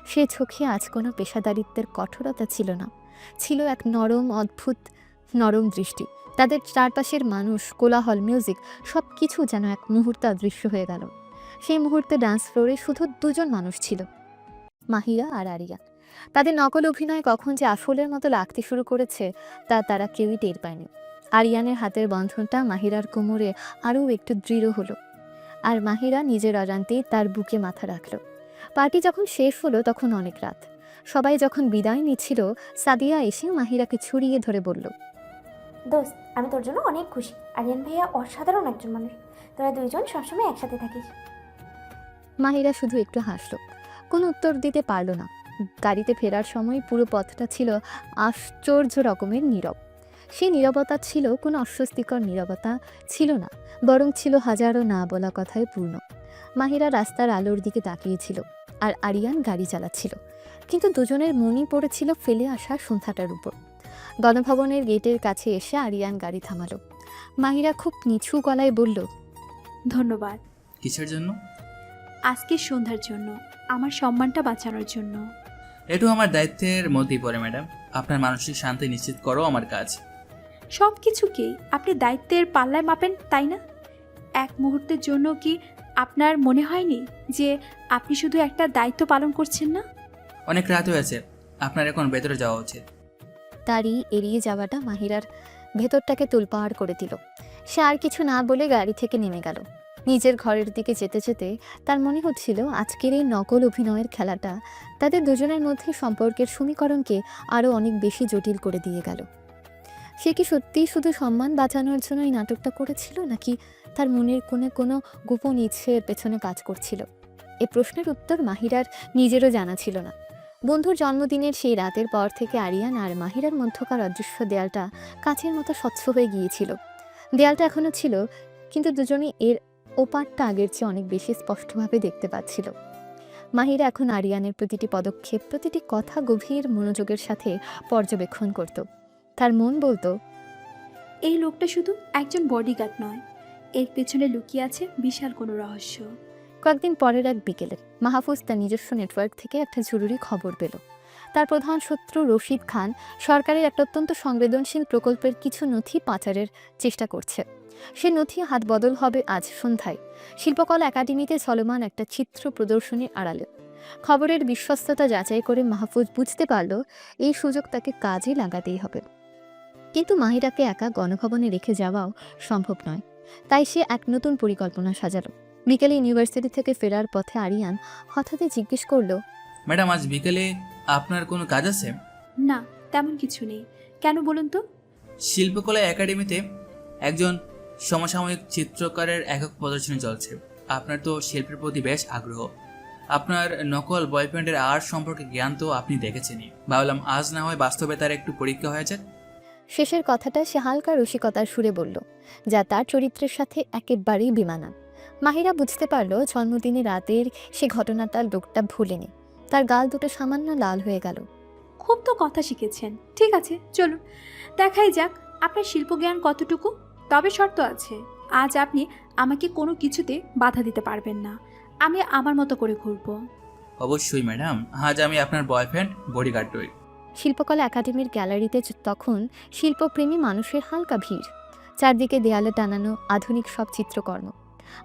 সে চোখে আজ কোনো পেশাদারিত্বের কঠোরতা ছিল না, ছিল এক নরম অদ্ভুত নরম দৃষ্টি। তাদের চারপাশের মানুষ, কোলাহল, মিউজিক সব কিছু যেন এক মুহূর্তে অদৃশ্য হয়ে গেল। সেই মুহূর্তে ডান্স ফ্লোরে শুধু দুজন মানুষ ছিল, মাহিরা আর আরিয়ান। তাদের নকল অভিনয় কখন যে আসলের মতো লাগতে শুরু করেছে তা তারা কেউই টের পায়নি। আরিয়ানের হাতের বন্ধনটা মাহিরার কোমরে আরও একটু দৃঢ় হলো, আর মাহিরা নিজের অজান্তেই তার বুকে মাথা রাখল। পার্টি যখন শেষ হলো তখন অনেক রাত। সবাই যখন বিদায় নিচ্ছিল, সাদিয়া এসে মাহিরাকে ছড়িয়ে ধরে বলল, দোস্ত, আমি তোর জন্য অনেক খুশি। আরিয়ান ভাইয়া অসাধারণ একজন মানুষ। তোরা দুইজন সবসময় একসাথে থাকিস। মাহিরা শুধু একটু হাসল, কোনো উত্তর দিতে পারল না। গাড়িতে ফেরার সময় পুরো পথটা ছিল আশ্চর্য রকমের নীরব। সেই নীরবতা ছিল কোনো অস্বস্তিকর নীরবতা ছিল না, বরং ছিল হাজারো না বলা কথায় পূর্ণ। মাহিরা রাস্তার আলোর দিকে তাকিয়েছিল আর আরিয়ান গাড়ি চালাচ্ছিল, কিন্তু দুজনের মনই পড়েছিল ফেলে আসা সন্ধ্যাটার উপর। গণভবনের গেটের কাছে এসে আরিয়ান গাড়ি থামালো। মাহিরা খুব নিচু গলায় বলল, ধন্যবাদ। কিসের জন্য? আজকের সন্ধ্যার জন্য, আমার সম্মানটা বাঁচানোর জন্য। এটু আমার দায়িত্বের মধ্যেই পড়ে ম্যাডাম। আপনার মানসিক শান্তি নিশ্চিত করো আমার কাজ। সব কিছুকেই আপনি দায়িত্বের পাল্লায় মাপেন, তাই না? এক মুহূর্তের জন্য কি আপনার মনে হয়নি যে আপনি শুধু একটা দায়িত্ব পালন করছেন না? অনেক রাত হয়েছে, আপনার এখন ভেতরে যাওয়া উচিত। তারই এড়িয়ে যাওয়াটা মাহিরার ভেতরটাকে তোলপাড় করে দিল। সে আর কিছু না বলে গাড়ি থেকে নেমে গেল। নিজের ঘরের দিকে যেতে যেতে তার মনে হচ্ছিল আজকের এই নকল অভিনয়ের খেলাটা তাদের দুজনের মধ্যে সম্পর্কের সমীকরণকে আরও অনেক বেশি জটিল করে দিয়ে গেল। সে কি সত্যিই শুধু সম্মান বাঁচানোর জন্য এই নাটকটা করেছিল, নাকি তার মনের কোনো গোপন ইচ্ছের পেছনে কাজ করছিল? এ প্রশ্নের উত্তর মাহিরার নিজেরও জানা ছিল না। বন্ধুর জন্মদিনের সেই রাতের পর থেকে আরিয়ান আর মাহিরার মধ্যকার অদৃশ্য দেয়ালটা কাচের মতো স্বচ্ছ হয়ে গিয়েছিল। দেয়ালটা এখনও ছিল, কিন্তু দুজনেই এর ওপারটা আগের চেয়ে অনেক বেশি স্পষ্টভাবে দেখতে পাচ্ছিল। মাহিরা এখন আরিয়ানের প্রতিটি পদক্ষেপ, প্রতিটি কথা গভীর মনোযোগের সাথে পর্যবেক্ষণ করত। তার মন বলতো, এই লোকটা শুধু একজন বডিগার্ড নয়, এর পেছনে লুকিয়ে আছে বিশাল কোনো রহস্য। কয়েকদিন পরের এক বিকেলে মাহফুজ তার নিজস্ব নেটওয়ার্ক থেকে একটা জরুরি খবর পেল। তার প্রধান শত্রু রশিদ খান সরকারের একটা অত্যন্ত সংবেদনশীল প্রকল্পের কিছু নথি পাচারের চেষ্টা করছে। সে নথি হাত বদল হবে আজ সন্ধ্যায় শিল্পকলা একাডেমিতে চলমান একটা চিত্র প্রদর্শনীর আড়ালে। খবরের বিশ্বস্ততা যাচাই করে মাহফুজ বুঝতে পারল এই সুযোগ তাকে কাজে লাগাতেই হবে। কিন্তু মাহিরাকে একা গণভবনে রেখে যাওয়াও সম্ভব নয়। তাই সে এক নতুন পরিকল্পনা সাজালো। বিকেলে ইউনিভার্সিটি থেকে ফেরার পথে আরিয়ান হঠাৎই জিজ্ঞেস করলো, ম্যাডাম আজ বিকেলে আপনার কোনো কাজ আছে? না, তেমন কিছু নেই। কেন বলুন তো? শিল্পকলা একাডেমিতে একজন সমসাময়িক চিত্রকারের একক প্রদর্শনী চলছে। আপনার তো শিল্পের প্রতি বেশ আগ্রহ। আপনার নকল বয়ফ্রেন্ডের আর্ট সম্পর্কে জ্ঞান তো আপনি দেখেছেনই। ভাবলাম আজ না হয় বাস্তবে তার একটু পরীক্ষা হয়ে যাক। শেষের কথাটা সে হালকা রসিকতার সুরে বলল, যা তার চরিত্রের সাথে একেবারেই বেমানান। মাহিরা বুঝতে পারল জন্মদিনের রাতের সে ঘটনা তার লোকটা ভুলেনি। তার গাল দুটো সামান্য লাল হয়ে গেল। খুব তো কথা শিখেছেন, ঠিক আছে চলুন দেখাই যাক আপনার শিল্পজ্ঞান কতটুকু। তবে শর্ত আছে, আজ আপনি আমাকে কোনো কিছুতে বাধা দিতে পারবেন না। আমি আমার মতো করে ঘুরবো। অবশ্যই ম্যাডাম, আজ আমি আপনার বয়ফ্রেন্ড বডিগার্ড হই। শিল্পকলা একাডেমির গ্যালারিতে তখন শিল্পপ্রেমী মানুষের হালকা ভিড়। চারদিকে দেয়ালে টানানো আধুনিক সব চিত্রকর্ম।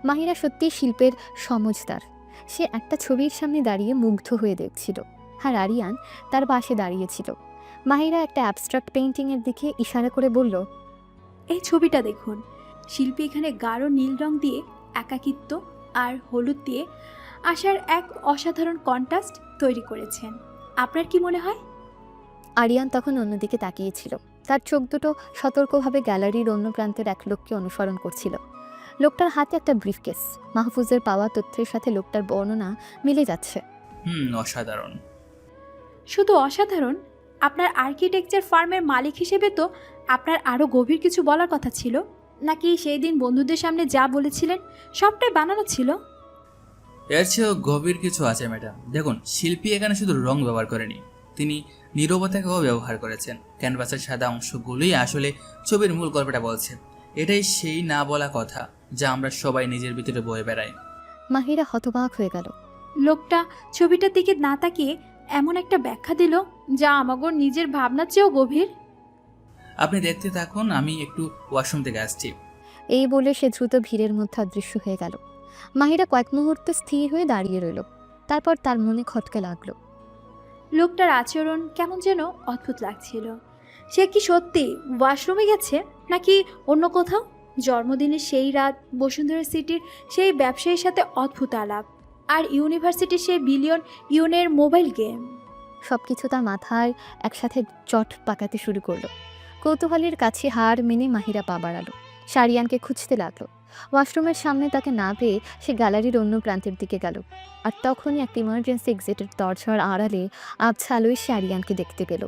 মাহিরা সত্যিই শিল্পের সমজদার। সে একটা ছবির সামনে দাঁড়িয়ে মুগ্ধ হয়ে দেখছিল, আর আরিয়ান তার পাশে দাঁড়িয়েছিল। মাহিরা একটা অ্যাবস্ট্রাক্ট পেইন্টিংয়ের দিকে ইশারা করে বলল, এই ছবিটা দেখুন। শিল্পী এখানে গাঢ় নীল রং দিয়ে একাকিত্ব আর হলুদ দিয়ে আসার এক অসাধারণ কন্ট্রাস্ট তৈরি করেছেন। আপনার কি মনে হয়? আরিয়ান তখন অন্যদিকে তাকিয়েছিল। তার চোখ দুটো সতর্কভাবে গ্যালারির অন্য প্রান্তের এক লোককে অনুসরণ করছিল। লোকটার হাতে একটা ব্রিফকেস। মাহফুজের পাওয়া তথ্যের সাথে লোকটার বর্ণনা মিলে যাচ্ছে। অসাধারণ। শুধু অসাধারণ, আপনার আর্কিটেকচার ফার্মের মালিক হিসেবে তো আপনার আরও গভীর কিছু বলার কথা ছিল। নাকি সেই দিন বন্ধুদের সামনে যা বলেছিলেন সবটাই বানানো ছিল? এর চেয়েও গভীর কিছু আছে ম্যাডাম। দেখুন, শিল্পী এখানে শুধু রং ব্যবহার করেনি, তিনি নীরবতাকেও ব্যবহার করেছেন। ক্যানভাসের সাদা অংশগুলোই আসলে ছবির মূল গল্পটা বলছে। এটাই সেই না বলা কথা যা আমরা সবাই নিজের ভিতরে বয়ে বেড়াই। মাহিরা হতবাক হয়ে গেল। লোকটা ছবিটার দিকে না তাকিয়ে এমন একটা ব্যাখ্যা দিল যা আমাগোর নিজের ভাবনার চেয়েও গভীর। আপনি দেখতে থাকুন, আমি একটু ওয়াশরুম থেকে আসছি। এই বলে সে দ্রুত ভিড়ের মধ্যে অদৃশ্য হয়ে গেল। মাহিরা কয়েক মুহূর্তে স্থির হয়ে দাঁড়িয়ে রইল। তারপর তার মনে খটকে লাগলো। লোকটার আচরণ কেমন যেন অদ্ভুত লাগছিল। সে কি সত্যি ওয়াশরুমে গেছে নাকি অন্য কোথাও? জন্মদিনের সেই রাত, বসুন্ধরা সিটির সেই ব্যবসায়ীর সাথে অদ্ভুত আলাপ, আর ইউনিভার্সিটির সেই বিলিয়ন ইউনের মোবাইল গেম। সব কিছু তার মাথায় একসাথে চট পাকাতে শুরু করলো। কৌতূহলের কাছে হার মেনে মাহিরা পা বাড়ালো। আরিয়ানকে খুঁজতে লাগলো। ওয়াশরুমের সামনে তাকে না পেয়ে সে গ্যালারির অন্য প্রান্তের দিকে গেল। আর তখনই একটা ইমার্জেন্সি এক্সিটের দরজার আড়ালে আবছা আলোয় সে আরিয়ানকে দেখতে পেল।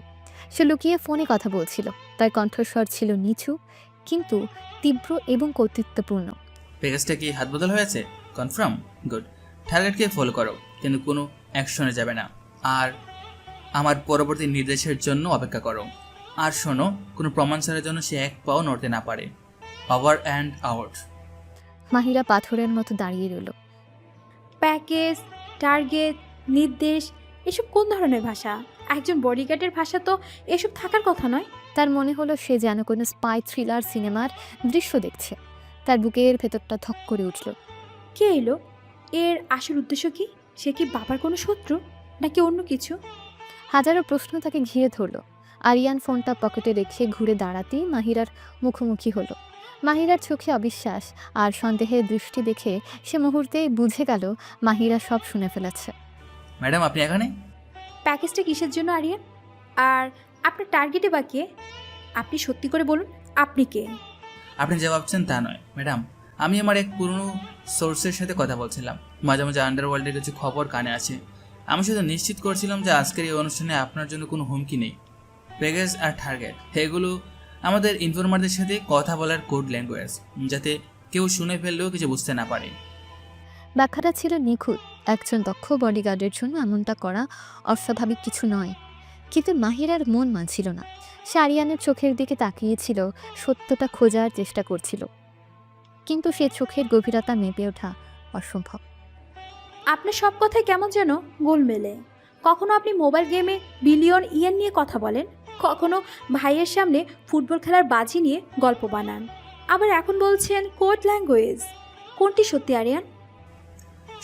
সে লুকিয়ে ফোনে কথা বলছিল। তার কণ্ঠস্বর ছিল নিচু কিন্তু তীব্র এবং কর্তৃত্বপূর্ণ। প্যাকেজটা কি হাত বদল হয়েছে? কনফার্ম? গুড। টার্গেটকে ফলো করো, কিন্তু কোনো অ্যাকশনে যাবে না। আর আমার পরবর্তী নির্দেশের জন্য অপেক্ষা করো। আর শোনো, কোনো প্রমাণ ছাড়ার জন্য সে এক পাও নড়তে না পারে। Power and out. মাহিরা পাথরের মতো দাঁড়িয়ে রইল। প্যাকেজ, টার্গেট, নির্দেশ, এসব কোন ধরনের ভাষা? একজন বডিগার্ডের ভাষা তো এসব থাকার কথা নয়। তার মনে হলো সে যেন কোনো স্পাই থ্রিলার সিনেমার দৃশ্য দেখছে। তার বুকের ভেতরটা ধক করে উঠল। কে এলো? এর আসল উদ্দেশ্য কি? সে কি বাবার কোনো শত্রু নাকি অন্য কিছু? হাজারো প্রশ্ন তাকে ঘিরে ধরল। আরিয়ান ফোনটা পকেটে রেখে ঘুরে দাঁড়াতেই মাহিরার মুখোমুখি হলো। মাহিরার চোখে অবিশ্বাস আর সন্দেহের দৃষ্টি দেখে সে মুহূর্তেই বুঝে গেল মাহিরা সব শুনে ফেলেছে। ম্যাডাম আপনি এখানে? প্যাকেজটা কিসের জন্য আরিয়ান? আর আপনার টার্গেটে বা কে? আপনি সত্যি করে বলুন, আপনি কে? আপনি যা ভাবছেন তা নয় ম্যাডাম, আমি আমার এক পুরনো সোর্সের সাথে কথা বলছিলাম। মাঝে মাঝে আন্ডারওয়ার্ল্ডের কিছু খবর কানে আছে। আমি শুধু নিশ্চিত করছিলাম যে আজকের এই অনুষ্ঠানে আপনার জন্য কোনো হুমকি নেই। প্যাকেজ আর টার্গেট এগুলো আমাদের ইনফরমারদের সাথে কথা বলার কোড ল্যাঙ্গুয়েজ, যাতে কেউ শুনে ফেললেও কিছু বুঝতে না পারে। ব্যাখ্যাটা ছিল নিখুঁত। একজন দক্ষ বডিগার্ডের জন্য এমনটা করা অস্বাভাবিক কিছু নয়, কিন্তু মাহিরার মন মানছিল না। সে আরিয়ানের চোখের দিকে তাকিয়েছিল, সত্যটা খোঁজার চেষ্টা করছিল, কিন্তু সে চোখের গভীরতা মেপে ওঠা অসম্ভব। আপনার সব কথায় কেমন যেন গোলমেলে। কখনো আপনি মোবাইল গেমে বিলিয়ন ইয়েন নিয়ে কথা বলেন, কখনো ভাইয়ের সামনে ফুটবল খেলার বাজি নিয়ে গল্প বানান, আবার এখন বলছেন কোড ল্যাঙ্গুয়েজ। কোনটি সত্যি আরিয়ান?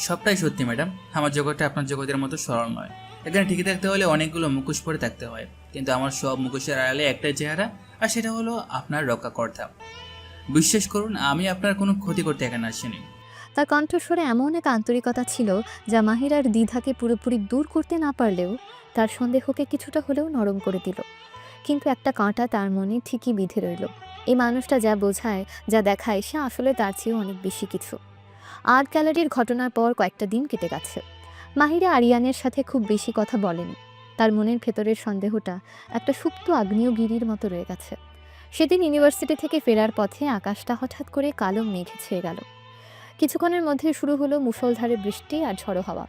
সবটাই সত্যি ম্যাডাম। আমার জগৎটা আপনার জগতের মতো সরল নয়। এখানে টিকে থাকতে হলে অনেকগুলো মুখোশ পরে থাকতে হয়, কিন্তু আমার সব মুখোশের আড়ালে একটাই চেহারা, আর সেটা হলো আপনার রক্ষাকর্তা। বিশ্বাস করুন, আমি আপনার কোনো ক্ষতি করতে এখানে আসিনি। তার কণ্ঠস্বরে এমন এক আন্তরিকতা ছিল যা মাহিরার দ্বিধাকে পুরোপুরি দূর করতে না পারলেও তার সন্দেহকে কিছুটা হলেও নরম করে দিল। কিন্তু একটা কাঁটা তার মনে ঠিকই বিঁধে রইল। এই মানুষটা যা বোঝায়, যা দেখায়, সে আসলে তার চেয়েও অনেক বেশি কিছু। আর্ট গ্যালারির ঘটনার পর কয়েকটা দিন কেটে গেছে। মাহিরা আরিয়ানের সাথে খুব বেশি কথা বলেনি। তার মনের ভেতরের সন্দেহটা একটা সুপ্ত আগ্নেয়গিরির মতো রয়ে গেছে। সেদিন ইউনিভার্সিটি থেকে ফেরার পথে আকাশটা হঠাৎ করে কালো মেঘে ছেয়ে গেল। কিছুক্ষণের মধ্যে শুরু হলো মুষলধারে বৃষ্টি আর ঝড়ো হাওয়া।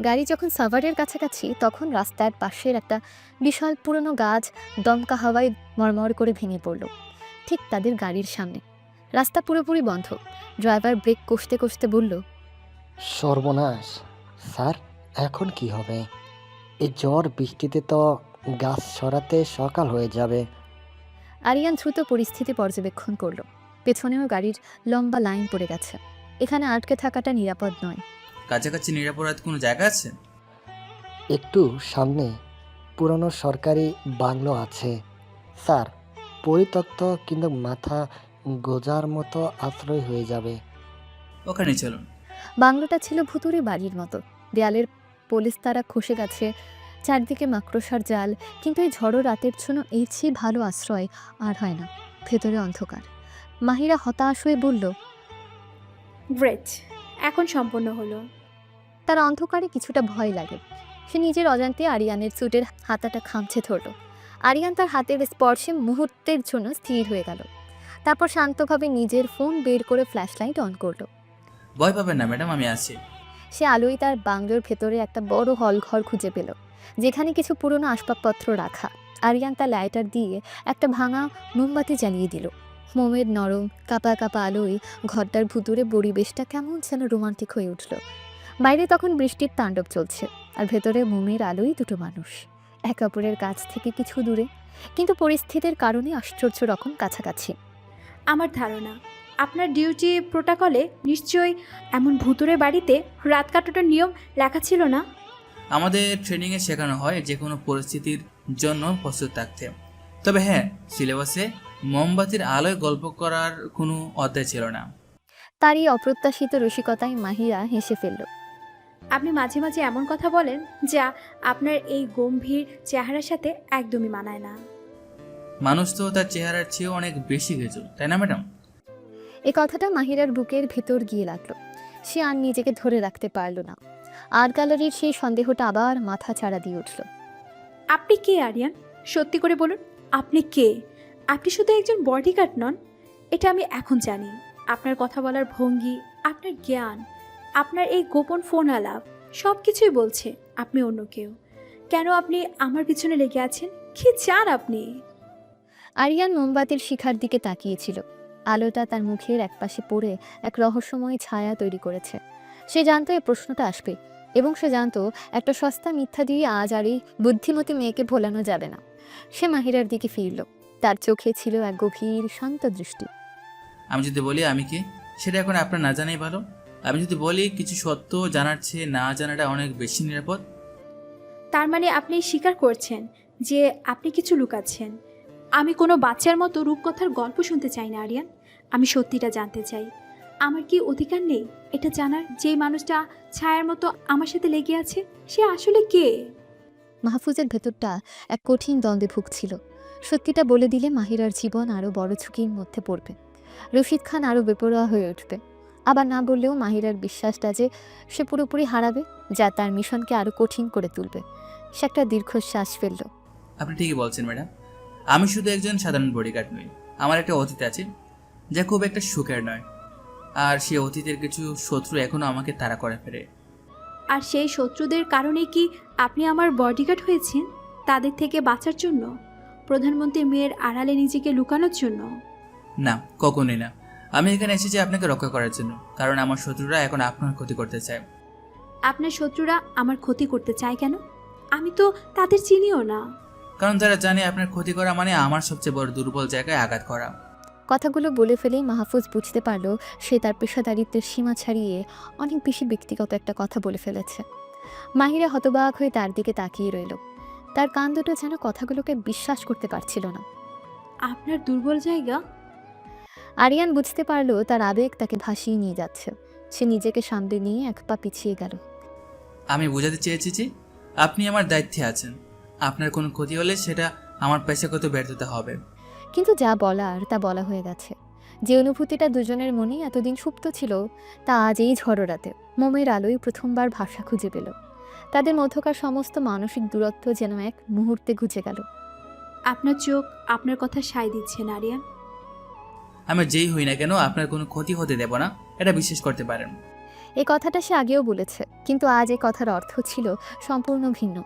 গাড়ি যখন সাভারের কাছাকাছি, তখন রাস্তার পাশের একটা বিশাল পুরনো গাছ দমকা হাওয়ায় মরমর করে ভেঙে পড়ল ঠিক তাদের গাড়ির সামনে। রাস্তা পুরোপুরি বন্ধ। ড্রাইভার ব্রেক কষতে কষতে বলল, সর্বনাশ স্যার, এখন কি হবে? এই ঝড় বৃষ্টিতে তো গাছ সরাতে সকাল হয়ে যাবে। আরিয়ান দ্রুত পরিস্থিতি পর্যবেক্ষণ করল। পেছনেও গাড়ির লম্বা লাইন পড়ে গেছে। এখানে আটকে থাকাটা নিরাপদ নয়। কাছাকাছি নিরাপরাধ কোনো জায়গা আছে? একটু সামনে পুরনো সরকারি বাংলো আছে স্যার, পরিত্যক্ত কিন্তু মাথা গোজার মতো আশ্রয় হয়ে যাবে। ওখানে চলুন। বাংলোটা ছিল ভুতুড়ে বাড়ির মতো। দেয়ালের পলিস্তারা খসে গেছে, চারদিকে মাকড়সার জাল, কিন্তু এই ঝড়ো রাতের জন্য এর চেয়ে ভালো আশ্রয় আর হয় না। ভেতরে অন্ধকার। মাহিরা হতাশ হয়ে বলল, গ্রেট, এখন সম্পন্ন হলো। তার অন্ধকারে কিছুটা ভয় লাগে। সে নিজের অজান্তে আরিয়ানের স্যুটের হাতাটা খামছে ধরল। আরিয়ান তার হাতের স্পর্শে মুহূর্তের জন্য স্থির হয়ে গেল। তারপর শান্তভাবে নিজের ফোন বের করে ফ্ল্যাশলাইট অন করলো। ভয় পাবেন না ম্যাডাম, আমি আছি। সে আলোয় তার বাংলোর ভেতরে একটা বড় হল ঘর খুঁজে পেল, যেখানে কিছু পুরনো আসবাবপত্র রাখা। আরিয়ান তার লাইটার দিয়ে একটা ভাঙা মোমবাতি জ্বালিয়ে দিল। মোমের নরম কাপা কাপা আলোয় ঘরটার ভুতুরে পরিবেশটা কেমন যেন রোমান্টিক হয়ে উঠল। বাইরে তখন বৃষ্টির তাণ্ডব চলছে, আর ভেতরে মোমের আলোয় দুটো মানুষ, এক অপরের কাছ থেকে কিছু দূরে, কিন্তু পরিস্থিতির কারণে আশ্চর্য রকম কাছাকাছি। আমার ধারণা আপনার ডিউটি প্রোটোকলে নিশ্চয়ই এমন ভুতুরে বাড়িতে রাত কাটানোর নিয়ম লেখা ছিল না? আমাদের ট্রেনিংয়ে শেখানো হয় যে কোনো পরিস্থিতির জন্য প্রস্তুত থাকতে। তবে হ্যাঁ, সিলেবাসে মোমবাতির আলোয় গল্প করার কোনো অধ্যায় ছিল না। তার এই অপ্রত্যাশিত রসিকতায় মাহিরা হেসে ফেলল। আপনি মাঝে মাঝে এমন কথা বলেন যা আপনার এই গম্ভীর চেহারার সাথে একদমই মানায় না। মানুষ তো তার চেহারার চেয়েও অনেক বেশি কিছু, তাই না ম্যাডাম? এই কথাটা মাহিরার বুকের ভেতর গিয়ে লাগলো। সে আর নিজেকে ধরে রাখতে পারল না। আর্ট গ্যালারির সেই সন্দেহটা আবার মাথা চাড়া দিয়ে উঠল। আপনি কে আরিয়ান? সত্যি করে বলুন, আপনি কে? আপনি শুধু একজন বডিগার্ড নন, এটা আমি এখন জানি। আপনার কথা বলার ভঙ্গি, আপনার জ্ঞান, আপনার এই গোপন ফোন আলাপ সব কিছুই বলছে আপনি অন্য কেউ। কেন আপনি আমার পিছনে লেগে আছেন? কি চান আপনি? আরিয়ান মোমবাতির শিখার দিকে তাকিয়েছিল। আলোটা তার মুখের একপাশে পড়ে এক রহস্যময় ছায়া তৈরি করেছে। সে জানতো এই প্রশ্নটা আসবে, এবং সে জানতো একটা সস্তা মিথ্যা দিয়ে আজ আর এই বুদ্ধিমতী মেয়েকে ভোলানো যাবে না। সে মাহিরার দিকে ফিরল। তার চোখে ছিল এক গভীর শান্ত দৃষ্টি। আমি যদি বলি আমি কি, সেটা এখন আপনার না জানাই ভালো। আমি যদি বলি কিছু সত্য জানার চেয়ে না জানাটা অনেক বেশি নিরাপদ। তার মানে আপনি স্বীকার করছেন যে আপনি কিছু লুকাচ্ছেন। আমি কোনো বাচ্চার মতো রূপকথার গল্প শুনতে চাই না আরিয়ান। আমি সত্যিটা জানতে চাই। আমার কি অধিকার নেই এটা জানার যেই মানুষটা ছায়ার মতো আমার সাথে লেগে আছে সে আসলে কে? মাহফুজের ভেতরটা এক কঠিন দ্বন্দ্বে ভুগছিল। সত্যিটা বলে দিলে মাহিরার জীবন আরও বড় ঝুঁকির মধ্যে পড়বে। রশিদ খান আরও বেপরোয়া হয়ে উঠবে। আবার না বললেও মাহিরার বিশ্বাসটা যে সে পুরোপুরি হারাবে, যা তার মিশনকে আরও কঠিন করে তুলবে। সে একটা দীর্ঘশ্বাস ফেলল। আপনি ঠিকই বলছেন ম্যাডাম। আমি শুধু একজন সাধারণ বডিগার্ড নই, আমার একটা অতীত আছে যা খুব একটা সুখের নয়। আর সেই অতীতের কিছু শত্রু এখনও আমাকে তাড়া করে ফেরে। আর সেই শত্রুদের কারণে কি আপনি আমার বডিগার্ড হয়েছেন? তাদের থেকে বাঁচার জন্য? প্রধানমন্ত্রীর মেয়ের আড়ালে নিজেকে লুকানোর জন্য? না, কখনোই না। আমি এখানে এসেছি আপনাকে রক্ষা করার জন্য, কারণ আমার শত্রুরা এখন আপনার ক্ষতি করতে চায়। আপনার শত্রুরা আমার ক্ষতি করতে চায় কেন? আমি তো তাদের চিনিও না। কারণ তারা জানে আপনার ক্ষতি করা মানে আমার সবচেয়ে বড় দুর্বল জায়গায় আঘাত করা। কথাগুলো বলে ফেলেই মাহফুজ বুঝতে পারল সে তার পেশাদারিত্বের সীমা ছাড়িয়ে অনেক বেশি ব্যক্তিগত একটা কথা বলে ফেলেছে। মাহিরা হতবাক হয়ে তার দিকে তাকিয়ে রইল। তার কান দুটো যেন কথাগুলোকে বিশ্বাস করতে পারছিল না। আপনার দুর্বল জায়গা? আরিয়ান বুঝতে পারল তার আবেগ তাকে ভাসিয়ে নিয়ে যাচ্ছে। সে নিজেকে সামনে নিয়ে এক পা পিছিয়ে গেল। আমি বোঝাতে চেয়েছি যে আপনি আমার দায়িত্বে আছেন। আপনার কোনো ক্ষতি হলে সেটা আমার পেশাগত ব্যর্থতা হবে। কিন্তু যা বলার তা বলা হয়ে গেছে। যে অনুভূতিটা দুজনের মনেই এতদিন সুপ্ত ছিল তা আজ এই ঝড়ো রাতে মোমের আলোয় প্রথমবার ভাষা খুঁজে পেল। তাদের মধ্যকার সমস্ত মানসিক দূরত্ব যেন এক মুহূর্তে ঘুচে গেল। আপনার চোখ আপনার কথা সায় দিচ্ছে না আরিয়ান। আমি যেই হই না কেন আপনার কোনো ক্ষতি হতে দেব না, এটা বিশ্বাস করতে পারেন। এই কথাটা সে আগেও বলেছে, কিন্তু আজ এই কথার অর্থ ছিল সম্পূর্ণ ভিন্ন।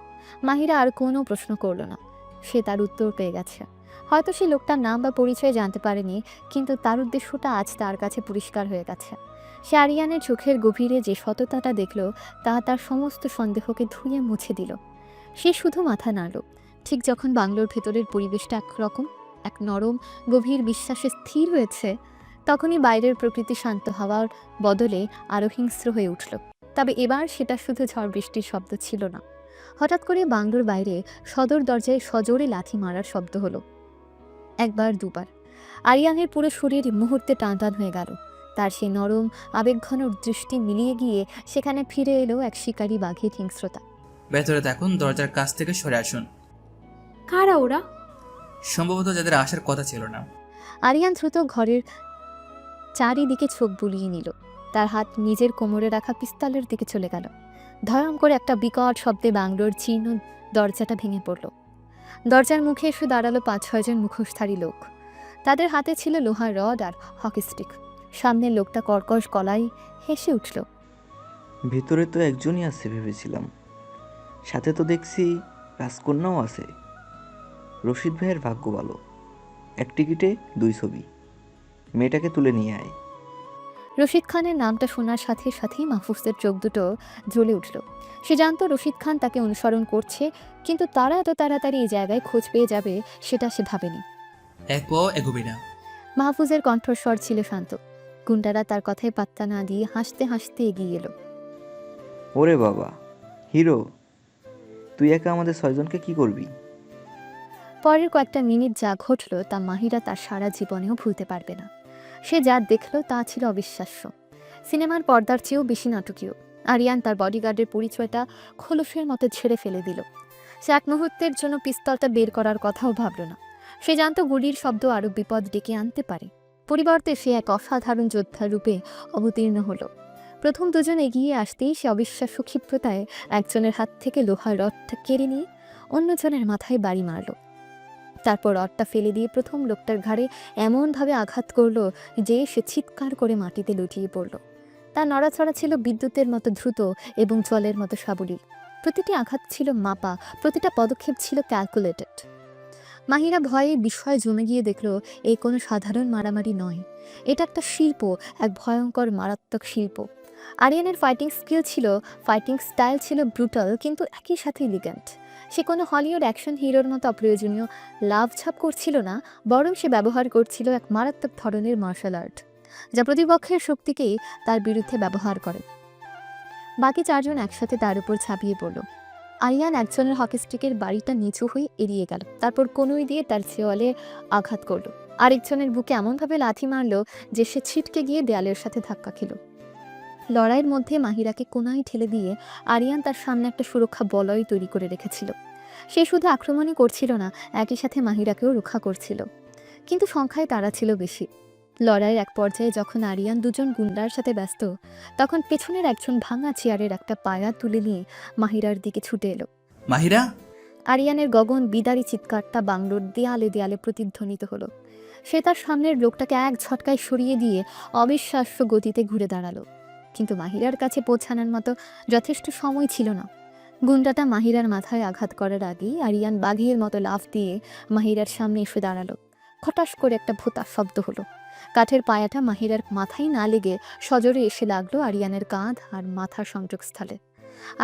মাহিরা আর কোনো প্রশ্ন করল না। সে তার উত্তর পেয়ে গেছে। হয়তো সে লোকটার নাম বা পরিচয় জানতে পারেনি, কিন্তু তার উদ্দেশ্যটা আজ তার কাছে পরিষ্কার হয়ে গেছে। সে আরিয়ানের চোখের গভীরে যে সততাটা দেখল তা তার সমস্ত সন্দেহকে ধুয়ে মুছে দিল। সে শুধু মাথা নাড়ল। ঠিক যখন বাংলোর ভেতরের পরিবেশটা একরকম এক নরম গভীর বিশ্বাসে স্থির হয়েছে, তখনই বাইরের প্রকৃতি শান্ত হওয়ার বদলে আরও হিংস্র হয়ে উঠল। তবে এবার সেটা শুধু ঝড় বৃষ্টির শব্দ ছিল না। হঠাৎ করে বাংলোর বাইরে সদর দরজায় সজোরে লাথি মারার শব্দ হলো। একবার দুবার। আরিয়ানের পুরো শরীর মুহূর্তে টানটান হয়ে গেল। তার সেই নরম আবেগঘন দৃষ্টি মিলিয়ে গিয়ে সেখানে ফিরে এলো এক শিকারী বাঘের হিংস্রতা। ভেতরে থাকুন, দরজার কাছ থেকে সরে আসুন। কারা ওরা? সম্ভবত যাদের আসার কথা ছিল না। আরিয়ান দ্রুত ঘরের চারিদিকে চোখ বুলিয়ে নিল। তার হাত নিজের কোমরে রাখা পিস্তলের দিকে চলে গেল। ধয়ম করে একটা বিকট শব্দে বাংলোর জীর্ণ দরজাটা ভেঙে পড়ল। দরজার মুখে এসে দাঁড়ালো 5-6 জন মুখোশধারী লোক। তাদের হাতে ছিল লোহার রড আর হকি স্টিক। সামনের লোকটা কর্কশ গলায় হেসে উঠল। ভিতরে তো একজনই আছে ভেবেছিলাম, সাথে তো দেখছি রাজকন্যাও আছে। রশিদ ভাইয়ের ভাগ্য ভালো, এক টিকিটে 2 ছবি। মেয়েটাকে তুলে নিয়ে আয়। রশিদ খানের নামটা শোনার সাথে সাথেই মাহফুজের চোখ দুটো জ্বলে উঠল। সে জানতো রশিদ খান তাকে অনুসরণ করছে, কিন্তু তারা এত তাড়াতাড়ি এই জায়গায় খোঁজ পেয়ে যাবে সেটা সে ভাবেনি। এক পাও এগোবি না। মাহফুজের কণ্ঠস্বর ছিল শান্ত। গুন্ডারা তার কথায় পাত্তা না দিয়ে হাসতে হাসতে এগিয়ে এলো। ওরে বাবা, হিরো, তুই একা আমাদের 6 জনকে কি করবি? পরের কয়েকটা মিনিট যা ঘটল তা মাহিরা তার সারা জীবনেও ভুলতে পারবে না। সে যা দেখল তা ছিল অবিশ্বাস্য। সিনেমার পর্দার চেয়েও বেশি নাটকীয়। আরিয়ান তার বডিগার্ডের পরিচয়টা খোলসের মতো ছেড়ে ফেলে দিল। সে এক মুহূর্তের জন্য পিস্তলটা বের করার কথাও ভাবল না। সে জানত গুলির শব্দ আরও বিপদ ডেকে আনতে পারে। পরিবর্তে সে এক অসাধারণ যোদ্ধার রূপে অবতীর্ণ হলো। প্রথম দুজন এগিয়ে আসতেই সে অবিশ্বাস্য ক্ষিপ্রতায় একজনের হাত থেকে লোহার রডটা কেড়ে নিয়ে অন্যজনের মাথায় বাড়ি মারল। তারপর রডটা ফেলে দিয়ে প্রথম লোকটার ঘাড়ে এমনভাবে আঘাত করলো যে সে চিৎকার করে মাটিতে লুটিয়ে পড়ল। তার নড়াচড়া ছিল বিদ্যুতের মতো দ্রুত এবং জলের মতো সাবলীল। প্রতিটি আঘাত ছিল মাপা, প্রতিটা পদক্ষেপ ছিল ক্যালকুলেটেড। মাহিরা ভয়ে বিস্ময়ে জমে গিয়ে দেখল এই কোনো সাধারণ মারামারি নয়, এটা একটা শিল্প, এক ভয়ঙ্কর মারাত্মক শিল্প। আরিয়ানের ফাইটিং স্টাইল ছিল ব্রুটাল কিন্তু একই সাথে এলিগ্যান্ট। সে কোনো হলিউড অ্যাকশন হিরোর মতো অপ্রয়োজনীয় লাভ ছাপ করছিল না, বরং সে ব্যবহার করছিল এক মারাত্মক ধরনের মার্শাল আর্ট, যা প্রতিপক্ষের শক্তিকেই তার বিরুদ্ধে ব্যবহার করে। বাকি 4 জন একসাথে তার উপর ঝাঁপিয়ে পড়ল। আরিয়ান একজনের হকি স্টিকের বাড়িটা নিচু হয়ে এড়িয়ে গেল, তারপর কনুই দিয়ে তার চেয়ালে আঘাত করলো। আরেকজনের বুকে এমনভাবে লাথি মারলো যে সে ছিটকে গিয়ে দেয়ালের সাথে ধাক্কা খেল। লড়াইয়ের মধ্যে মাহিরাকে কোনায় ঠেলে দিয়ে আরিয়ান তার সামনে একটা সুরক্ষা বলয় তৈরি করে রেখেছিল। সে শুধু আক্রমণই করছিল না, একই সাথে মাহিরাকেও রক্ষা করছিল, কিন্তু সংখ্যায় তারা ছিল বেশি। লড়াইয়ের এক পর্যায়ে যখন আরিয়ান দুজন গুন্ডার সাথে ব্যস্ত, তখন পেছনের একজন ভাঙা চেয়ারের একটা পায়া তুলে নিয়ে মাহিরার দিকে ছুটে এলো। মাহিরা! আরিয়ানের গগন বিদারী চিৎকারটা বাংলোর দেয়ালে দেয়ালে প্রতিধ্বনিত হলো। সে তার সামনের লোকটাকে এক ঝটকায় সরিয়ে দিয়ে অবিশ্বাস্য গতিতে ঘুরে দাঁড়ালো, কিন্তু মাহিরার কাছে পৌঁছানোর মতো যথেষ্ট সময় ছিল না। গুন্ডাটা মাহিরার মাথায় আঘাত করার আগেই আরিয়ান বাঘের মতো লাফ দিয়ে মাহিরার সামনে এসে দাঁড়ালো। খটাস করে একটা ভোঁতা শব্দ হলো। কাঠের পায়াটা মাহিরার মাথায় না লেগে সজোরে এসে লাগলো আরিয়ানের কাঁধ আর মাথার সংযোগস্থলে।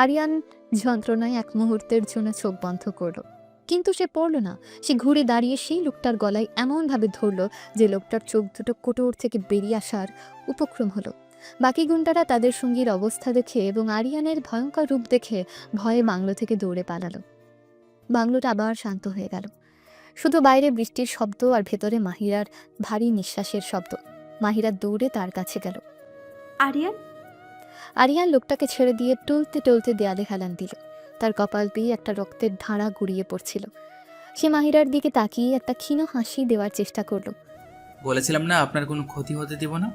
আরিয়ান যন্ত্রণায় এক মুহূর্তের জন্য চোখ বন্ধ করলো, কিন্তু সে পড়ল না। সে ঘুরে দাঁড়িয়ে সেই লোকটার গলায় এমনভাবে ধরলো যে লোকটার চোখ দুটো কোটর থেকে বেরিয়ে আসার উপক্রম হলো। বাকি গুন্ডারা তাদের সঙ্গীর অবস্থা দেখে এবং আরিয়ানের ভয়ঙ্কর রূপ দেখে ভয়ে বাংলো থেকে দৌড়ে পালালো। বাংলোটা আবার শান্ত হয়ে গেল। শুধু বাইরে বৃষ্টির শব্দ আর ভেতরে মাহিরার ভারী নিঃশ্বাসের শব্দ। মাহিরা দৌড়ে তার কাছে গেল। আরিয়ান, আরিয়ান লোকটাকে ছেড়ে দিয়ে টলতে টলতে দেয়ালে হেলান দিল। তার কপাল দিয়ে একটা রক্তের ধারা গড়িয়ে পড়ছিল। সে মাহিরার দিকে তাকিয়ে একটা ক্ষীণ হাসি দেওয়ার চেষ্টা করলো। বলেছিলাম না আপনার কোনো ক্ষতি হতে দিব না।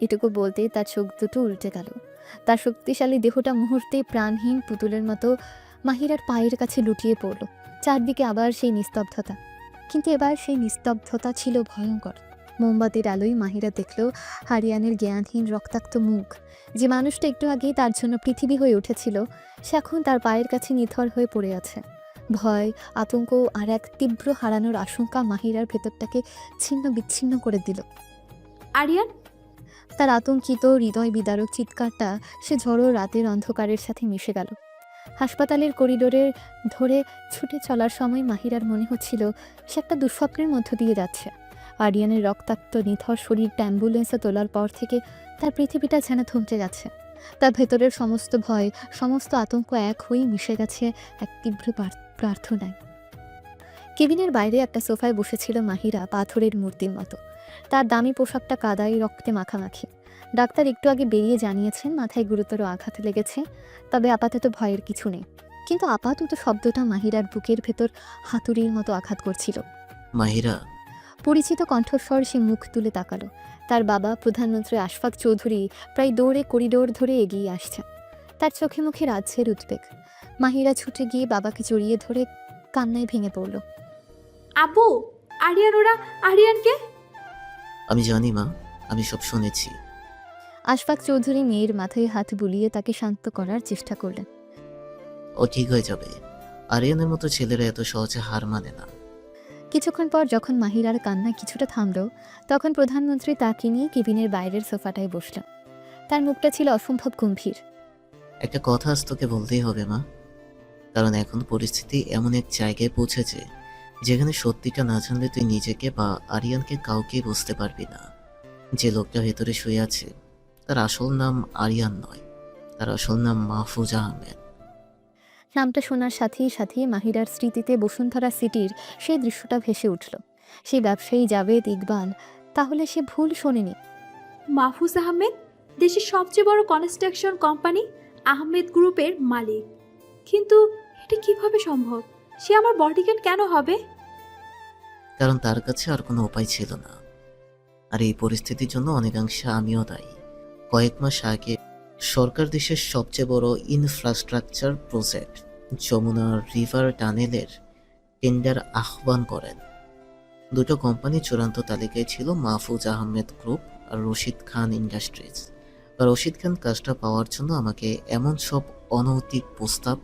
এটুকু বলতেই তার চোখ দুটো উল্টে গেল। তার শক্তিশালী দেহটা মুহূর্তে প্রাণহীন পুতুলের মতো মাহিরার পায়ের কাছে লুটিয়ে পড়ল। চারদিকে আবার সেই নিস্তব্ধতা, কিন্তু এবার সেই নিস্তব্ধতা ছিল ভয়ঙ্কর। মোমবাতির আলোয় মাহিরা দেখল আরিয়ানের জ্ঞানহীন রক্তাক্ত মুখ। যে মানুষটা একটু আগেই তার জন্য পৃথিবী হয়ে উঠেছিল, সে এখন তার পায়ের কাছে নিথর হয়ে পড়ে আছে। ভয়, আতঙ্ক আর এক তীব্র হারানোর আশঙ্কা মাহিরার ভেতরটাকে ছিন্ন বিচ্ছিন্ন করে দিল। আরিয়ান, তার আতঙ্কিত হৃদয় বিদারক চিৎকারটা সে ঝড়ো রাতের অন্ধকারের সাথে মিশে গেল। হাসপাতালের করিডোরে ধরে ছুটে চলার সময় মাহিরার মনে হচ্ছিল সে একটা দুঃস্বপ্নের মধ্য দিয়ে যাচ্ছে। আরিয়ানের রক্তাক্ত নিথর শরীরটা অ্যাম্বুলেন্সে তোলার পর থেকে তার পৃথিবীটা যেন থমকে গেছে। তার ভেতরের সমস্ত ভয়, সমস্ত আতঙ্ক এক হয়েই মিশে গেছে এক তীব্র প্রার্থনায়। কেবিনের বাইরে একটা সোফায় বসেছিল মাহিরা, পাথরের মূর্তির মতো। তার দামি পোশাকটা কাদায় রক্তে মাখামাখি। ডাক্তার একটু আগে বেরিয়ে জানিয়েছেন মাথায় গুরুতর আঘাত লেগেছে, তবে আপাতত ভয়ের কিছু নেই। কিন্তু আপাতত শব্দটা মাহিরার বুকের ভেতর হাতুড়ির মতো আঘাত করছিল। মাহিরা, পরিচিত কণ্ঠস্বর সে মুখ তুলে তাকালো। তার বাবা প্রধানমন্ত্রী আশফাক চৌধুরী প্রায় দৌড়ে করিডোর ধরে এগিয়ে আসছেন। তার চোখে মুখে রাজ্যের উদ্বেগ। মাহিরা ছুটে গিয়ে বাবাকে জড়িয়ে ধরে কান্নায় ভেঙে পড়ল। আব্বু, আরিয়ান, ওরা আরিয়ানকে। আমি জানি মা, আমি সব শুনেছি। আশফাক চৌধুরী মেয়ের মাথায় হাত বুলিয়ে তাকে শান্ত করার চেষ্টা করলেন। ও ঠিক হয়ে যাবে। আরিয়ানের মতো ছেলেরা এত সহজে হার মানে না। কিছুক্ষণ পর যখন মাহিরার কান্না কিছুটা থামল, তখন প্রধানমন্ত্রী তাকে নিয়ে কেবিনের বাইরের সোফাটায় বসলেন। তার মুখটা ছিল অসম্ভব গম্ভীর। একটা কথা আজ তোকে বলতেই হবে মা, কারণ এখন পরিস্থিতি এমন এক জায়গায় পৌঁছেছে যেখানে সত্যিটা না জানলে তুই নিজেকে বা আরিয়ানকে কাউকেই বুঝতে পারবি না। যে লোকটা ভেতরে শুয়ে আছে তার আসল নাম আরিয়ান নয়, তার আসল নাম মাহফুজ আহমেদ। নামটা শোনার সাথেই সাথেই মাহিরার স্মৃতিতে বসুন্ধরা সিটির সেই দৃশ্যটা ভেসে উঠল। সেই ব্যবসায়ী জাভেদ ইকবাল, তাহলে সে ভুল শোনেনি। মাহফুজ আহমেদ দেশের সবচেয়ে বড় কনস্ট্রাকশন কোম্পানি আহমেদ গ্রুপের মালিক। কিন্তু এটা কিভাবে সম্ভব? সে আমার বডিগার্ড কেন হবে? কারণ তার কাছে আর কোনো উপায় ছিল না। আর এই পরিস্থিতির জন্য অনেকাংশে আমিও দায়ী। কয়েক মাস আগে সরকার দেশের সবচেয়ে বড় ইনফ্রাস্ট্রাকচার প্রজেক্ট যমুনা রিভার টানেলের টেন্ডার আহ্বান করেন। দুটো কোম্পানি চূড়ান্ত তালিকায় ছিল, মাহফুজ আহমেদ গ্রুপ আর রশিদ খান ইন্ডাস্ট্রিজ। আর রশিদ খান কাজটা পাওয়ার জন্য আমাকে এমন সব অনৈতিক প্রস্তাব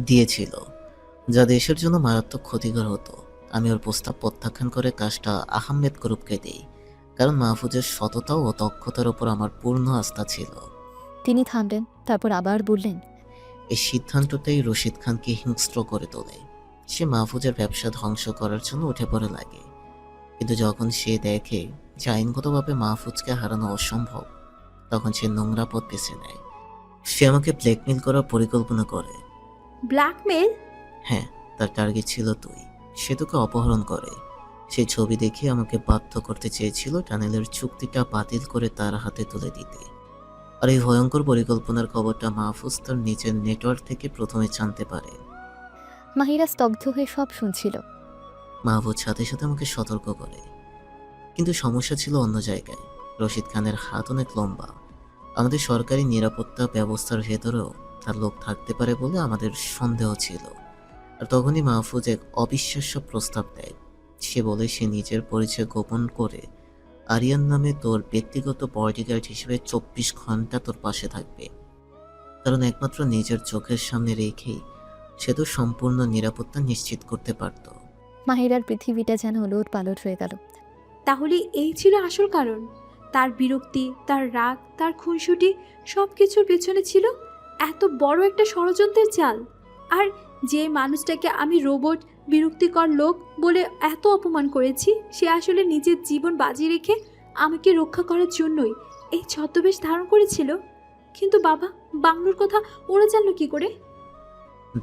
দিয়েছিল যা দেশের জন্য মারাত্মক ক্ষতিকর হতো। আমি ওর প্রস্তাব প্রত্যাখ্যান করে কাজটা আহমেদ গ্রুপকে দিই, কারণ মাহফুজের সততা ও দক্ষতার ওপর আমার পূর্ণ আস্থা ছিল। তিনি থামলেন, তারপর আবার বললেন, এই সিদ্ধান্তটাই রশিদ খানকে হিংস্র করে তোলে। সে মাহফুজের ব্যবসা ধ্বংস করার জন্য উঠে পড়ে লাগে, কিন্তু যখন সে দেখে যে আইনগতভাবে মাহফুজকে হারানো অসম্ভব, তখন সে নোংরা পথ বেছে নেয়। সে আমাকে ব্ল্যাকমেল করার পরিকল্পনা করে। ব্ল্যাকমেল? হ্যাঁ, তার টার্গেট ছিল তুই। সে তোকে অপহরণ করে। সেই ছবি দেখে আমাকে বাধ্য করতে চেয়েছিল টানেলের চুক্তিটা বাতিল করে তার হাতে তুলে দিতে। আর এই ভয়ঙ্কর পরিকল্পনার খবরটা মাহফুজ তার নিজের নেটওয়ার্ক থেকে প্রথমে জানতে পারে। মাহিরা স্তব্ধ হয়ে সব শুনছিল। মাহফুজ সাথে সাথে আমাকে সতর্ক করে, কিন্তু সমস্যা ছিল অন্য জায়গায়। রশিদ খানের হাত অনেক লম্বা। আমাদের সরকারি নিরাপত্তা ব্যবস্থার ভেতরেও তার লোক থাকতে পারে বলে আমাদের সন্দেহ ছিল। আর তখনই মাহফুজ এক অবিশ্বাস্য প্রস্তাব দেয়। সে বলে সে নিজের পরিচয় গোপন করে আরিয়ান নামে তোর ব্যক্তিগত বডিগার্ড হিসেবে 24 ঘন্টা তোর পাশে থাকবে। কারণ একমাত্র নিজের চোখের সামনে রেখেই সে তো সম্পূর্ণ নিরাপত্তা নিশ্চিত করতে পারত। মাহিরার পৃথিবীটা যেন ওলট পালট হয়ে গেল। তাহলে এই ছিল আসল কারণ? তার বিরক্তি, তার রাগ, তার খুনসুটি, সব কিছুর পেছনে ছিল এত বড় একটা ষড়যন্ত্রের চাল। আর যে মানুষটাকে আমি রোবট, বিরক্তিকর লোক বলে এত অপমান করেছি, সে আসলে নিজের জীবন বাজি রেখে আমাকে রক্ষা করার জন্যই এই ছদ্মবেশ ধারণ করেছিল। কিন্তু বাবা, বাংলোর কথা ওরা জানলো কি করে?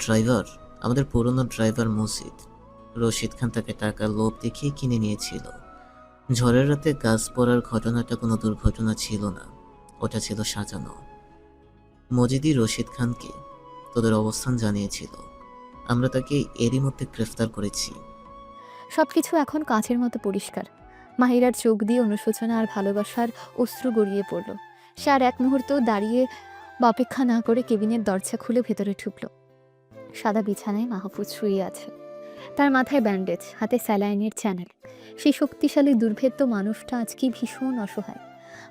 ড্রাইভার, আমাদের পুরনো ড্রাইভার মসজিদ, রশিদ খান তাকে টাকার লোভ দেখিয়ে কিনে নিয়েছিল। ঝড়ের রাতে গাছ পড়ার ঘটনাটা কোনো দুর্ঘটনা ছিল না, ওটা ছিল সাজানো। মজিদি রশিদ খানকে তোদের অবস্থান জানিয়েছিল। আমরা তাকে এরই মধ্যে গ্রেফতার করেছি। সবকিছু এখন কাঁচের মতো পরিষ্কার। মাহিরার চোখ দিয়ে অনুশোচনা আর ভালোবাসার অশ্রু গড়িয়ে পড়ল। সে আর এক মুহূর্ত দাঁড়িয়ে বা অপেক্ষা না করে কেবিনের দরজা খুলে ভেতরে ঢুকল। সাদা বিছানায় মাহফুজ শুয়ে আছে। তার মাথায় ব্যান্ডেজ, হাতে স্যালাইনের চ্যানেল। সেই শক্তিশালী দুর্ভেদ্য মানুষটা আজ কি ভীষণ অসহায়।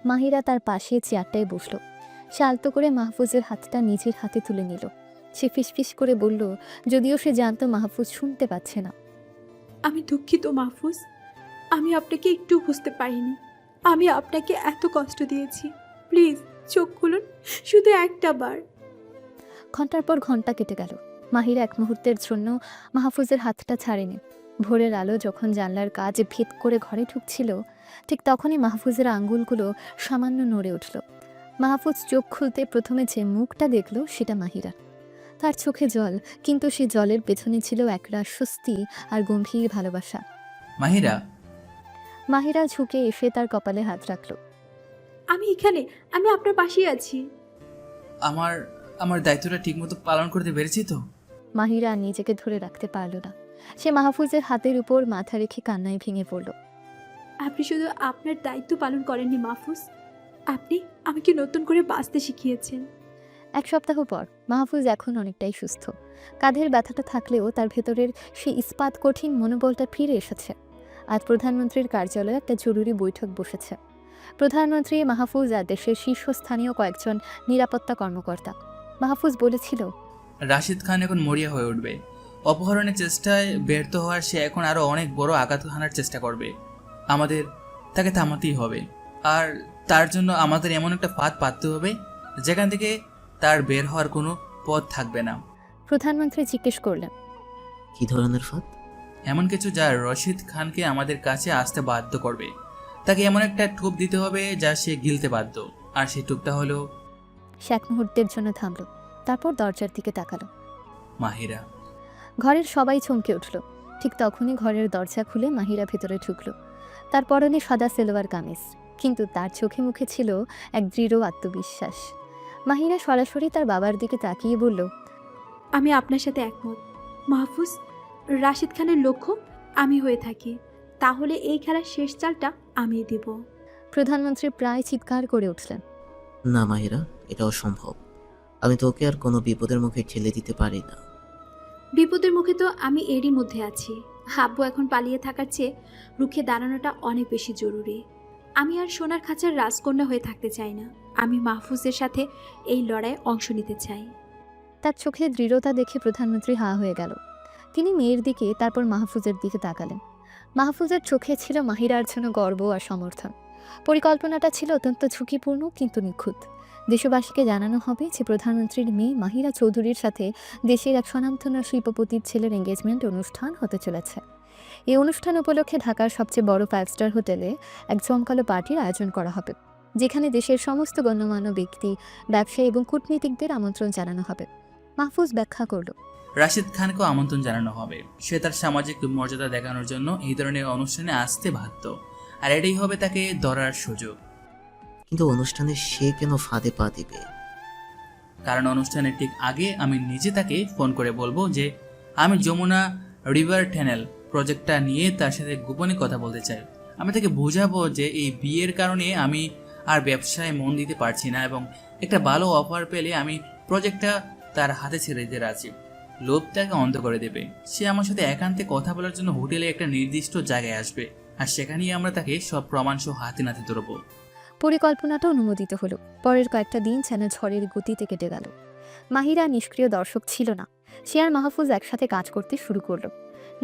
মাহিরা তার পাশে চেয়ারটায় বসল। সে আলতো করে মাহফুজের হাতটা নিজের হাতে তুলে নিল। সে ফিসফিস করে বলল, যদিও সে জানতো মাহফুজ শুনতে পাচ্ছে না। আমি দুঃখিত মাহফুজ, আমি আপনাকে একটু বুঝতে পারিনি। আমি আপনাকে এত কষ্ট দিয়েছি। প্লিজ চোখ খুলুন, শুধু একটা বার। ঘন্টার পর ঘন্টা কেটে গেল। মাহিরা এক মুহূর্তের জন্য মাহফুজের হাতটা ছাড়েনি। ভোরের আলো যখন জানলার কাজ ভেদ করে ঘরে ঢুকছিল, ঠিক তখনই মাহফুজের আঙ্গুলগুলো সামান্য নড়ে উঠল। মাহফুজ চোখ খুলতে প্রথমে যে মুখটা দেখল সেটা মাহিরা। তার চোখে জল, কিন্তু সে জলের পেছনে ছিল একরাশ স্বস্তি আর গম্ভীর ভালোবাসা। মাহিরা, মাহিরা ঝুঁকে এসে তার কপালে হাত রাখল। আমি এখানে, আমি আপনার পাশেই আছি। আমার আমার দায়িত্বটা ঠিকমতো পালন করতে পেরেছি তো? মাহিরা নিজেকে ধরে রাখতে পারল না। সে মাহফুজের হাতের উপর মাথা রেখে কান্নায় ভেঙে পড়ল। আপনি শুধু আপনার দায়িত্ব পালন করেননি মাহফুজ, আপনি আমাকে নতুন করে বাঁচতে শিখিয়েছেন। এক সপ্তাহ পর মাহফুজ এখন অনেকটাই সুস্থ। কাঁধের ব্যথাটা থাকলেও তার ভেতরের সেই ইস্পাত কঠিন মনোবলটা ফিরে এসেছে। আজ প্রধানমন্ত্রীর কার্যালয়ে একটা জরুরি বৈঠক বসেছে। প্রধানমন্ত্রী, মাহফুজ আর দেশের শীর্ষস্থানীয় কয়েকজন নিরাপত্তা কর্মকর্তা। মাহফুজ বলেছিল, রাশিদ খান এখন মরিয়া হয়ে উঠবে। অপহরণের চেষ্টায় ব্যর্থ হওয়ার সে এখন আরও অনেক বড় আঘাত হানার চেষ্টা করবে। আমাদের তাকে থামাতেই হবে। আর তার জন্য আমাদের এমন একটা ফাঁদ পাততে হবে যেখান থেকে তার বের হওয়ার কোনো পথ থাকবে না। প্রধানমন্ত্রী জিজ্ঞেস করলেন, কি ধরনের ফাঁদ? এমন কিছু যা রশিদ খানকে আমাদের কাছে আসতে বাধ্য করবে। তাকে এমন একটা টোপ দিতে হবে যা সে গিলতে বাধ্য। আর সেই টোপটা হলো... সে এক মুহূর্তের জন্য থামল, তারপর দরজার দিকে তাকালো। মাহিরা। ঘরের সবাই চমকে উঠল। ঠিক তখনই ঘরের দরজা খুলে মাহিরা ভেতরে ঢুকল। তার পরনে সাদা সেলোয়ার কামিজ, কিন্তু তার চোখে মুখে ছিল এক দৃঢ় আত্মবিশ্বাস। মাহিরা সরাসরি তার বাবার দিকে তাকিয়ে বলল, আমি আপনার সাথে একমত মাহফুজ। রাশিদ খানের লক্ষ্য আমি হয়ে থাকি, তাহলে এই খেলার শেষ চালটা আমি দেব। প্রধানমন্ত্রী প্রায় চিৎকার করে উঠলেন। না মাহিরা, এটা অসম্ভব। আমি তোকে আর কোনো বিপদের মুখে ঠেলে দিতে পারি না। বিপদের মুখে তো আমি এরই মধ্যে আছি। আব্বু এখন পালিয়ে থাকার চেয়ে রুখে দাঁড়ানোটা অনেক বেশি জরুরি। আমি আর সোনার খাঁচার রাজকন্যা হয়ে থাকতে চাই না। আমি মাহফুজের সাথে এই লড়াইয়ে অংশ নিতে চাই। তার চোখে দৃঢ়তা দেখে প্রধানমন্ত্রী হা হয়ে গেল। তিনি মেয়ের দিকে, তারপর মাহফুজের দিকে তাকালেন। মাহফুজের চোখে ছিল মাহিরার জন্য গর্ব আর সমর্থন। পরিকল্পনাটা ছিল অত্যন্ত ঝুঁকিপূর্ণ কিন্তু নিখুঁত। দেশবাসীকে জানানো হবে যে প্রধানমন্ত্রীর মেয়ে মাহিরা চৌধুরীর সাথে দেশের এক স্বনামধন্য শিল্পপতির ছেলের এঙ্গেজমেন্ট অনুষ্ঠান হতে চলেছে। এই অনুষ্ঠান উপলক্ষে ঢাকার সবচেয়ে বড় 5 স্টার হোটেলে এক জমকালো পার্টির আয়োজন করা হবে, যেখানে দেশের সমস্ত গণ্যমান্য ব্যক্তি, ব্যবসায়ী এবং কূটনীতিকদের আমন্ত্রণ জানানো হবে। মাহফুজ ব্যাখ্যা করল, রাশিদ খানকেও আমন্ত্রণ জানানো হবে। সে তার সামাজিক মর্যাদা দেখানোর জন্য এই ধরনের অনুষ্ঠানে আসতে বাধ্য, আর এটাই হবে তাকে ধরার সুযোগ। কিন্তু অনুষ্ঠানে সে কেন ফাঁদে পা দিবে? কারণ অনুষ্ঠানের ঠিক আগে আমি নিজে তাকে ফোন করে বলবো যে আমি যমুনা রিভার ট্যানেল প্রজেক্টটা নিয়ে তার সাথে গোপনে কথা বলতে চাই। আমি তাকে বোঝাবো যে এই বিয়ের কারণে আমি আর ব্যবসায় মন দিতে পারছি না এবং একটা ভালো অফার পেলে আমি প্রজেক্টটা তার হাতে ছেড়ে দিতে রাজি। লোভ তাকে অন্ধ করে দেবে। সে আমার সাথে একান্তে কথা বলার জন্য হোটেলে একটা নির্দিষ্ট জায়গায় আসবে, আর সেখানেই আমরা তাকে সব প্রমাণ সহ হাতে নাতে ধরবো। পরিকল্পনাটা অনুমোদিত হলো। পরের কয়েকটা দিন যেন ঝড়ের গতিতে কেটে গেল। মাহিরা নিষ্ক্রিয় দর্শক ছিল না। সে আর মাহফুজ একসাথে কাজ করতে শুরু করলো।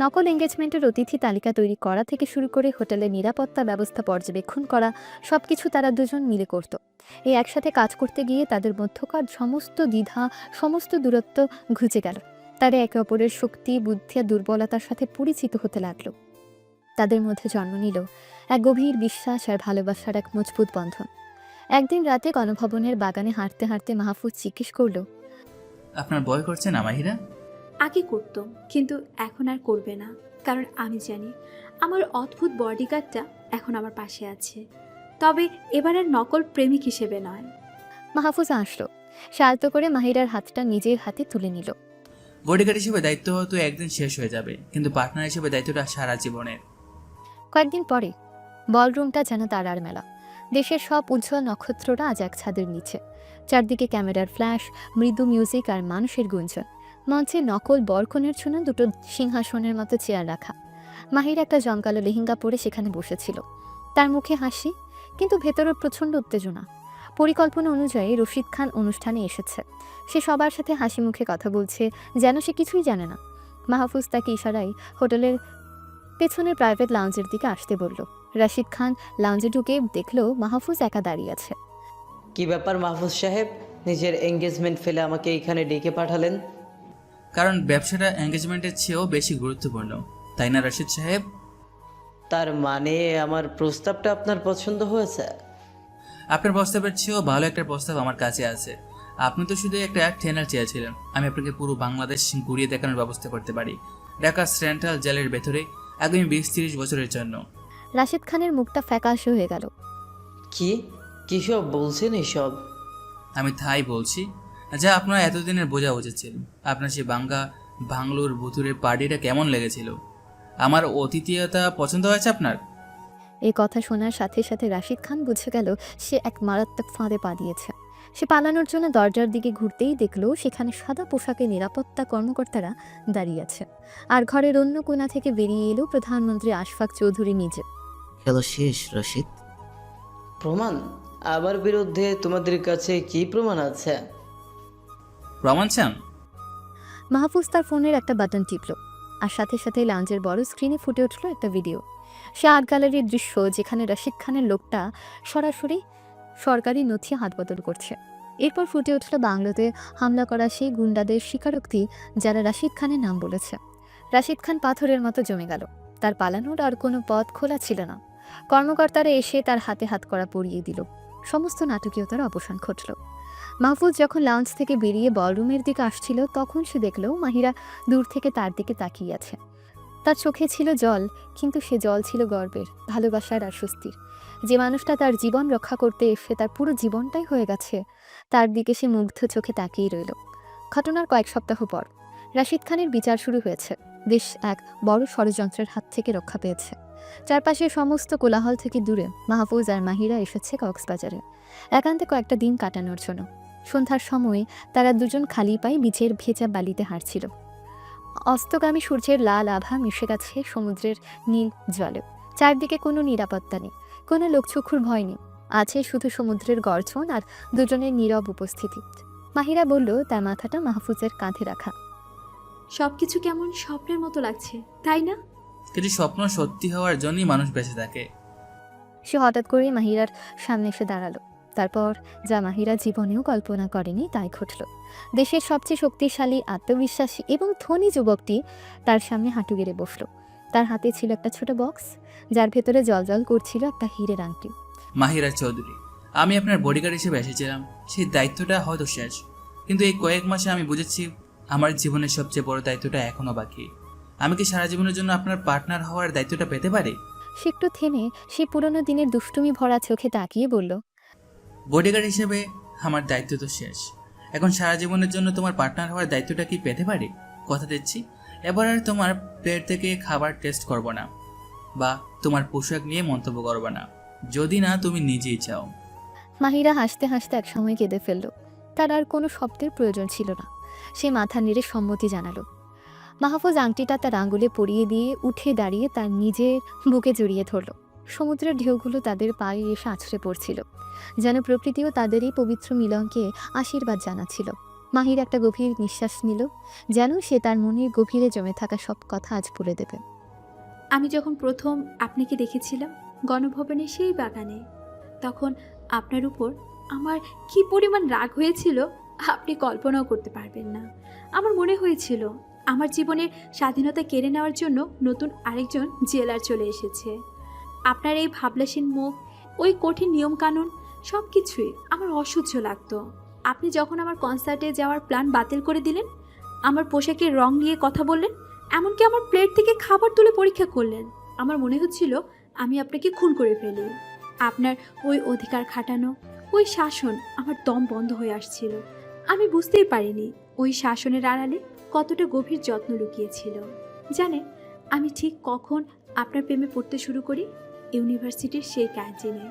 নকল এঙ্গেজমেন্টের অতিথি তালিকা তৈরি করা থেকে শুরু করে হোটেলের নিরাপত্তা ব্যবস্থা পর্যবেক্ষণ করা, সবকিছু তারা দুজন মিলে করত। এই একসাথে কাজ করতে গিয়ে তাদের মধ্যকার সমস্ত দ্বিধা, সমস্ত দূরত্ব ঘুচে গেল। তারা একে অপরের শক্তি, বুদ্ধি আর দুর্বলতার সাথে পরিচিত হতে লাগলো। তাদের মধ্যে জন্ম নিল এক গভীর বিশ্বাস আর ভালোবাসার এক মজবুত বন্ধন। একদিন রাতে গণভবনের বাগানে হাঁটতে হাঁটতে মাহফুজ জিজ্ঞেস করলো, আপনার ভয় করছে না মাহিরা? আগে করতো, কিন্তু এখন আর করবে না। কারণ আমি জানি আমার অদ্ভুত বডিগার্ডটা এখন আমার পাশে আছে। তবে এবার আর নকল প্রেমিক হিসেবে নয়। মাহফুজ আসলো। সে আলতো করে মাহিরার হাতটা নিজের হাতে তুলে নিল। বডিগার্ড হিসেবে দায়িত্ব হয়তো একদিন শেষ হয়ে যাবে, কিন্তু পার্টনার হিসেবে দায়িত্বটা সারা জীবনের। কয়েকদিন পরে বলরুমটা যেন তারার মেলা। দেশের সব উজ্জ্বল নক্ষত্ররা আজ এক ছাদের নিচে। চারদিকে ক্যামেরার ফ্ল্যাশ, মৃদু মিউজিক আর মানুষের গুঞ্জন। মঞ্চে নকল বরকনের জন্য দুটো সিংহাসনের মতো চেয়ার রাখা। মাহির একটা জমকালো লেহেঙ্গা পরে সেখানে বসেছিল। তার মুখে হাসি, কিন্তু ভেতরে প্রচণ্ড উত্তেজনা। পরিকল্পনা অনুযায়ী রশিদ খান অনুষ্ঠানে এসেছে। সে সবার সাথে হাসি মুখে কথা বলছে, যেন সে কিছুই জানে না। মাহফুজ তাকে ইশারায় হোটেলের পেছনের প্রাইভেট লাউঞ্জের দিকে আসতে বলল। রাশিদ খান লাউঞ্জে ঢুকে দেখলো মাহফুজ একা দাঁড়িয়ে আছে। কি ব্যাপার মাহফুজ সাহেব, নিজের এঙ্গেজমেন্ট ফেলে আমাকে এখানে ডেকে পাঠালেন? কারণ ব্যবসাটা এঙ্গেজমেন্টের চেয়েও বেশি গুরুত্বপূর্ণ, তাই না রশিদ সাহেব? তার মানে আমার প্রস্তাবটা আপনার পছন্দ হয়েছে? আপনার প্রস্তাবের চেয়েও ভালো একটা প্রস্তাব আমার কাছে আছে। আপনি তো শুধু একটা ট্রেনার চেয়েছিলেন, আমি আপনাকে পুরো বাংলাদেশ ঘুরিয়ে দেখানোর ব্যবস্থা করতে পারি, ঢাকা সেন্ট্রাল জেলের ভেতরে আগামী 20-30 বছরের জন্য। রাশিদ খানের মুখটা ফ্যাকাশে হয়ে গেল। কি সব বলছেন এসব? আমি তাই বলছি যা আপনার এতদিনের বোঝা উচিত ছিল। আপনার সেই বাংলোর ভুতুরের পার্টিটা কেমন লেগেছিল? আমার অতিথিয়তা পছন্দ হয়েছে আপনার? এই কথা শোনার সাথে সাথে রাশিদ খান বুঝে গেল সে এক মারাত্মক ফাঁদে পা দিয়েছে। সে পালানোর জন্য দরজার দিকে ঘুরতেই দেখলো সেখানে সাদা পোশাকে নিরাপত্তা কর্মকর্তারা দাঁড়িয়ে আছে। আর ঘরের অন্য কোণা থেকে বেরিয়ে এলো প্রধানমন্ত্রী আশফাক চৌধুরী নিজে। খেলো শেষ রশিদ। প্রমাণ? আমার বিরুদ্ধে তোমাদের কাছে কি প্রমাণ আছে? প্রমাণ চান? মাহফুজ তার ফোনের একটা বাটন টিপল, আর সাথে সাথে লাউঞ্জের বড় স্ক্রিনে ফুটে উঠল একটা ভিডিও। সে আর্ট গ্যালারির দৃশ্য, যেখানে রাশিদ খানের লোকটা সরাসরি সরকারি নথি হাতবদল করছে। এরপর ফুটে উঠল বাংলোতে হামলা করা সেই গুন্ডাদের স্বীকারোক্তি যারা রাশিদ খানের নাম বলেছে। রাশিদ খান পাথরের মতো জমে গেল। তার পালানোর আর কোনো পথ খোলা ছিল না। কর্মকর্তারা এসে তার হাতে হাত করা পরিয়ে দিল। সমস্ত নাটকীয়তার অবসান ঘটল। মাহফুজ যখন লাউঞ্জ থেকে বেরিয়ে বলরুমের দিকে আসছিল, তখন সে দেখল মাহিরা দূর থেকে তার দিকে তাকিয়ে আছে। তার চোখে ছিল জল, কিন্তু সে জল ছিল গর্বের, ভালোবাসার আর স্বস্তির। যে মানুষটা তার জীবন রক্ষা করতে এসে তার পুরো জীবনটাই হয়ে গেছে, তার দিকে সে মুগ্ধ চোখে তাকিয়ে রইল। ঘটনার কয়েক সপ্তাহ পর রাশিদ খানের বিচার শুরু হয়েছে। দেশ এক বড় ষড়যন্ত্রের হাত থেকে রক্ষা পেয়েছে। চারপাশের সমস্ত কোলাহল থেকে দূরে মাহফুজ আর মাহিরা এসেছে কক্সবাজারে একান্তে কয়েকটা দিন কাটানোর জন্য। সন্ধ্যার সময়ে তারা দুজন খালি পায়ে বিচের ভেজা বালিতে হাঁটছিল। অস্তগামী সূর্যের লাল আভা মিশে গেছে সমুদ্রের নীল জলে। চারদিকে কোনো নিরাপত্তা নেই, কোনো লোকচক্ষুর ভয় নেই। আছে শুধু সমুদ্রের গর্জন আর দুজনের নীরব উপস্থিতি। মাহিরা বলল, তার মাথাটা মাহফুজের কাঁধে রাখা। সবকিছু কেমন স্বপ্নের মতো লাগছে, তাই না? কিছু স্বপ্ন সত্যি হওয়ার জন্যই মানুষ বেঁচে থাকে। সে হঠাৎ করে মাহিরার সামনে এসে দাঁড়ালো। তারপর যা মাহিরা জীবনেও কল্পনা করেনি তাই ঘটল। দেশের সবচেয়ে শক্তিশালী, আত্মবিশ্বাসী এবং ধনী যুবকটি তার সামনে হাঁটু গেড়ে বসল। তার হাতে ছিল একটা ছোট বক্স, যার ভেতরে জলজল করছিল একটা হীরের আংটি। মাহিরা চৌধুরী, আমি আপনার বডিগার্ড হিসেবে এসেছিলাম। সেই দায়িত্বটা হয়তো শেষ, কিন্তু এই কয়েক মাসে আমি বুঝেছি আমার জীবনের সবচেয়ে বড় দায়িত্বটা এখনো বাকি। আমি কি সারা জীবনের জন্য আপনার পার্টনার হওয়ার দায়িত্বটা পেতে পারি? সে একটু থেমে সেই পুরনো দিনের দুষ্টুমি ভরা চোখে তাকিয়ে বলল, বডিগার্ড হিসেবে আমার দায়িত্ব তো শেষ। এখন সারা জীবনের জন্য তোমার পার্টনার হওয়ার দায়িত্বটা কি পেতে পারি? কথা দিচ্ছি, এবার আর তোমার প্লেট থেকে খাবার টেস্ট করব না, বা তোমার পোশাক নিয়ে মন্তব্য করব না, যদি না তুমি নিজেই চাও। মাহিরা হাসতে হাসতে একসময় কেঁদে ফেলল। তার আর কোনো শব্দের প্রয়োজন ছিল না। সে মাথা নেড়ে সম্মতি জানালো। মাহফুজ আংটিটা তার আঙুলে পরিয়ে দিয়ে উঠে দাঁড়িয়ে তার নিজের বুকে জড়িয়ে ধরল। সমুদ্রের ঢেউগুলো তাদের পায়ে এসে আছড়ে পড়ছিল, যেন প্রকৃতিও তাদের এই পবিত্র মিলনকে আশীর্বাদ জানাচ্ছিল। মাহির একটা গভীর নিঃশ্বাস নিল, যেন সে তার মনের গভীরে জমে থাকা সব কথা আজ বলে দেবে। আমি যখন প্রথম আপনাকে দেখেছিলাম গণভবনের সেই বাগানে, তখন আপনার উপর আমার কি পরিমাণ রাগ হয়েছিল আপনি কল্পনাও করতে পারবেন না। আমার মনে হয়েছিল আমার জীবনের স্বাধীনতা কেড়ে নেওয়ার জন্য নতুন আরেকজন জেলার চলে এসেছে। আপনার এই ভাবলাসীন মুখ, ওই কঠিন নিয়মকানুন, সব কিছুই আমার অসহ্য লাগতো। আপনি যখন আমার কনসার্টে যাওয়ার প্ল্যান বাতিল করে দিলেন, আমার পোশাকের রং নিয়ে কথা বললেন, এমনকি আমার প্লেট থেকে খাবার তুলে পরীক্ষা করলেন, আমার মনে হচ্ছিল আমি আপনাকে খুন করে ফেলি। আপনার ওই অধিকার খাটানো, ওই শাসন আমার দম বন্ধ হয়ে আসছিল। আমি বুঝতেই পারিনি ওই শাসনের আড়ালে কতটা গভীর যত্ন লুকিয়েছিল। জানেন, আমি ঠিক কখন আপনার প্রেমে পড়তে শুরু করি? ইউনিভার্সিটির সেই ক্যান্টিনে,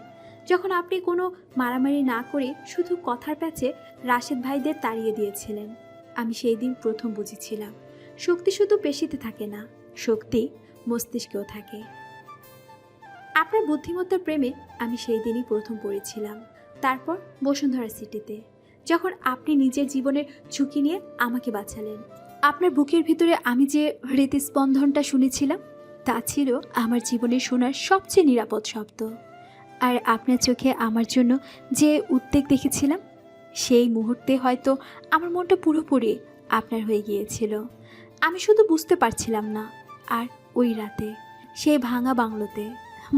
যখন আপনি কোনো মারামারি না করে শুধু কথার প্যাচে রাশেদ ভাইদের তাড়িয়ে দিয়েছিলেন। আমি সেই দিন প্রথম বুঝেছিলাম শক্তি শুধু পেশিতে থাকে না, শক্তি মস্তিষ্কেও থাকে। আপনার বুদ্ধিমত্তার প্রেমে আমি সেই দিনই প্রথম পড়েছিলাম। তারপর বসুন্ধরা সিটিতে, যখন আপনি নিজের জীবনের ঝুঁকি নিয়ে আমাকে বাঁচালেন। আপনার বুকের ভিতরে আমি যে হৃদস্পন্দনটা শুনেছিলাম, তা ছিল আমার জীবনে শোনার সবচেয়ে নিরাপদ শব্দ। আর আপনার চোখে আমার জন্য যে উদ্বেগ দেখেছিলাম, সেই মুহূর্তে হয়তো আমার মনটা পুরোপুরি আপনার হয়ে গিয়েছিল। আমি শুধু বুঝতে পারছিলাম না। আর ওই রাতে সেই ভাঙা বাংলোতে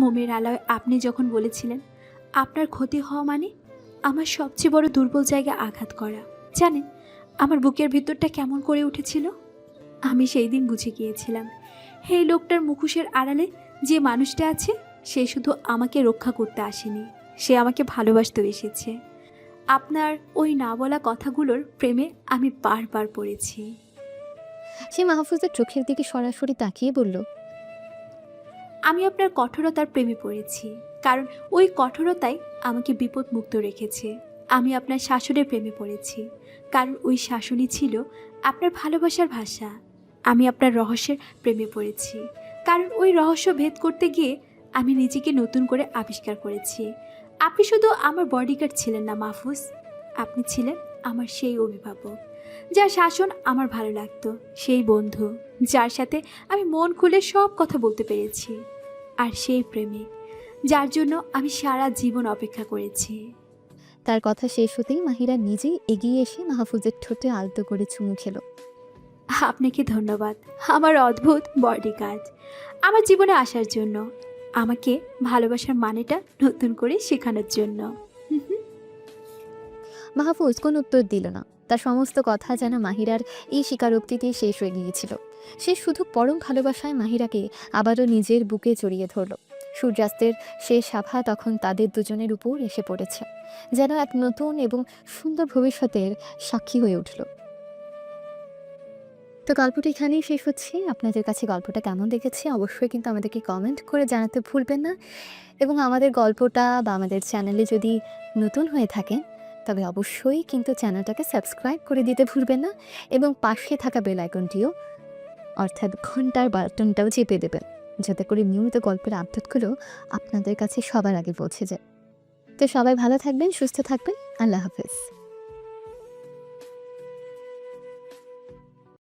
মোমের আলোয় আপনি যখন বলেছিলেন আপনার ক্ষতি হওয়া মানে আমার সবচেয়ে বড় দুর্বল জায়গায় আঘাত করা, জানেন আমার বুকের ভিতরটা কেমন করে উঠেছিল? আমি সেই দিন বুঝে গিয়েছিলাম, এই লোকটার মুখোশের আড়ালে যে মানুষটা আছে, সে শুধু আমাকে রক্ষা করতে আসেনি, সে আমাকে ভালোবাসতেও এসেছে। আপনার ওই না বলা কথাগুলোর প্রেমে আমি বারবার পড়েছি। সে মাহফুজের চোখের দিকে সরাসরি তাকিয়ে বলল, আমি আপনার কঠোরতার প্রেমে পড়েছি, কারণ ওই কঠোরতাই আমাকে বিপদমুক্ত রেখেছে। আমি আপনার শাসনের প্রেমে পড়েছি, কারণ ওই শাসনই ছিল আপনার ভালোবাসার ভাষা। আমি আপনার রহস্যের প্রেমে পড়েছি, কারণ ওই রহস্য ভেদ করতে গিয়ে আমি নিজেকে নতুন করে আবিষ্কার করেছি। আপনি শুধু আমার বডিগার্ড ছিলেন না মাহফুজ, আপনি ছিলেন আমার সেই অভিভাবক, যার শাসন আমার ভালো লাগতো, সেই বন্ধু যার সাথে আমি মন খুলে সব কথা বলতে পেরেছি, আর সেই প্রেমিক যার জন্য আমি সারা জীবন অপেক্ষা করেছি। তার কথা শেষ হতেই মাহিরা নিজেই এগিয়ে এসে মাহফুজের ঠোঁটে আলতো করে চুমু খেল। আপনাকে ধন্যবাদ আমার অদ্ভুত বডিগার্ড, আমার জীবনে আসার জন্য, আমাকে ভালোবাসার মানেটা নতুন করে শেখানোর জন্য। মাহফুজ কোনো উত্তর দিল না। তার সমস্ত কথা যেন মাহিরার এই স্বীকারোক্তিতেই শেষ হয়ে গিয়েছিল। সে শুধু পরম ভালোবাসায় মাহিরাকে আবারও নিজের বুকে জড়িয়ে ধরল। সূর্যাস্তের শেষ আভা তখন তাদের দুজনের উপর এসে পড়েছে, যেন এক নতুন এবং সুন্দর ভবিষ্যতের সাক্ষী হয়ে উঠল। তো গল্পটা এখানেই শেষ হচ্ছে। আপনাদের কাছে গল্পটা কেমন লেগেছে অবশ্যই কিন্তু আমাদেরকে কমেন্ট করে জানাতে ভুলবেন না, এবং আমাদের গল্পটা বা আমাদের চ্যানেলে যদি নতুন হয়ে থাকেন তবে অবশ্যই কিন্তু চ্যানেলটাকে সাবস্ক্রাইব করে দিতে ভুলবেন না, এবং পাশে থাকা বেল আইকনটিও অর্থাৎ ঘন্টার বাটনটাও চেপে দেবেন, যাতে করে নিয়মিত গল্পের আপডেটগুলো আপনাদের কাছে সবার আগে পৌঁছে যায়। তো সবাই ভালো থাকবেন, সুস্থ থাকবেন। আল্লাহ হাফেজ।